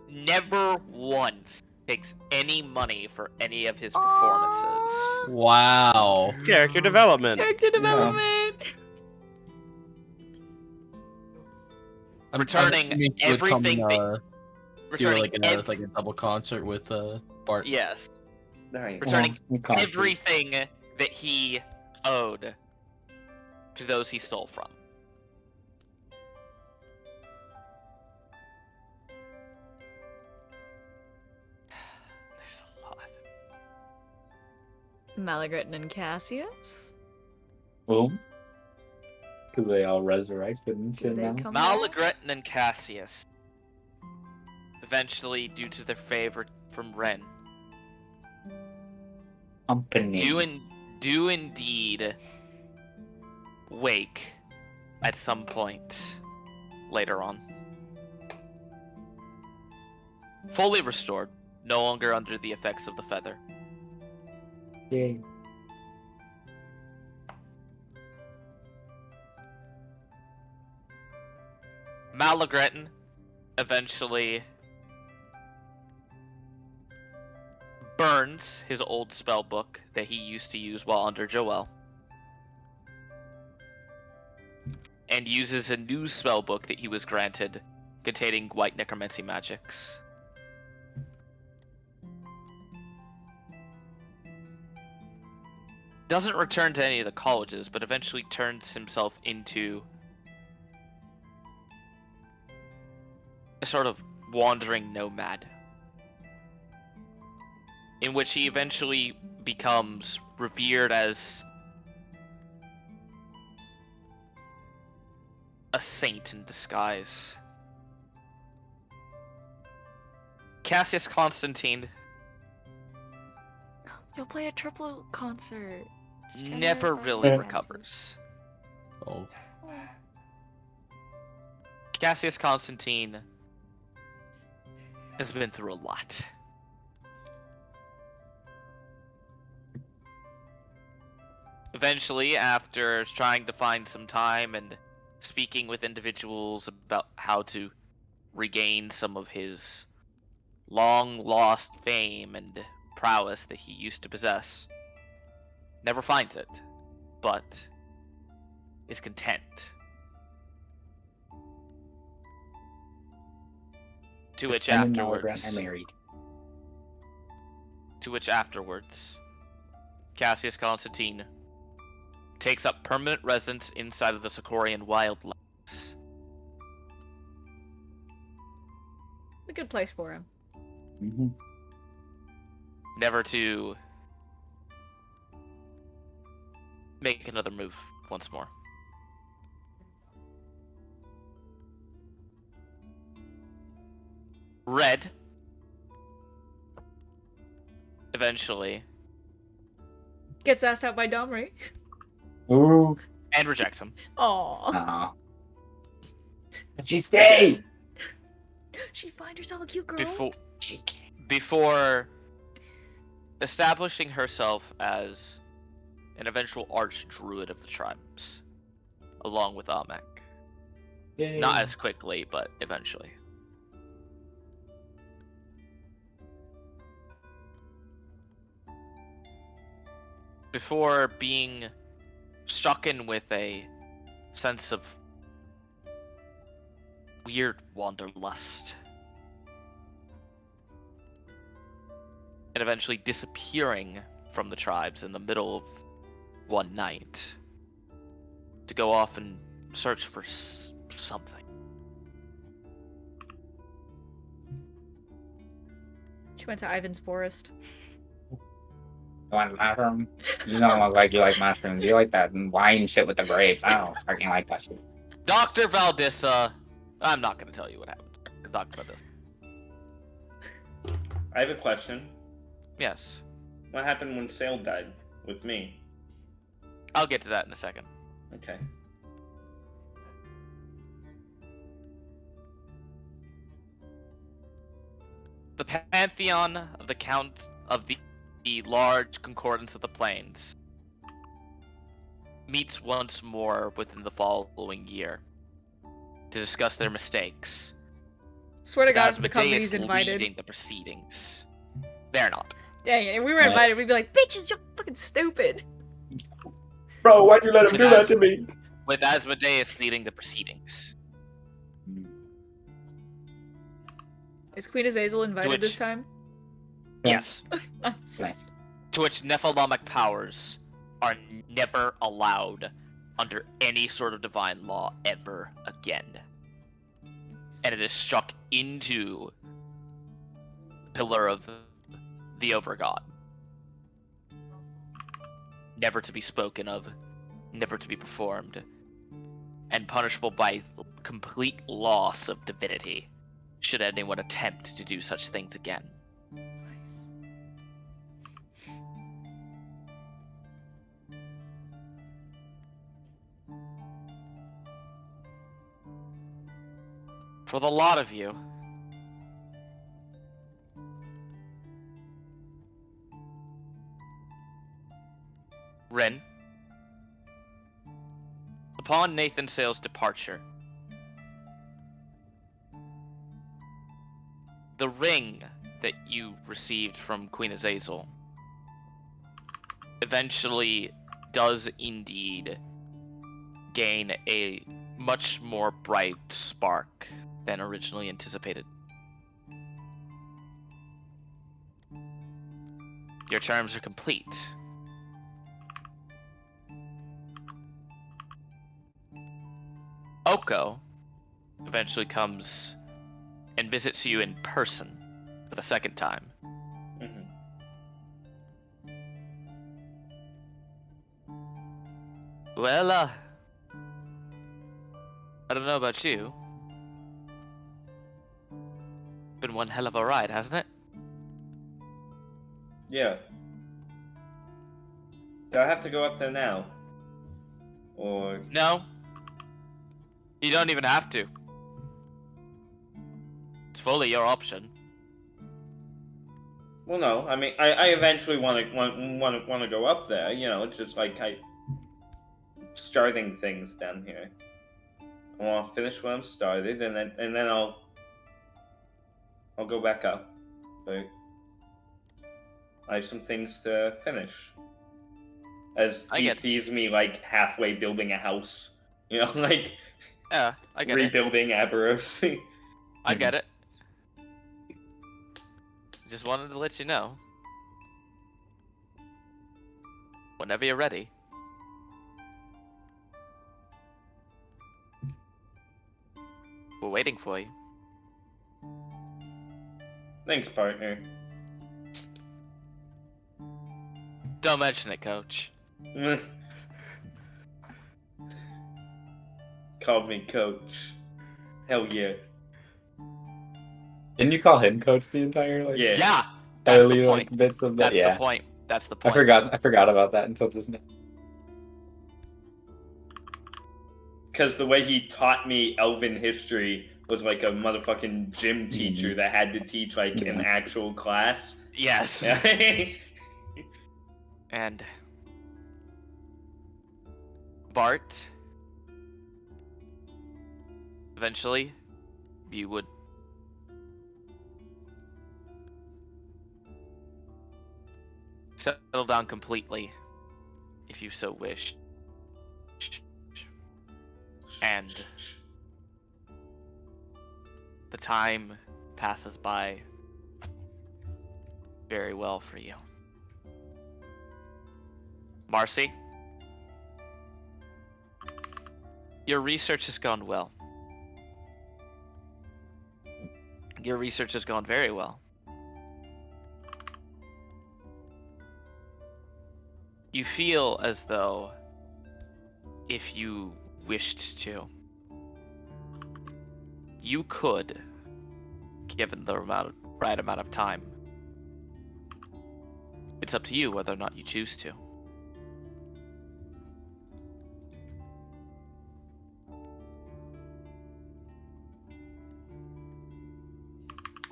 never once takes any money for any of his performances. Aw. Wow. Character development. character development. Returning assuming he would come everything and, that- do Returning like a double concert with Bart. yes, Nice. returning Some concerts. everything that he owed to those he stole from. There's a lot. Malagritin and Cassius. Well, because they all resurrected and Did shit they now. come back? Malagretin and Cassius, eventually, due to their favor from Ren, Company. do indeed wake at some point later on. Fully restored, no longer under the effects of the feather. Yay. Malagretin eventually burns his old spell book that he used to use while under Joel, and uses a new spell book that he was granted containing white necromancy magics. Doesn't return to any of the colleges, but eventually turns himself into a sort of wandering nomad, in which he eventually becomes revered as a saint in disguise. Cassius Constantine You'll play a triple concert. Just get never it. really Yeah. recovers. Oh. Cassius Constantine has been through a lot. Eventually, after trying to find some time and speaking with individuals about how to regain some of his long lost fame and prowess that he used to possess, never finds it, but is content. To which Kristen and Malagran afterwards, are married. Cassius Constantine takes up permanent residence inside of the Sicorian wildlands. A good place for him. Mhm. Never to make another move once more. Red eventually Gets asked out by Domri. Ooh. and rejects him. Aww. Aw. She's gay. She find herself a cute girl. Before establishing herself as an eventual arch-druid of the tribes, along with Amek. Yay. Not as quickly, but eventually. Before being struck in with a sense of weird wanderlust. And eventually disappearing from the tribes in the middle of one night. To go off and search for something. She went to Ivan's forest. You want mushroom? You don't look like you like mushrooms. You like that wine shit with the grapes. I don't fucking like that shit. Dr. Valdissa, I'm not going to tell you what happened. It's Dr. Valdissa. I have a question. Yes. What happened when Sale died with me? I'll get to that in a second. Okay. The pantheon of the Count of the large concordance of the plains meets once more within the following year to discuss their mistakes. Swear to God, As if the Medeus company's invited. leading the proceedings. They're not. Dang it, if we were invited, we'd be like, bitches, you're fucking stupid. Bro, why'd you let him do that to me? With Asmodeus leading the proceedings. Is Queen Azazel invited Twitch. this time? Yes. Nice. Nice. To which Nephilamic powers are never allowed under any sort of divine law ever again. And it is struck into the pillar of the Overgod. Never to be spoken of, never to be performed, and punishable by complete loss of divinity should anyone attempt to do such things again. For the lot of you, Ren, upon Nathan Sale's departure, the ring that you received from Queen Azazel eventually does indeed gain a much more bright spark than originally anticipated. Your charms are complete. Oko eventually comes and visits you in person for the second time. Well, I don't know about you. Been one hell of a ride, hasn't it? Yeah. Do I have to go up there now? Or... No. You don't even have to. It's fully your option. Well, no. I mean, I eventually want to go up there. You know, it's just like starting things down here. I want to finish what I'm started, and then I'll go back up. But I have some things to finish. As he sees me like halfway building a house, you know, like yeah, I get rebuilding Aberos. I get it. Just wanted to let you know. Whenever you're ready. We're waiting for you. Thanks, partner. Don't mention it, Coach. Called me coach. Hell yeah. Didn't you call him coach the entire like? Yeah. Yeah, that's early the point. like bits of the That's yeah. the point. That's the I point. forgot about that until just now. Because the way he taught me Elven history was like a motherfucking gym teacher that had to teach like an actual class. Yes. Yeah. And Bart, eventually, you would settle down completely, if you so wish. And the time passes by very well for you. Marcy, your research has gone well. Your research has gone very well. You feel as though, if you wished to, you could, given the right amount of time. It's up to you whether or not you choose to.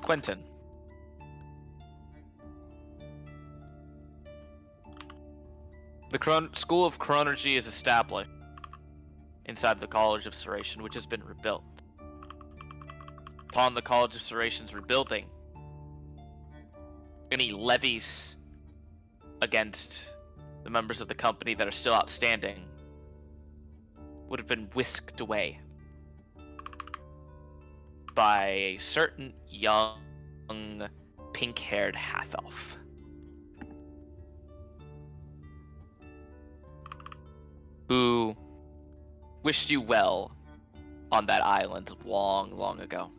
Quentin. The School of Chronergy is established inside the College of Serration, which has been rebuilt. Upon the College of Seration's rebuilding, any levies against the members of the company that are still outstanding would have been whisked away by a certain young, pink-haired half-elf. Who wished you well on that island long, long ago.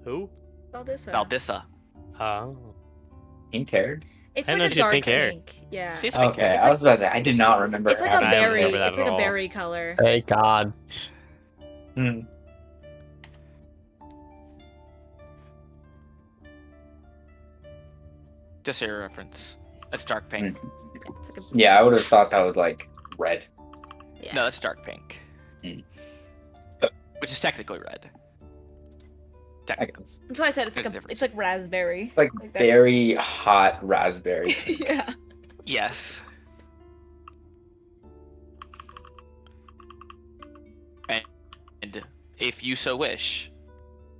Who? Valdissa. Valdissa. Oh. Pink haired. It's I like know a she's dark pink-haired. pink. Yeah. She's pink Okay, hair. It's I was about to say I did not remember. It's like her a having I don't berry. remember that It's at like a all. berry color. Thank God. Hmm. Just your reference. That's dark pink. It's like a, Yeah, I would have thought that was like red. yeah. No, that's dark pink. Mm. Which is technically red. I Technically. guess. That's why I said it's There's like a a, difference. it's like raspberry. Like that's- very hot raspberry. yeah. Yes. And if you so wish,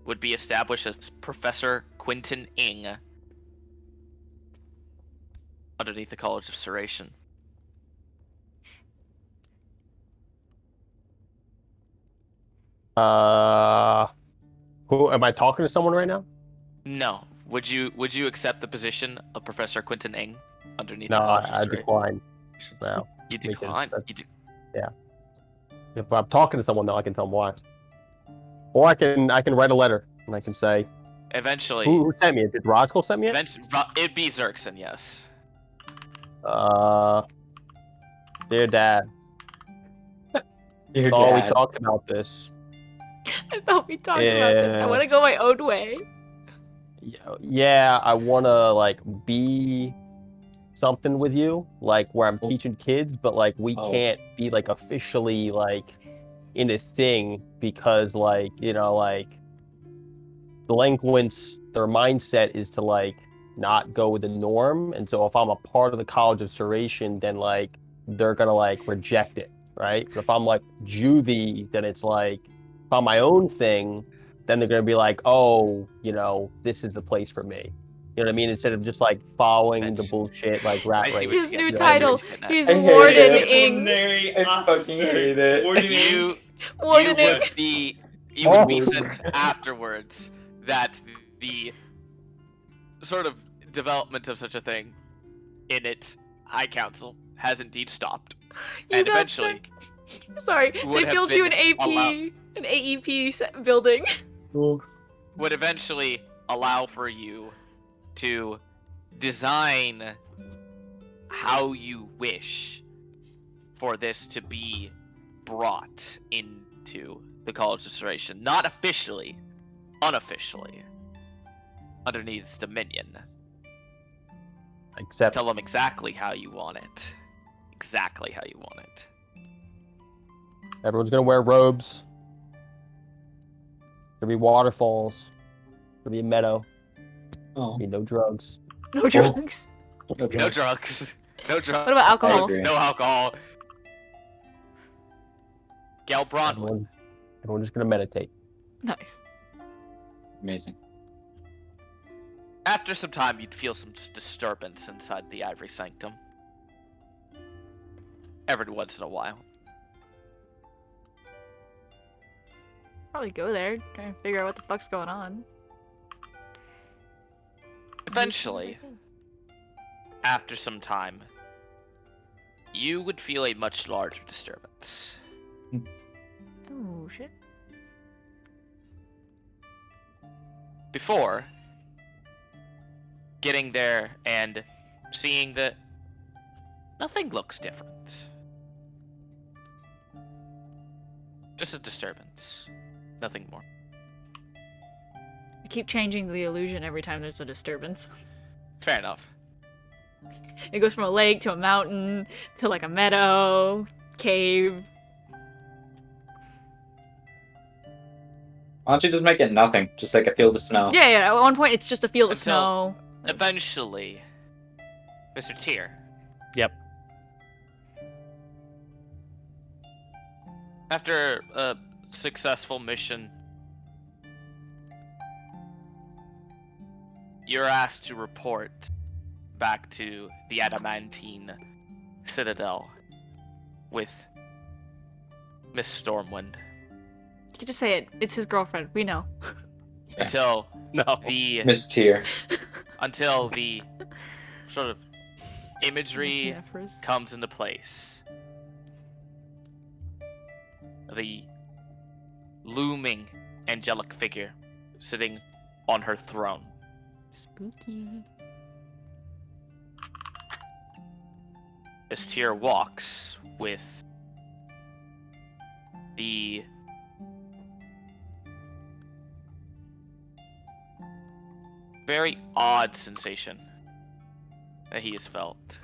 would be established as Professor Quentin Ing underneath the College of Serration. Who am I talking to? Someone right now? No. Would you accept the position of Professor Quentin Ing underneath No, the College of I Serration? decline. No. You because decline. that's- You do. If I'm talking to someone, though, I can tell them why. Or I can write a letter and I can say, Eventually, who sent me it? Did Roscoe send me it? it'd be Xerxen, yes. Dear Dad, Dear oh, we Dad. talked about this. I thought we talked about this. I Yeah. want to go my own way. Yeah, I want to like be something with you, like where I'm teaching kids, but like we Oh. can't be like officially like in a thing because like, you know, like delinquents, their mindset is to like not go with the norm. And so if I'm a part of the College of Serration, then like they're gonna like reject it, right? But if I'm like juvie, then it's like if I'm my own thing, then they're gonna be like, oh, you know, this is the place for me. You know what I mean? Instead of just like following the bullshit like I rat see what race. you're His getting new at. I see title. what you're getting at. He's I hate Warden it. Ing. Disciplinary I fucking officer. hate it. Warden Ing. You Warden Ing. would be Oh. sent afterwards that the sort of development of such a thing in its High Council has indeed stopped. You And got eventually sent. Sorry, would they have billed you an been AP. An AEP building. would eventually allow for you to design how you wish for this to be brought into the College of Restoration. Not officially, unofficially, underneath its dominion. Except Tell them exactly how you want it. Exactly how you want it. everyone's gonna wear robes. There'll be waterfalls. There'll be a meadow. Oh, There'll be no drugs. No drugs. No drugs. No drugs. What about alcohol? agree. No alcohol. Galbron. Everyone's just gonna meditate. Nice. Amazing. After some time, you'd feel some disturbance inside the Ivory Sanctum. Every once in a while. Probably go there, try and figure out what the fuck's going on. Eventually, after some time, you would feel a much larger disturbance. Oh shit. Before getting there and seeing that nothing looks different. Just a disturbance. Nothing more. I keep changing the illusion every time there's a disturbance. Fair enough. It goes from a lake to a mountain to like a meadow, cave. Why don't you just make it nothing? Just like a field of snow. Yeah, yeah. At one point, it's just a field of Until- snow. Eventually, Mr. Tyr. Yep. After a successful mission, you're asked to report back to the Adamantine Citadel with Miss Stormwind You can just say it. It's his girlfriend. We know. until No. the Miss Tier. until the sort of imagery Miss Nephris. comes into place. The looming angelic figure sitting on her throne. Spooky. As Tyr walks with the very odd sensation that he has felt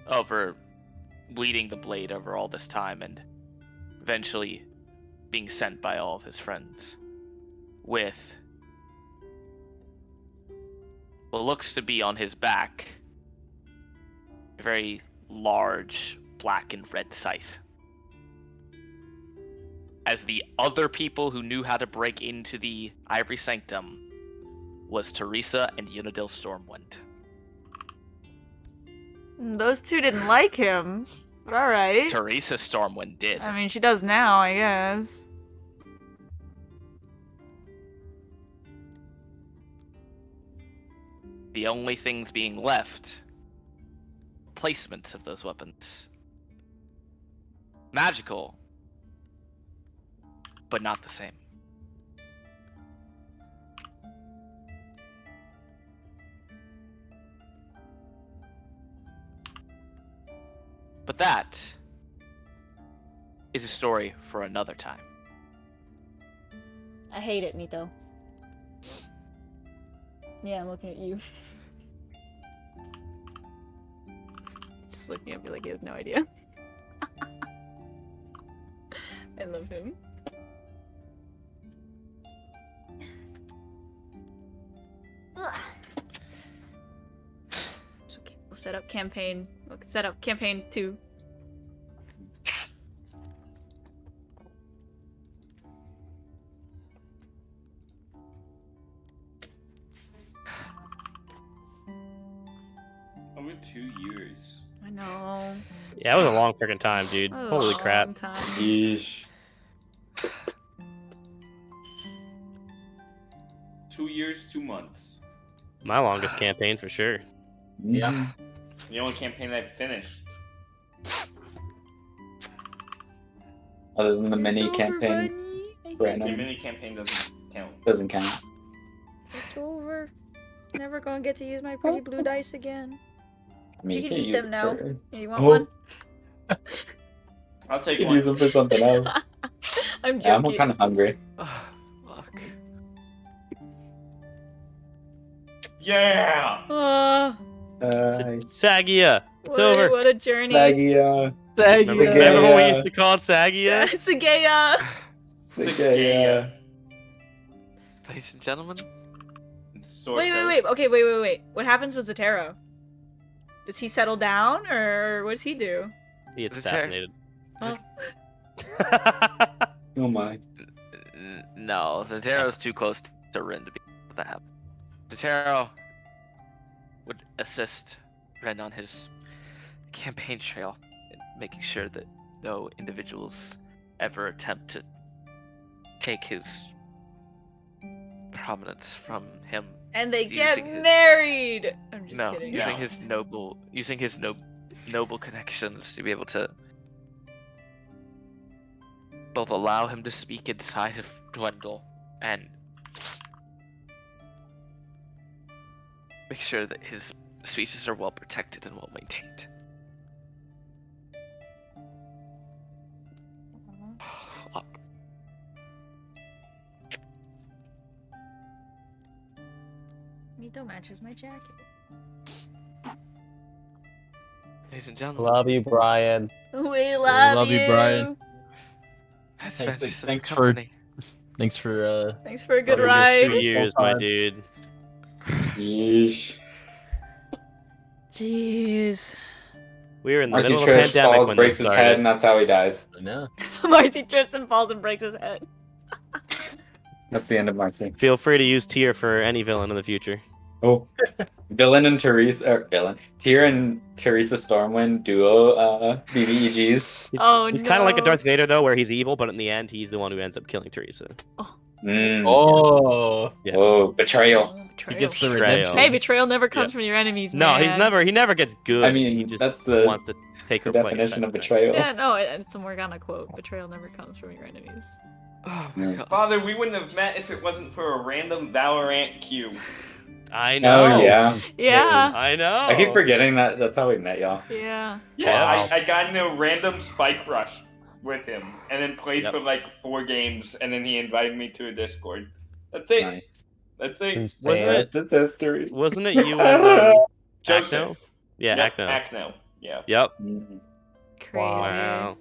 over bleeding the blade over all this time and eventually being sent by all of his friends with what looks to be on his back a very large black and red scythe. As the other people who knew how to break into the Ivory Sanctum was Teresa and Unadil Stormwind. Those two didn't like him, but alright. Teresa Stormwind did. I mean, she does now, I guess. The only things being left, placements of those weapons. Magical, but not the same. But that is a story for another time. I hate it, Mito. Yeah, I'm looking at you. Just looking at me like he has no idea. I love him. It's okay. We'll set up campaign. We'll set up campaign 2. Over 2 years. I know. Yeah, it was a long freaking time, dude. That was a Holy long crap. time. Yeesh. 2 years, 2 months. My longest campaign for sure. Yeah. The only campaign I've finished. Other than the It's mini over, campaign. buddy. Random. The mini campaign doesn't count. Doesn't count. It's over. Never gonna get to use my pretty blue dice again. I mean, You you can can eat use them it now. for. You want Oh. one? I'll take You can one. use them for something else. I'm Yeah, I'm joking. kind of hungry. Fuck. Yeah. Sagia. It's over. What a journey. Sagia. Remember, Sagia. remember when we used to call it Sagia? Sagea. Sagia. Ladies and gentlemen, Sword Wait. Coast. Okay, wait. What happens with Zotero? Does he settle down, or what does he do? He gets Is it assassinated. Oh. Oh my. no, Zentero's too close to Rin to be able to happen. Zentero would assist Rin on his campaign trail, in making sure that no individuals ever attempt to take his prominence from him. And they get Using his- married. I'm just No, kidding. using No. his noble connections to be able to both allow him to speak inside of Dwendal and make sure that his speeches are well protected and well maintained. Fuck. Mito matches my jacket. Ladies and gentlemen, Love you, Brian. We love you, Brian. adventures of the thanks for- company. Thanks for Thanks for a good Love you ride. 2 years, my time. dude. Yeesh. Jeez. We were in the Marcy middle of a trips, pandemic falls, when breaks this his head, started. and that's how he dies. I know. Marcy trips and falls and breaks his head. That's the end of Marcy. Feel free to use Tyr for any villain in the future. Oh. Villain and Teresa, Tyr and Teresa Stormwind duo BBEGs. He's kind of like a no. Darth Vader though, where he's evil, but in the end, he's the one who ends up killing Teresa. Oh, Yeah. Oh, betrayal. he Betrayal. gets the Betrayal. redemption. Hey, betrayal never comes Yeah. from your enemies, No, man. he never gets good. I mean, he just that's the wants to take her place. definition type of thing. betrayal. Yeah, no, it's a Morgana quote. Betrayal never comes from your enemies. Oh my Yeah. god. Father, we wouldn't have met if it wasn't for a random Valorant queue. I know. Oh, yeah. Yeah. I know. I keep forgetting that that's how we met y'all. Yeah. Yeah, Wow. I got in a random spike rush with him, and then played Yep. for like 4 games, and then he invited me to a Discord. That's it. Nice. That's It's it. insane. Wasn't it- Rest is history. Wasn't it you and Acno? Joseph. Yeah, Yep, Acno. Acno. Yeah. Yep. Mhm. Crazy. Wow.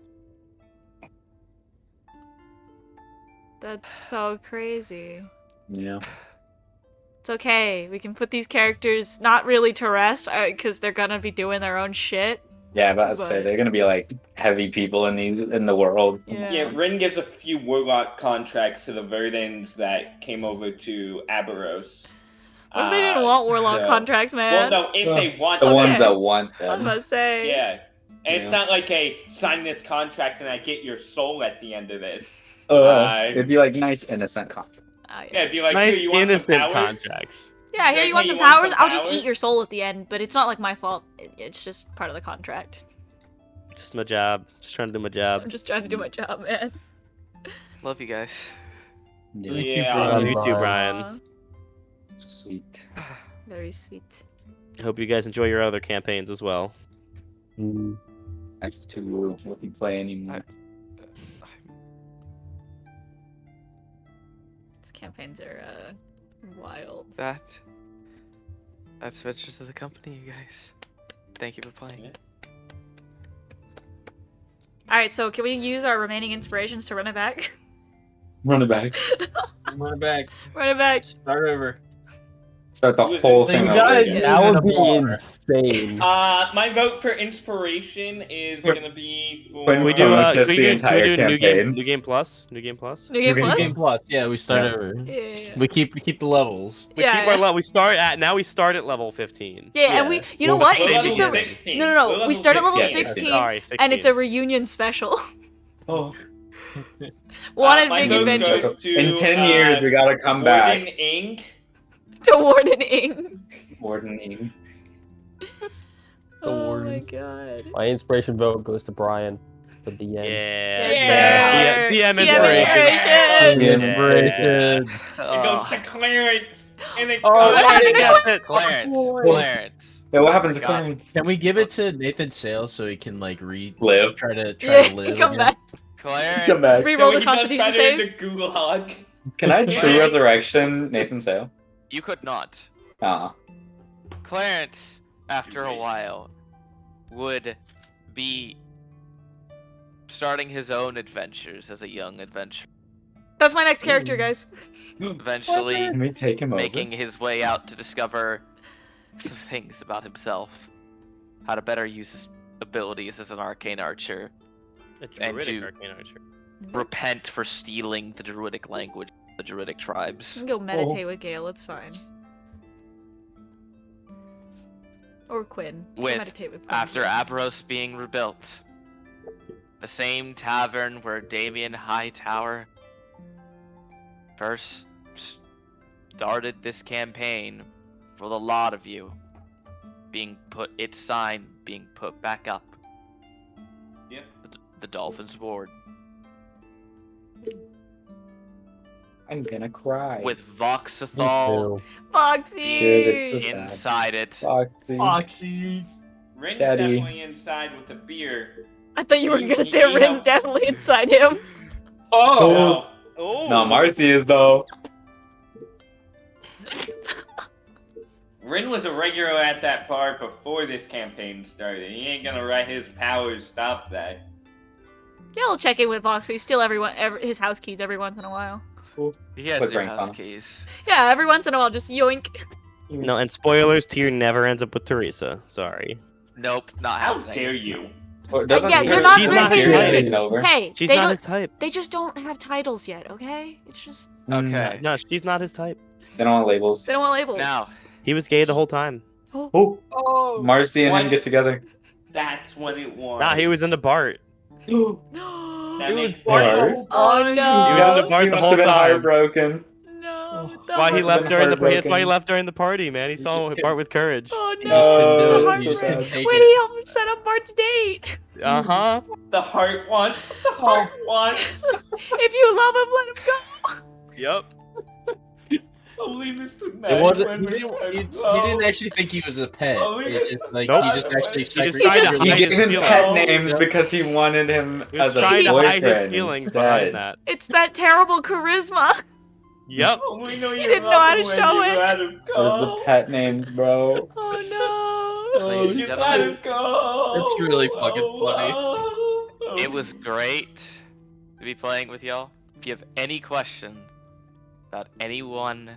That's so crazy. Yeah. It's okay. We can put these characters not really to rest because they're gonna be doing their own shit. Yeah, but I was say But- they're gonna be like heavy people in the world. Yeah. Yeah, Rin gives a few Warlock contracts to the Verdans that came over to Aberos. What if they didn't want Warlock so- contracts, Well, man? no, if they want The Okay. ones that want I was them. gonna say. Yeah. And it's Yeah. not like a sign this contract and I get your soul at the end of this. It'd be like nice innocent contract. Ah, yes. Yeah, it'd be like, Nice here, you want innocent some powers? contracts. Yeah, here Like, you want hey, some you want powers? some I'll just powers? eat your soul at the end, but it's not like my fault. It's just part of the contract. Just my job. Just trying to do my job. I'm just trying to do my job, man. Love you guys. Me too, Yeah. bro. Love you too, Brian. Brian. Sweet. Very sweet. I hope you guys enjoy your other campaigns as well. Mm. Next to what you play anymore. These campaigns are wild. That's Adventures of the Company, you guys. Thank you for playing. Yeah. All right, so can we use our remaining inspirations to run it back? Run it back. Run it back. Run it back. Start over. Start the Who is whole it? thing You over guys- again. That would be Bar. insane. My vote for inspiration is Wait. gonna be for. When Can we Oh, do, it's can just we the do, entire can we do new game, campaign. new game plus? New game plus? New game New plus? Game plus. Yeah, we start Yeah. over. Yeah. We keep the levels. We Yeah. keep our level. We start at now. We start at level 15. Yeah, and we, Yeah. you know Well, what? we're It's level just a, 16. no, We're no. level We start at level 16. 16, Sorry, 16. and it's a reunion special. Oh. Wanted my big vote adventures goes to, In 10 years, we gotta come Warden back. Ing. to Warden Ing. Warden Ing. Oh my Warden. god. My inspiration vote goes to Brian. for the end. Yeah. Yes, sir. DM inspiration. Yeah. Inspiration. It goes to Clarence. And it Oh, goes what happened to Clarence. Clarence? Clarence. Yeah, what happens to God. Clarence? Can we give it to Nathan Sale so he can like Live. try to Yeah, live? come again? back. Clarence. Come back. Reroll the he does Constitution better save. in the Google Hug. Can I true Clarence. resurrection Nathan Sale? You could not. Ah. Clarence, after a Erase. while, would be starting his own adventures as a young adventurer. That's my next character, guys. Eventually, Can we take him making over? his way out to discover some things about himself, how to better use his abilities as an arcane archer, A And druidic to- arcane archer. repent for stealing the druidic language, of the druidic You tribes. can go meditate with Gale, it's fine. Or Quinn. Go With- meditate with Quinn. After Abros being rebuilt, the same tavern where Damien Hightower first started this campaign for the lot of you, its sign being put back up. Yep. The Dolphin's Ward. I'm gonna cry. With Me Voxathal too. Foxy! Dude, it's so sad. inside it. Foxy. Foxy. Rin's Daddy. definitely inside with a beer. I thought you were You- gonna you- say you Rin's know- definitely inside him. Oh! Oh. No, Marcy is though. Rin was a regular at that bar before this campaign started. He ain't gonna let his powers stop that. Gale will check in with Foxy, steal his house keys every once in a while. He has Put your rings house on. keys. Yeah, every once in a while, just yoink. No, and spoilers, Tyr never ends up with Teresa. Sorry. Nope, not How happening. dare you? Or doesn't Yeah, Tyr- you're not She's not really- his type. taken over? Hey, She's they not don't. his type. They just don't have titles yet, okay? It's just Okay. No, she's not his type. They don't want labels. they don't want labels. Now, He was gay the whole time. Oh, Oh. Marcy and him What? get together. That's what it was. Nah, he was into Bart. Oh, That It was makes Bart. sense. Oh He was no! into Bart he the must whole have been time. heartbroken. No! That's why he must have left been during the. That's why he heartbroken. left during the party, man. He saw Bart with courage. Oh He no! just couldn't do Oh, it. that's He so just couldn't sad. take Wait, it. he helped set up Bart's date. Uh huh. The heart wants. The heart wants. If you love him, let him go. Yep. Only Mr. It wasn't. When He we didn't, said he no. didn't actually think he was a pet. Oh, It yes. just like Nope. he just actually just secretly tried to He He hide gave his him feelings. pet Oh, names yeah. because he wanted him He was as a trying to hide his boyfriend feelings instead. behind that. It's that terrible charisma. Yep. Only know you didn't know how to love him show when it. you let him There's go. the pet names, bro. Oh no! Ladies and You let gentlemen, him go. That's really fucking funny. Oh. it was great to be playing with y'all. If you have any questions about anyone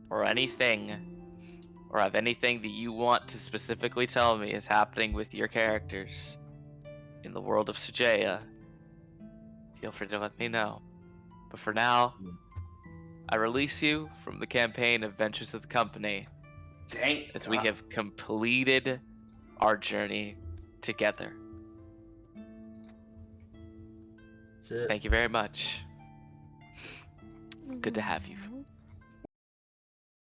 or anything, or have anything that you want to specifically tell me is happening with your characters in the world of Sujaya, feel free to let me know. But for now, I release you from the campaign Adventures of the Company Dang. as we have completed our journey together. That's it. Thank you very much. Good to have you.